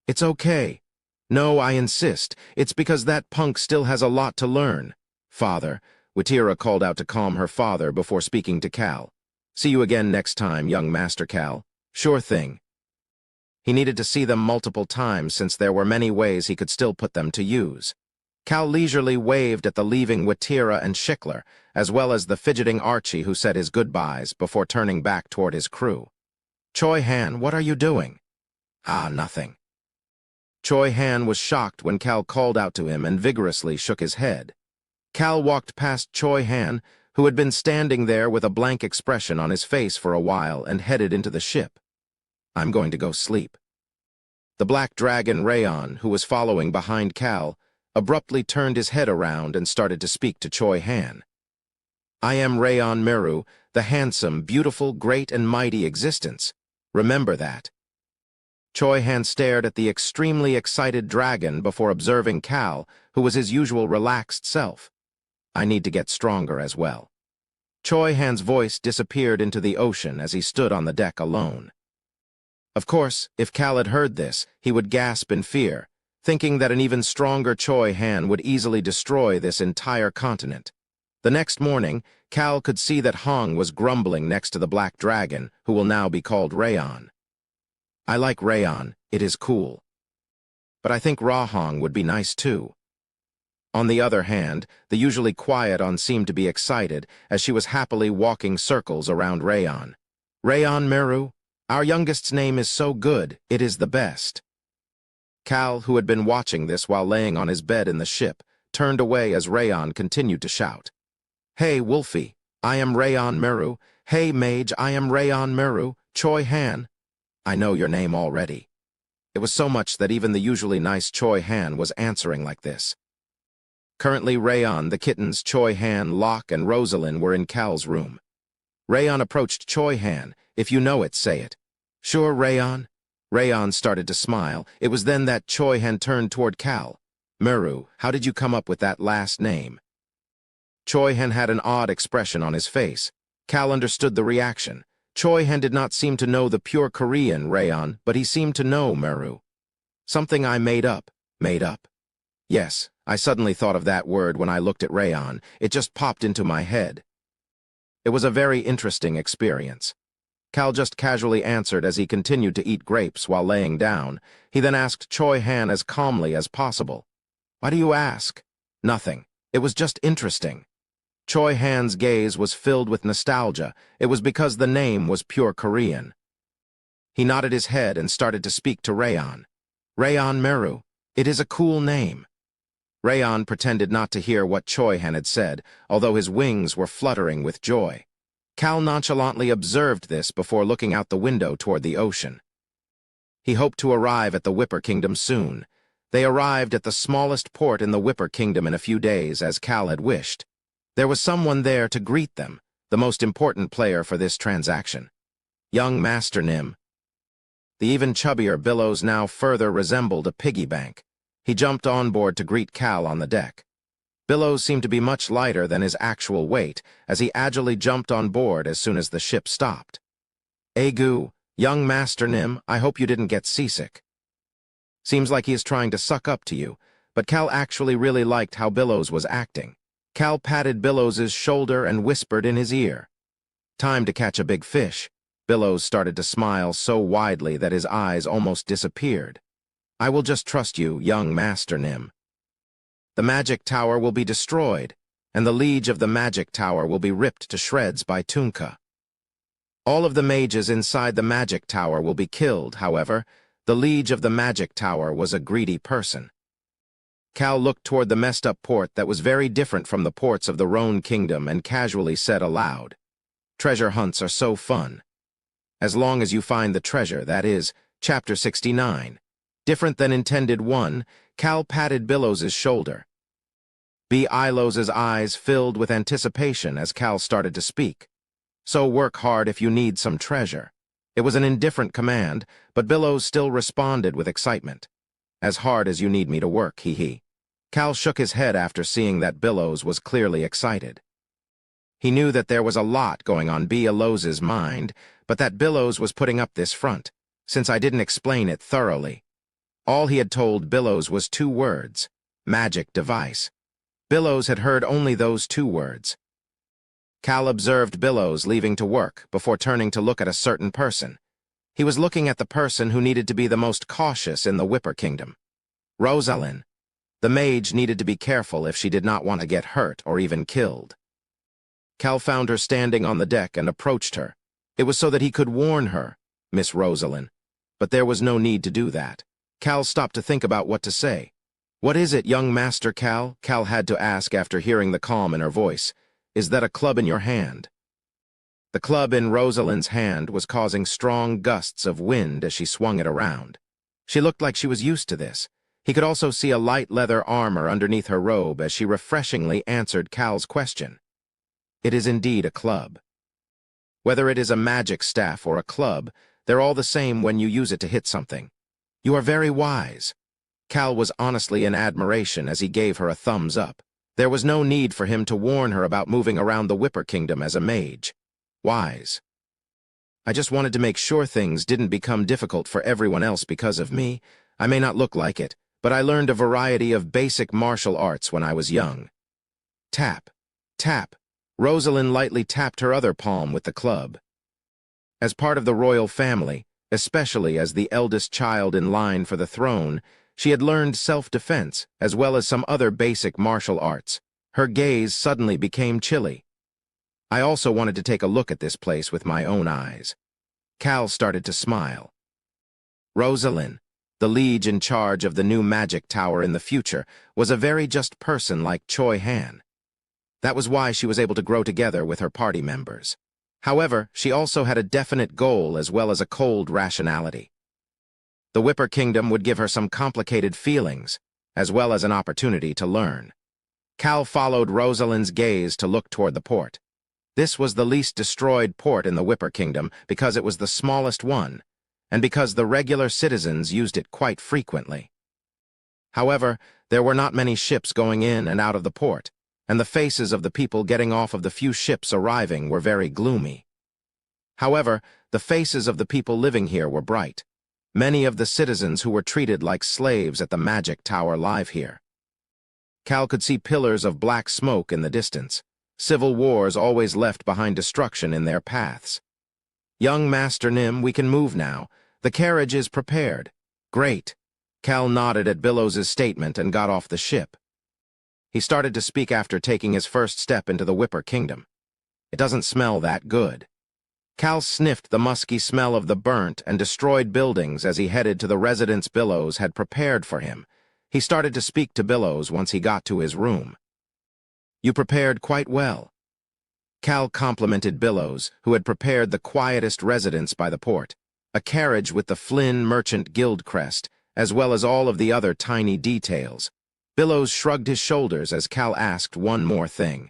"It's okay." "No, I insist. It's because that punk still has a lot to learn." "Father," Watira called out to calm her father before speaking to Cal. "See you again next time, young Master Cal." "Sure thing." He needed to see them multiple times since there were many ways he could still put them to use. Cal leisurely waved at the leaving Watira and Schickler, as well as the fidgeting Archie who said his goodbyes before turning back toward his crew. "Choi Han, what are you doing?" "Ah, nothing." Choi Han was shocked when Cal called out to him and vigorously shook his head. Cal walked past Choi Han, who had been standing there with a blank expression on his face for a while, and headed into the ship. "I'm going to go sleep." The black dragon Rayon, who was following behind Cal, abruptly turned his head around and started to speak to Choi Han. "I am Rayon Meru, the handsome, beautiful, great and mighty existence. Remember that." Choi Han stared at the extremely excited dragon before observing Cal, who was his usual relaxed self. "I need to get stronger as well." Choi Han's voice disappeared into the ocean as he stood on the deck alone. Of course, if Cal had heard this, he would gasp in fear, thinking that an even stronger Choi Han would easily destroy this entire continent. The next morning, Cal could see that Hong was grumbling next to the black dragon, who will now be called Rayon. I like Rayon, it is cool. But I think Ra Hong would be nice too. On the other hand, the usually quiet On seemed to be excited as she was happily walking circles around Rayon. Rayon Meru, our youngest's name is so good, it is the best. Cal, who had been watching this while laying on his bed in the ship, turned away as Rayon continued to shout. Hey, Wolfie, I am Rayon Meru. Hey, Mage, I am Rayon Meru. Choi Han. I know your name already. It was so much that even the usually nice Choi Han was answering like this. Currently, Rayon, the kittens, Choi Han, Locke, and Rosalind were in Cal's room. Rayon approached Choi Han. If you know it, say it. Sure, Rayon? Rayon started to smile. It was then that Choi Han turned toward Cal. Meru, how did you come up with that last name? Choi Han had an odd expression on his face. Cal understood the reaction. Choi Han did not seem to know the pure Korean Rayon, but he seemed to know Meru. Something I made up. Made up. Yes, I suddenly thought of that word when I looked at Rayon. It just popped into my head. It was a very interesting experience. Cal just casually answered as he continued to eat grapes while laying down. He then asked Choi Han as calmly as possible. Why do you ask? Nothing. It was just interesting. Choi Han's gaze was filled with nostalgia. It was because the name was pure Korean. He nodded his head and started to speak to Rayon. Rayon Meru, it is a cool name. Rayon pretended not to hear what Choi Han had said, although his wings were fluttering with joy. Cal nonchalantly observed this before looking out the window toward the ocean. He hoped to arrive at the Whipper Kingdom soon. They arrived at the smallest port in the Whipper Kingdom in a few days, as Cal had wished. There was someone there to greet them, the most important player for this transaction. Young Master Nim. The even chubbier Billows now further resembled a piggy bank. He jumped on board to greet Cal on the deck. Billows seemed to be much lighter than his actual weight, as he agilely jumped on board as soon as the ship stopped. Egu, young Master Nim, I hope you didn't get seasick. Seems like he is trying to suck up to you, but Cal actually really liked how Billows was acting. Cal patted Billows's shoulder and whispered in his ear. Time to catch a big fish. Billows started to smile so widely that his eyes almost disappeared. I will just trust you, young Master Nim. The magic tower will be destroyed, and the liege of the magic tower will be ripped to shreds by Tunka. All of the mages inside the magic tower will be killed, however. The liege of the magic tower was a greedy person. Cal looked toward the messed-up port that was very different from the ports of the Roan Kingdom and casually said aloud, Treasure hunts are so fun. As long as you find the treasure, that is, Chapter 69. Different than intended 1, Cal patted Billows's shoulder. B. Ilos's eyes filled with anticipation as Cal started to speak. So work hard if you need some treasure. It was an indifferent command, but Billows still responded with excitement. As hard as you need me to work, hee. Cal shook his head after seeing that Billows was clearly excited. He knew that there was a lot going on Bilows's mind, but that Billows was putting up this front, since I didn't explain it thoroughly. All he had told Billows was 2 words, magic device. Billows had heard only those 2 words. Cal observed Billows leaving to work before turning to look at a certain person. He was looking at the person who needed to be the most cautious in the Whipper Kingdom. Rosalind. The mage needed to be careful if she did not want to get hurt or even killed. Cal found her standing on the deck and approached her. It was so that he could warn her, Miss Rosalind. But there was no need to do that. Cal stopped to think about what to say. What is it, young Master Cal? Cal had to ask after hearing the calm in her voice. Is that a club in your hand? The club in Rosalind's hand was causing strong gusts of wind as she swung it around. She looked like she was used to this. He could also see a light leather armor underneath her robe as she refreshingly answered Cal's question. It is indeed a club. Whether it is a magic staff or a club, they're all the same when you use it to hit something. You are very wise. Cal was honestly in admiration as he gave her a thumbs up. There was no need for him to warn her about moving around the Whipper Kingdom as a mage. Wise. I just wanted to make sure things didn't become difficult for everyone else because of me. I may not look like it, but I learned a variety of basic martial arts when I was young. Tap. Tap. Rosalind lightly tapped her other palm with the club. As part of the royal family, especially as the eldest child in line for the throne, she had learned self-defense as well as some other basic martial arts. Her gaze suddenly became chilly. I also wanted to take a look at this place with my own eyes. Cal started to smile. Rosalind, the liege in charge of the new magic tower in the future, was a very just person like Choi Han. That was why she was able to grow together with her party members. However, she also had a definite goal as well as a cold rationality. The Whipper Kingdom would give her some complicated feelings, as well as an opportunity to learn. Cal followed Rosalind's gaze to look toward the port. This was the least destroyed port in the Whipper Kingdom because it was the smallest one, and because the regular citizens used it quite frequently. However, there were not many ships going in and out of the port, and the faces of the people getting off of the few ships arriving were very gloomy. However, the faces of the people living here were bright. Many of the citizens who were treated like slaves at the magic tower live here. Cal could see pillars of black smoke in the distance. Civil wars always left behind destruction in their paths. Young Master Nim, we can move now. The carriage is prepared. Great. Cal nodded at Billows's statement and got off the ship. He started to speak after taking his first step into the Whipper Kingdom. It doesn't smell that good. Cal sniffed the musky smell of the burnt and destroyed buildings as he headed to the residence Billows had prepared for him. He started to speak to Billows once he got to his room. You prepared quite well. Cal complimented Billows, who had prepared the quietest residence by the port, a carriage with the Flynn Merchant Guild crest, as well as all of the other tiny details. Billows shrugged his shoulders as Cal asked one more thing.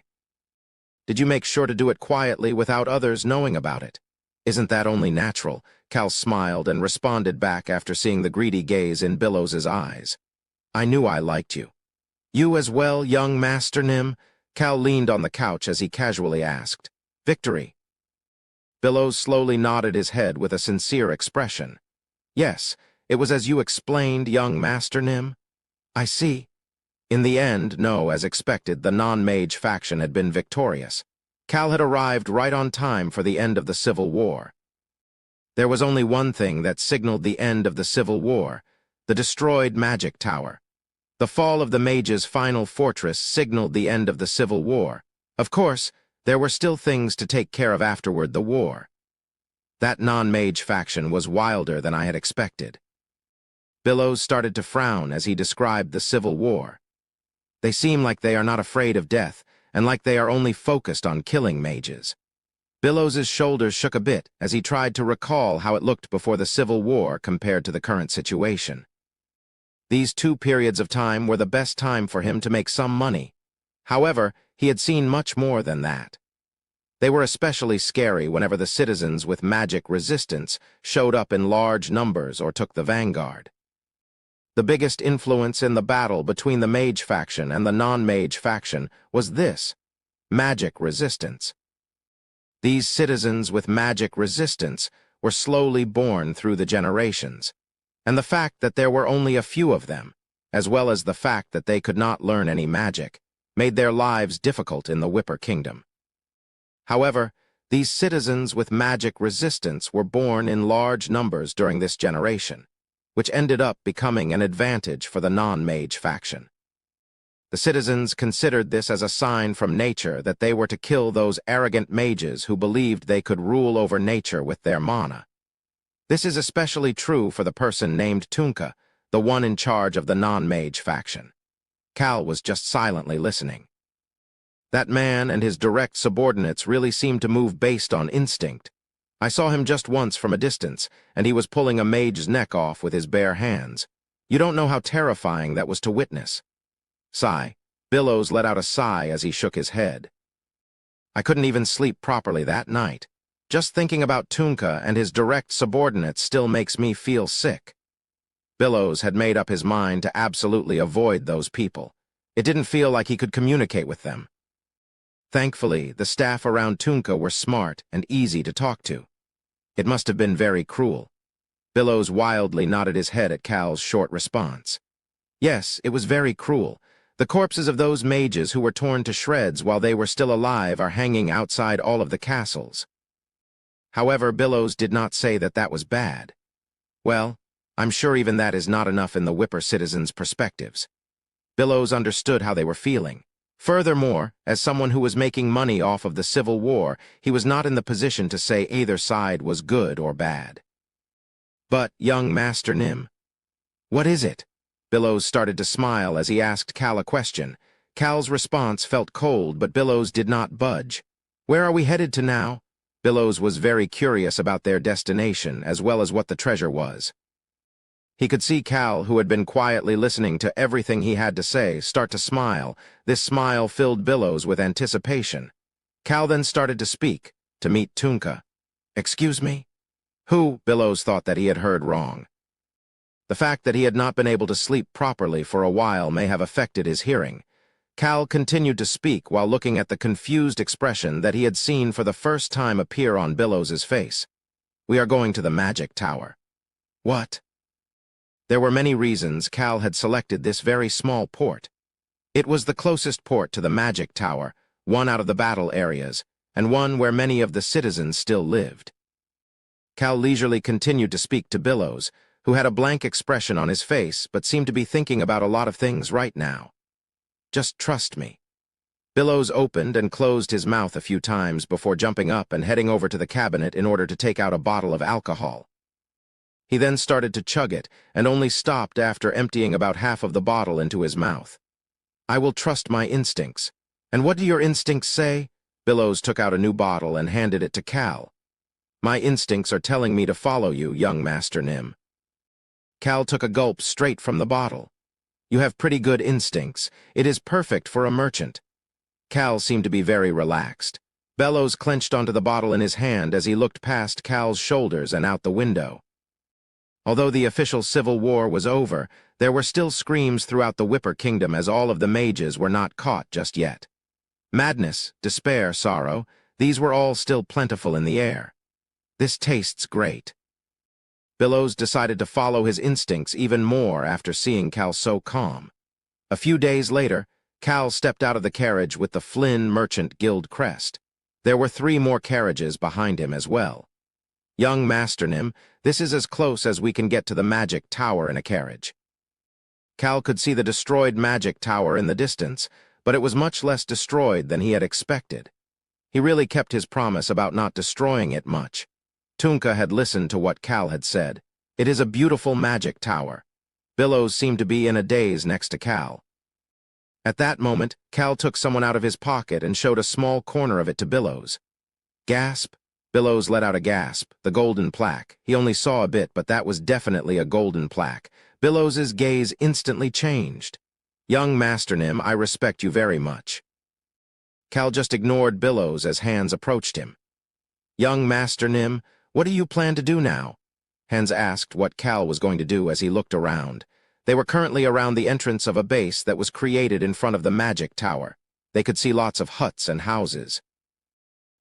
Did you make sure to do it quietly without others knowing about it? Isn't that only natural? Cal smiled and responded back after seeing the greedy gaze in Billows's eyes. I knew I liked you. You as well, young Master Nim? Cal leaned on the couch as he casually asked. Victory. Billows slowly nodded his head with a sincere expression. Yes, it was as you explained, young Master Nim. I see. In the end, no, as expected, the non-mage faction had been victorious. Cal had arrived right on time for the end of the Civil War. There was only one thing that signaled the end of the Civil War, the destroyed magic tower. The fall of the mage's final fortress signaled the end of the Civil War. Of course, there were still things to take care of afterward the war. That non-mage faction was wilder than I had expected. Billows started to frown as he described the Civil War. They seem like they are not afraid of death, and like they are only focused on killing mages. Billows's shoulders shook a bit as he tried to recall how it looked before the Civil War compared to the current situation. These 2 periods of time were the best time for him to make some money. However, he had seen much more than that. They were especially scary whenever the citizens with magic resistance showed up in large numbers or took the vanguard. The biggest influence in the battle between the mage faction and the non-mage faction was this: magic resistance. These citizens with magic resistance were slowly born through the generations, and the fact that there were only a few of them, as well as the fact that they could not learn any magic, made their lives difficult in the Whipper Kingdom. However, these citizens with magic resistance were born in large numbers during this generation, which ended up becoming an advantage for the non-mage faction. The citizens considered this as a sign from nature that they were to kill those arrogant mages who believed they could rule over nature with their mana. This is especially true for the person named Tunka, the one in charge of the non-mage faction. Cal was just silently listening. That man and his direct subordinates really seemed to move based on instinct. I saw him just once from a distance, and he was pulling a mage's neck off with his bare hands. You don't know how terrifying that was to witness. Sigh. Billows let out a sigh as he shook his head. I couldn't even sleep properly that night. Just thinking about Tunka and his direct subordinates still makes me feel sick. Billows had made up his mind to absolutely avoid those people. It didn't feel like he could communicate with them. Thankfully, the staff around Tunka were smart and easy to talk to. It must have been very cruel. Billows wildly nodded his head at Cal's short response. Yes, it was very cruel. The corpses of those mages who were torn to shreds while they were still alive are hanging outside all of the castles. However, Billows did not say that that was bad. Well, I'm sure even that is not enough in the Whipper citizens' perspectives. Billows understood how they were feeling. Furthermore, as someone who was making money off of the Civil War, he was not in the position to say either side was good or bad. But, young Master Nim, what is it? Billows started to smile as he asked Cal a question. Cal's response felt cold, but Billows did not budge. Where are we headed to now? Billows was very curious about their destination, as well as what the treasure was. He could see Cal, who had been quietly listening to everything he had to say, start to smile. This smile filled Billows with anticipation. Cal then started to speak, to meet Tunka. Excuse me? Who? Billows thought that he had heard wrong. The fact that he had not been able to sleep properly for a while may have affected his hearing. Cal continued to speak while looking at the confused expression that he had seen for the first time appear on Billows's face. We are going to the magic tower. What? There were many reasons Cal had selected this very small port. It was the closest port to the magic tower, one out of the battle areas, and one where many of the citizens still lived. Cal leisurely continued to speak to Billows, who had a blank expression on his face but seemed to be thinking about a lot of things right now. Just trust me. Billows opened and closed his mouth a few times before jumping up and heading over to the cabinet in order to take out a bottle of alcohol. He then started to chug it, and only stopped after emptying about half of the bottle into his mouth. I will trust my instincts. And what do your instincts say? Billows took out a new bottle and handed it to Cal. My instincts are telling me to follow you, young Master Nim. Cal took a gulp straight from the bottle. You have pretty good instincts. It is perfect for a merchant. Cal seemed to be very relaxed. Billows clenched onto the bottle in his hand as he looked past Cal's shoulders and out the window. Although the official civil war was over, there were still screams throughout the Whipper Kingdom as all of the mages were not caught just yet. Madness, despair, sorrow, these were all still plentiful in the air. This tastes great. Billows decided to follow his instincts even more after seeing Cal so calm. A few days later, Cal stepped out of the carriage with the Flynn Merchant Guild crest. There were 3 more carriages behind him as well. Young Master Nim, this is as close as we can get to the magic tower in a carriage. Cal could see the destroyed magic tower in the distance, but it was much less destroyed than he had expected. He really kept his promise about not destroying it much. Tunka had listened to what Cal had said. It is a beautiful magic tower. Billows seemed to be in a daze next to Cal. At that moment, Cal took someone out of his pocket and showed a small corner of it to Billows. Gasp! Billows let out a gasp. The golden plaque. He only saw a bit, but that was definitely a golden plaque. Billows's gaze instantly changed. Young Master Nim, I respect you very much. Cal just ignored Billows as Ainz approached him. Young Master Nim, what do you plan to do now? Ainz asked what Cal was going to do as he looked around. They were currently around the entrance of a base that was created in front of the magic tower. They could see lots of huts and houses.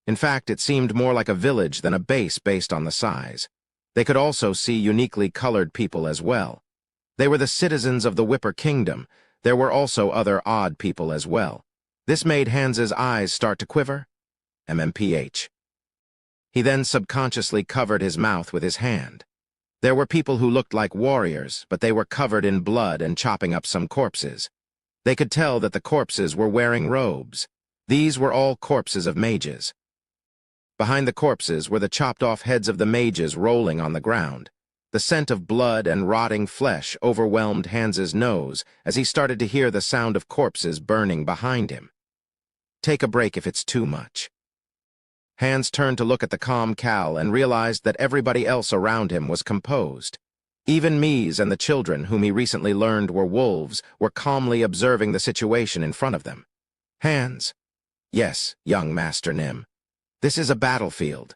In fact, it seemed more like a village than a base based on the size. They could also see uniquely colored people as well. They were the citizens of the Whipper Kingdom. There were also other odd people as well. This made Ainz's eyes start to quiver. MMPH. He then subconsciously covered his mouth with his hand. There were people who looked like warriors, but they were covered in blood and chopping up some corpses. They could tell that the corpses were wearing robes. These were all corpses of mages. Behind the corpses were the chopped-off heads of the mages rolling on the ground. The scent of blood and rotting flesh overwhelmed Ainz's nose as he started to hear the sound of corpses burning behind him. Take a break if it's too much. Ainz turned to look at the calm Cal and realized that everybody else around him was composed. Even Mies and the children, whom he recently learned were wolves, were calmly observing the situation in front of them. Ainz. Yes, young Master Nim. This is a battlefield.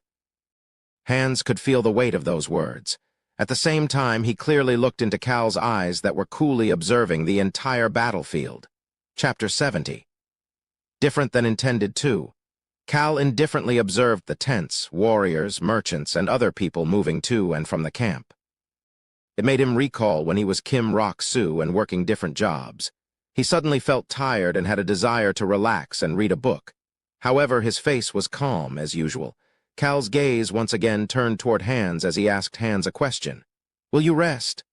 Ainz could feel the weight of those words. At the same time, he clearly looked into Cal's eyes that were coolly observing the entire battlefield. Chapter 70. Different than intended too. Cal indifferently observed the tents, warriors, merchants, and other people moving to and from the camp. It made him recall when he was Kim Rock-Soo and working different jobs. He suddenly felt tired and had a desire to relax and read a book. However, his face was calm, as usual. Cal's gaze once again turned toward Ainz as he asked Ainz a question. "Will you rest?"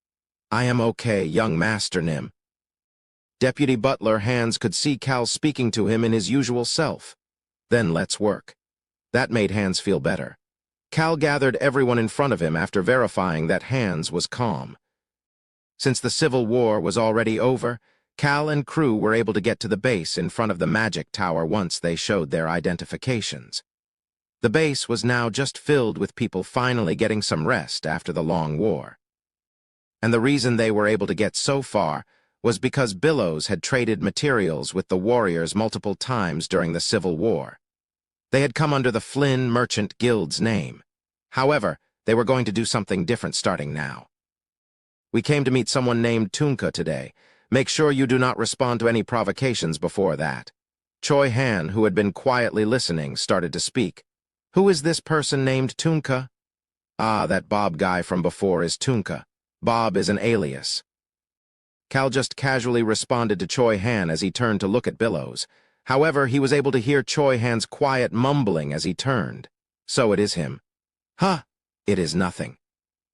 "I am okay, young Master Nim." Deputy Butler Ainz could see Cal speaking to him in his usual self. "Then let's work." That made Ainz feel better. Cal gathered everyone in front of him after verifying that Ainz was calm. Since the Civil War was already over, Cal and crew were able to get to the base in front of the magic tower once they showed their identifications. The base was now just filled with people finally getting some rest after the long war. And the reason they were able to get so far was because Billows had traded materials with the warriors multiple times during the Civil War. They had come under the Flynn Merchant Guild's name. However, they were going to do something different starting now. "We came to meet someone named Tunka today. Make sure you do not respond to any provocations before that." Choi Han, who had been quietly listening, started to speak. "Who is this person named Tunka?" "Ah, that Bob guy from before is Tunka. Bob is an alias." Cal just casually responded to Choi Han as he turned to look at Billows. However, he was able to hear Choi Han's quiet mumbling as he turned. "So it is him." "Huh, it is nothing."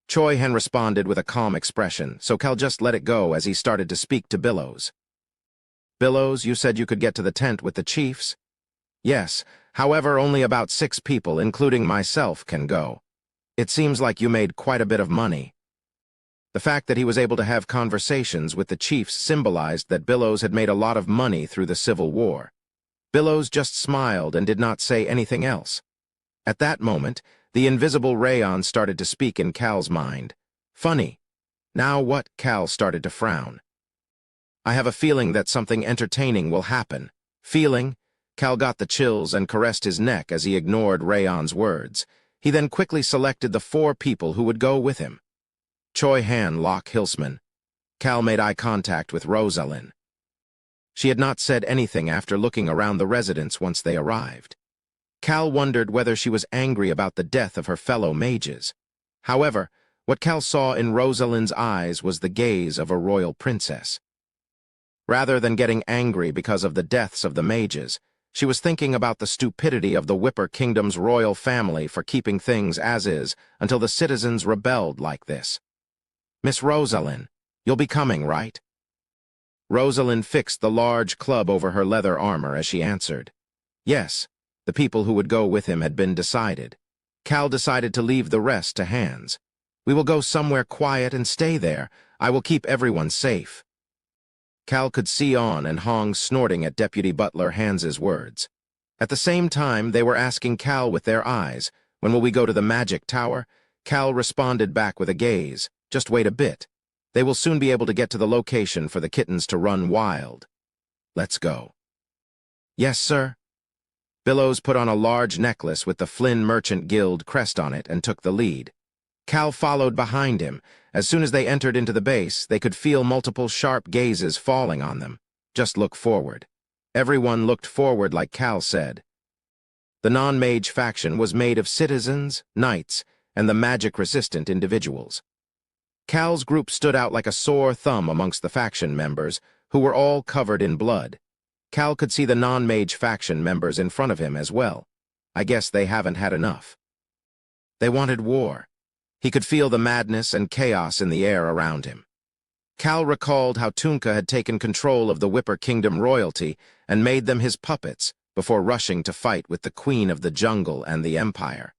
Choi Han responded with a calm expression, so Cal just let it go as he started to speak to Billows. "Billows, you said you could get to the tent with the chiefs?" "Yes, however, only about 6 people, including myself, can go. It seems like you made quite a bit of money." The fact that he was able to have conversations with the chiefs symbolized that Billows had made a lot of money through the Civil War. Billows just smiled and did not say anything else. At that moment, the invisible Rayon started to speak in Cal's mind. "Funny. Now what?" Cal started to frown. "I have a feeling that something entertaining will happen." "Feeling?" Cal got the chills and caressed his neck as he ignored Rayon's words. He then quickly selected the 4 people who would go with him. Choi Han, Locke Hilsman. Cal made eye contact with Rosalind. She had not said anything after looking around the residence once they arrived. Cal wondered whether she was angry about the death of her fellow mages. However, what Cal saw in Rosalind's eyes was the gaze of a royal princess. Rather than getting angry because of the deaths of the mages, she was thinking about the stupidity of the Whipper Kingdom's royal family for keeping things as is until the citizens rebelled like this. "Miss Rosalind, you'll be coming, right?" Rosalind fixed the large club over her leather armor as she answered. Yes, the people who would go with him had been decided. Cal decided to leave the rest to Ainz. "We will go somewhere quiet and stay there. I will keep everyone safe." Cal could see On and Hong snorting at Deputy Butler Ainz's words. At the same time, they were asking Cal with their eyes, "When will we go to the magic tower?" Cal responded back with a gaze. "Just wait a bit. They will soon be able to get to the location for the kittens to run wild. Let's go." "Yes, sir." Billows put on a large necklace with the Flynn Merchant Guild crest on it and took the lead. Cal followed behind him. As soon as they entered into the base, they could feel multiple sharp gazes falling on them. Just look forward. Everyone looked forward like Cal said. The non-mage faction was made of citizens, knights, and the magic-resistant individuals. Cal's group stood out like a sore thumb amongst the faction members, who were all covered in blood. Cal could see the non-mage faction members in front of him as well. I guess they haven't had enough. They wanted war. He could feel the madness and chaos in the air around him. Cal recalled how Tunka had taken control of the Whipper Kingdom royalty and made them his puppets before rushing to fight with the Queen of the Jungle and the Empire.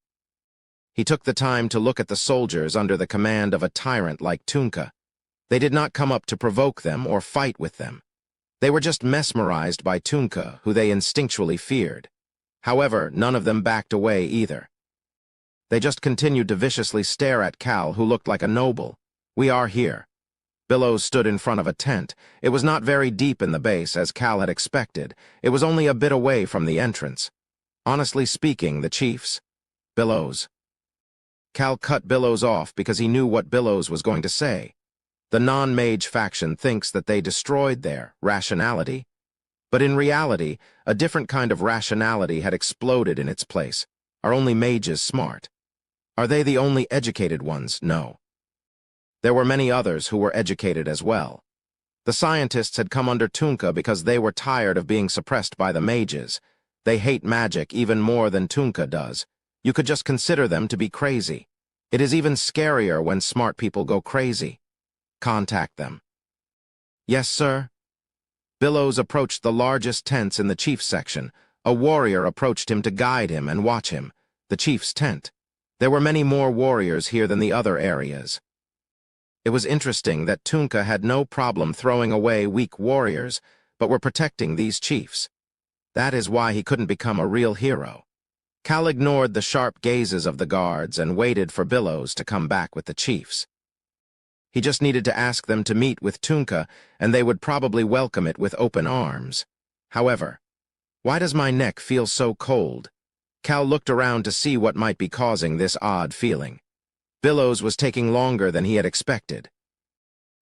He took the time to look at the soldiers under the command of a tyrant like Tunka. They did not come up to provoke them or fight with them. They were just mesmerized by Tunka, who they instinctually feared. However, none of them backed away either. They just continued to viciously stare at Cal, who looked like a noble. "We are here." Billows stood in front of a tent. It was not very deep in the base, as Cal had expected. It was only a bit away from the entrance. Honestly speaking, the chiefs... Billows. Cal cut Billows off because he knew what Billows was going to say. The non-mage faction thinks that they destroyed their rationality. But in reality, a different kind of rationality had exploded in its place. Are only mages smart? Are they the only educated ones? No. There were many others who were educated as well. The scientists had come under Tunka because they were tired of being suppressed by the mages. They hate magic even more than Tunka does. You could just consider them to be crazy. It is even scarier when smart people go crazy. Contact them. Yes, sir? Billows approached the largest tents in the chief's section. A warrior approached him to guide him and watch him. The chief's tent. There were many more warriors here than the other areas. It was interesting that Tunka had no problem throwing away weak warriors, but were protecting these chiefs. That is why he couldn't become a real hero. Cal ignored the sharp gazes of the guards and waited for Billows to come back with the chiefs. He just needed to ask them to meet with Tunka, and they would probably welcome it with open arms. However, why does my neck feel so cold? Cal looked around to see what might be causing this odd feeling. Billows was taking longer than he had expected.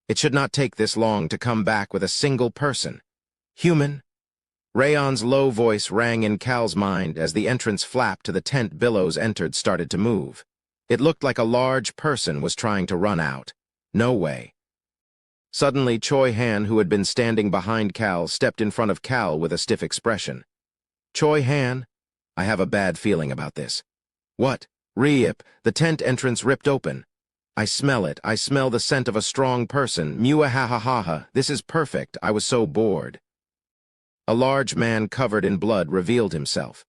It should not take this long to come back with a single person. Human? Rayon's low voice rang in Cal's mind as the entrance flap to the tent Billows entered started to move. It looked like a large person was trying to run out. No way. Suddenly, Choi Han, who had been standing behind Cal, stepped in front of Cal with a stiff expression. Choi Han? I have a bad feeling about this. What? Rip, the tent entrance ripped open. I smell it. I smell the scent of a strong person. Muahahaha. This is perfect. I was so bored. A large man covered in blood revealed himself.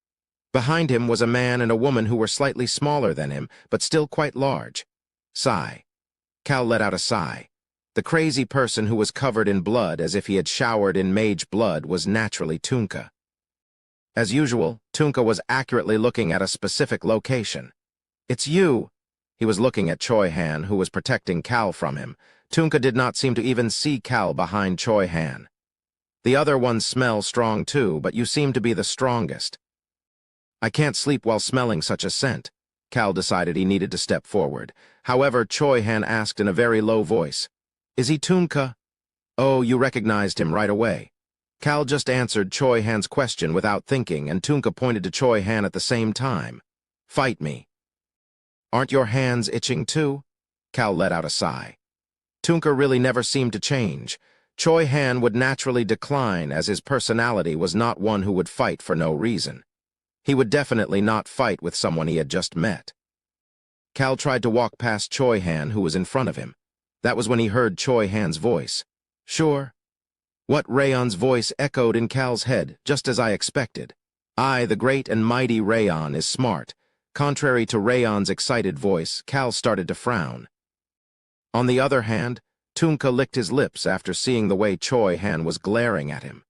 Behind him was a man and a woman who were slightly smaller than him, but still quite large. Sigh. Cal let out a sigh. The crazy person who was covered in blood as if he had showered in mage blood was naturally Tunka. As usual, Tunka was accurately looking at a specific location. It's you. He was looking at Choi Han, who was protecting Cal from him. Tunka did not seem to even see Cal behind Choi Han. The other ones smell strong too, but you seem to be the strongest. I can't sleep while smelling such a scent. Cal decided he needed to step forward. However, Choi Han asked in a very low voice, Is he Tunka? Oh, you recognized him right away. Cal just answered Choi Han's question without thinking, and Tunka pointed to Choi Han at the same time. Fight me. Aren't your hands itching too? Cal let out a sigh. Tunka really never seemed to change. Choi Han would naturally decline as his personality was not one who would fight for no reason. He would definitely not fight with someone he had just met. Cal tried to walk past Choi Han, who was in front of him. That was when he heard Choi Han's voice. Sure. What? Rayon's voice echoed in Cal's head, just as I expected. I, the great and mighty Rayon, is smart. Contrary to Rayon's excited voice, Cal started to frown. On the other hand, Tunka licked his lips after seeing the way Choi Han was glaring at him.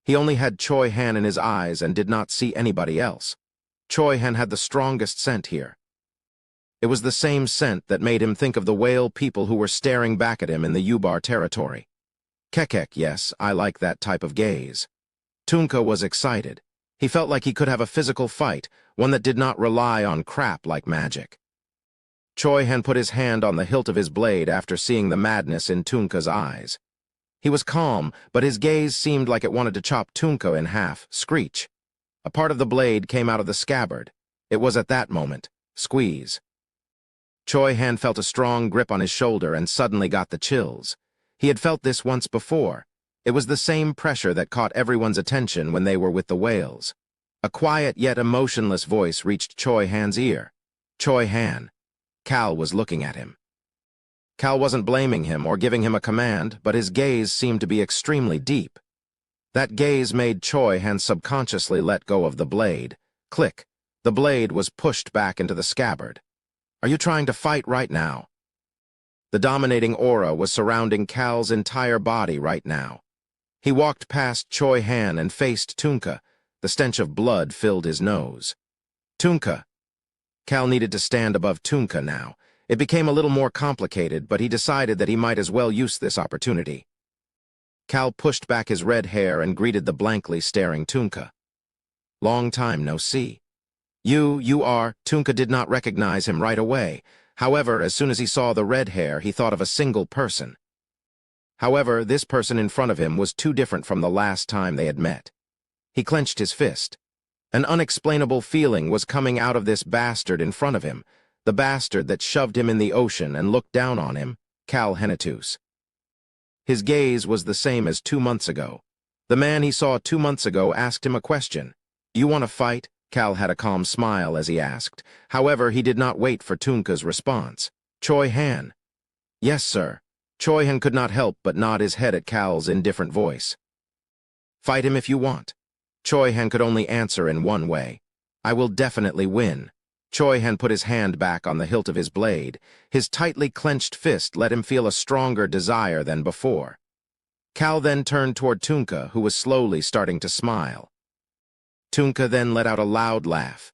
He only had Choi Han in his eyes and did not see anybody else. Choi Han had the strongest scent here. It was the same scent that made him think of the whale people who were staring back at him in the Ubar territory. Kekek, yes, I like that type of gaze. Tunka was excited. He felt like he could have a physical fight, one that did not rely on crap like magic. Choi Han put his hand on the hilt of his blade after seeing the madness in Tunka's eyes. He was calm, but his gaze seemed like it wanted to chop Tunka in half. Screech. A part of the blade came out of the scabbard. It was at that moment. Squeeze. Choi Han felt a strong grip on his shoulder and suddenly got the chills. He had felt this once before. It was the same pressure that caught everyone's attention when they were with the whales. A quiet yet emotionless voice reached Choi Han's ear. Choi Han. Cal was looking at him. Cal wasn't blaming him or giving him a command, but his gaze seemed to be extremely deep. That gaze made Choi Han subconsciously let go of the blade. Click. The blade was pushed back into the scabbard. Are you trying to fight right now? The dominating aura was surrounding Cal's entire body right now. He walked past Choi Han and faced Tunka. The stench of blood filled his nose. Tunka. Cal needed to stand above Tunka now. It became a little more complicated, but he decided that he might as well use this opportunity. Cal pushed back his red hair and greeted the blankly staring Tunka. Long time no see. You are. Tunka did not recognize him right away. However, as soon as he saw the red hair, he thought of a single person. However, this person in front of him was too different from the last time they had met. He clenched his fist. An unexplainable feeling was coming out of this bastard in front of him, the bastard that shoved him in the ocean and looked down on him, Cal Hennetus. His gaze was the same as 2 months ago. The man he saw 2 months ago asked him a question. "You want to fight?" Cal had a calm smile as he asked. However, he did not wait for Tunka's response. Choi Han. "Yes, sir." Choi Han could not help but nod his head at Cal's indifferent voice. "Fight him if you want." Choi Han could only answer in one way. "I will definitely win." Choi Han put his hand back on the hilt of his blade. His tightly clenched fist let him feel a stronger desire than before. Cal then turned toward Tunka, who was slowly starting to smile. Tunka then let out a loud laugh.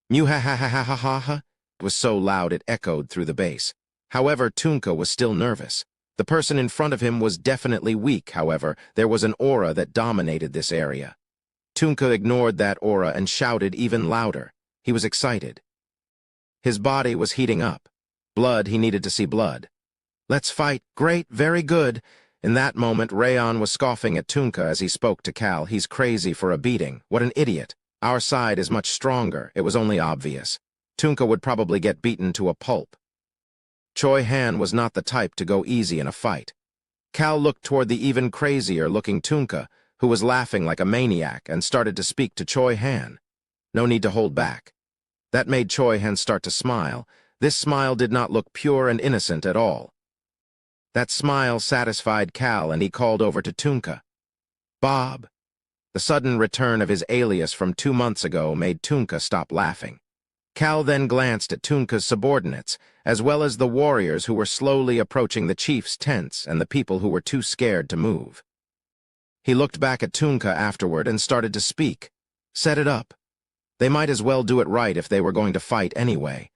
Mew-ha-ha-ha-ha-ha-ha. It was so loud it echoed through the bass. However, Tunka was still nervous. The person in front of him was definitely weak, however, there was an aura that dominated this area. Tunka ignored that aura and shouted even louder. He was excited. His body was heating up. Blood, he needed to see blood. "Let's fight. Great, very good." In that moment, Rayon was scoffing at Tunka as he spoke to Cal. "He's crazy for a beating. What an idiot. Our side is much stronger. It was only obvious. Tunka would probably get beaten to a pulp." Choi Han was not the type to go easy in a fight. Cal looked toward the even crazier-looking Tunka, who was laughing like a maniac, and started to speak to Choi Han. No need to hold back. That made Choi Han start to smile. This smile did not look pure and innocent at all. That smile satisfied Cal, and he called over to Tunka. "Bob." The sudden return of his alias from 2 months ago made Tunka stop laughing. Cal then glanced at Tunka's subordinates, as well as the warriors who were slowly approaching the chief's tents and the people who were too scared to move. He looked back at Tunka afterward and started to speak. "Set it up. They might as well do it right if they were going to fight anyway.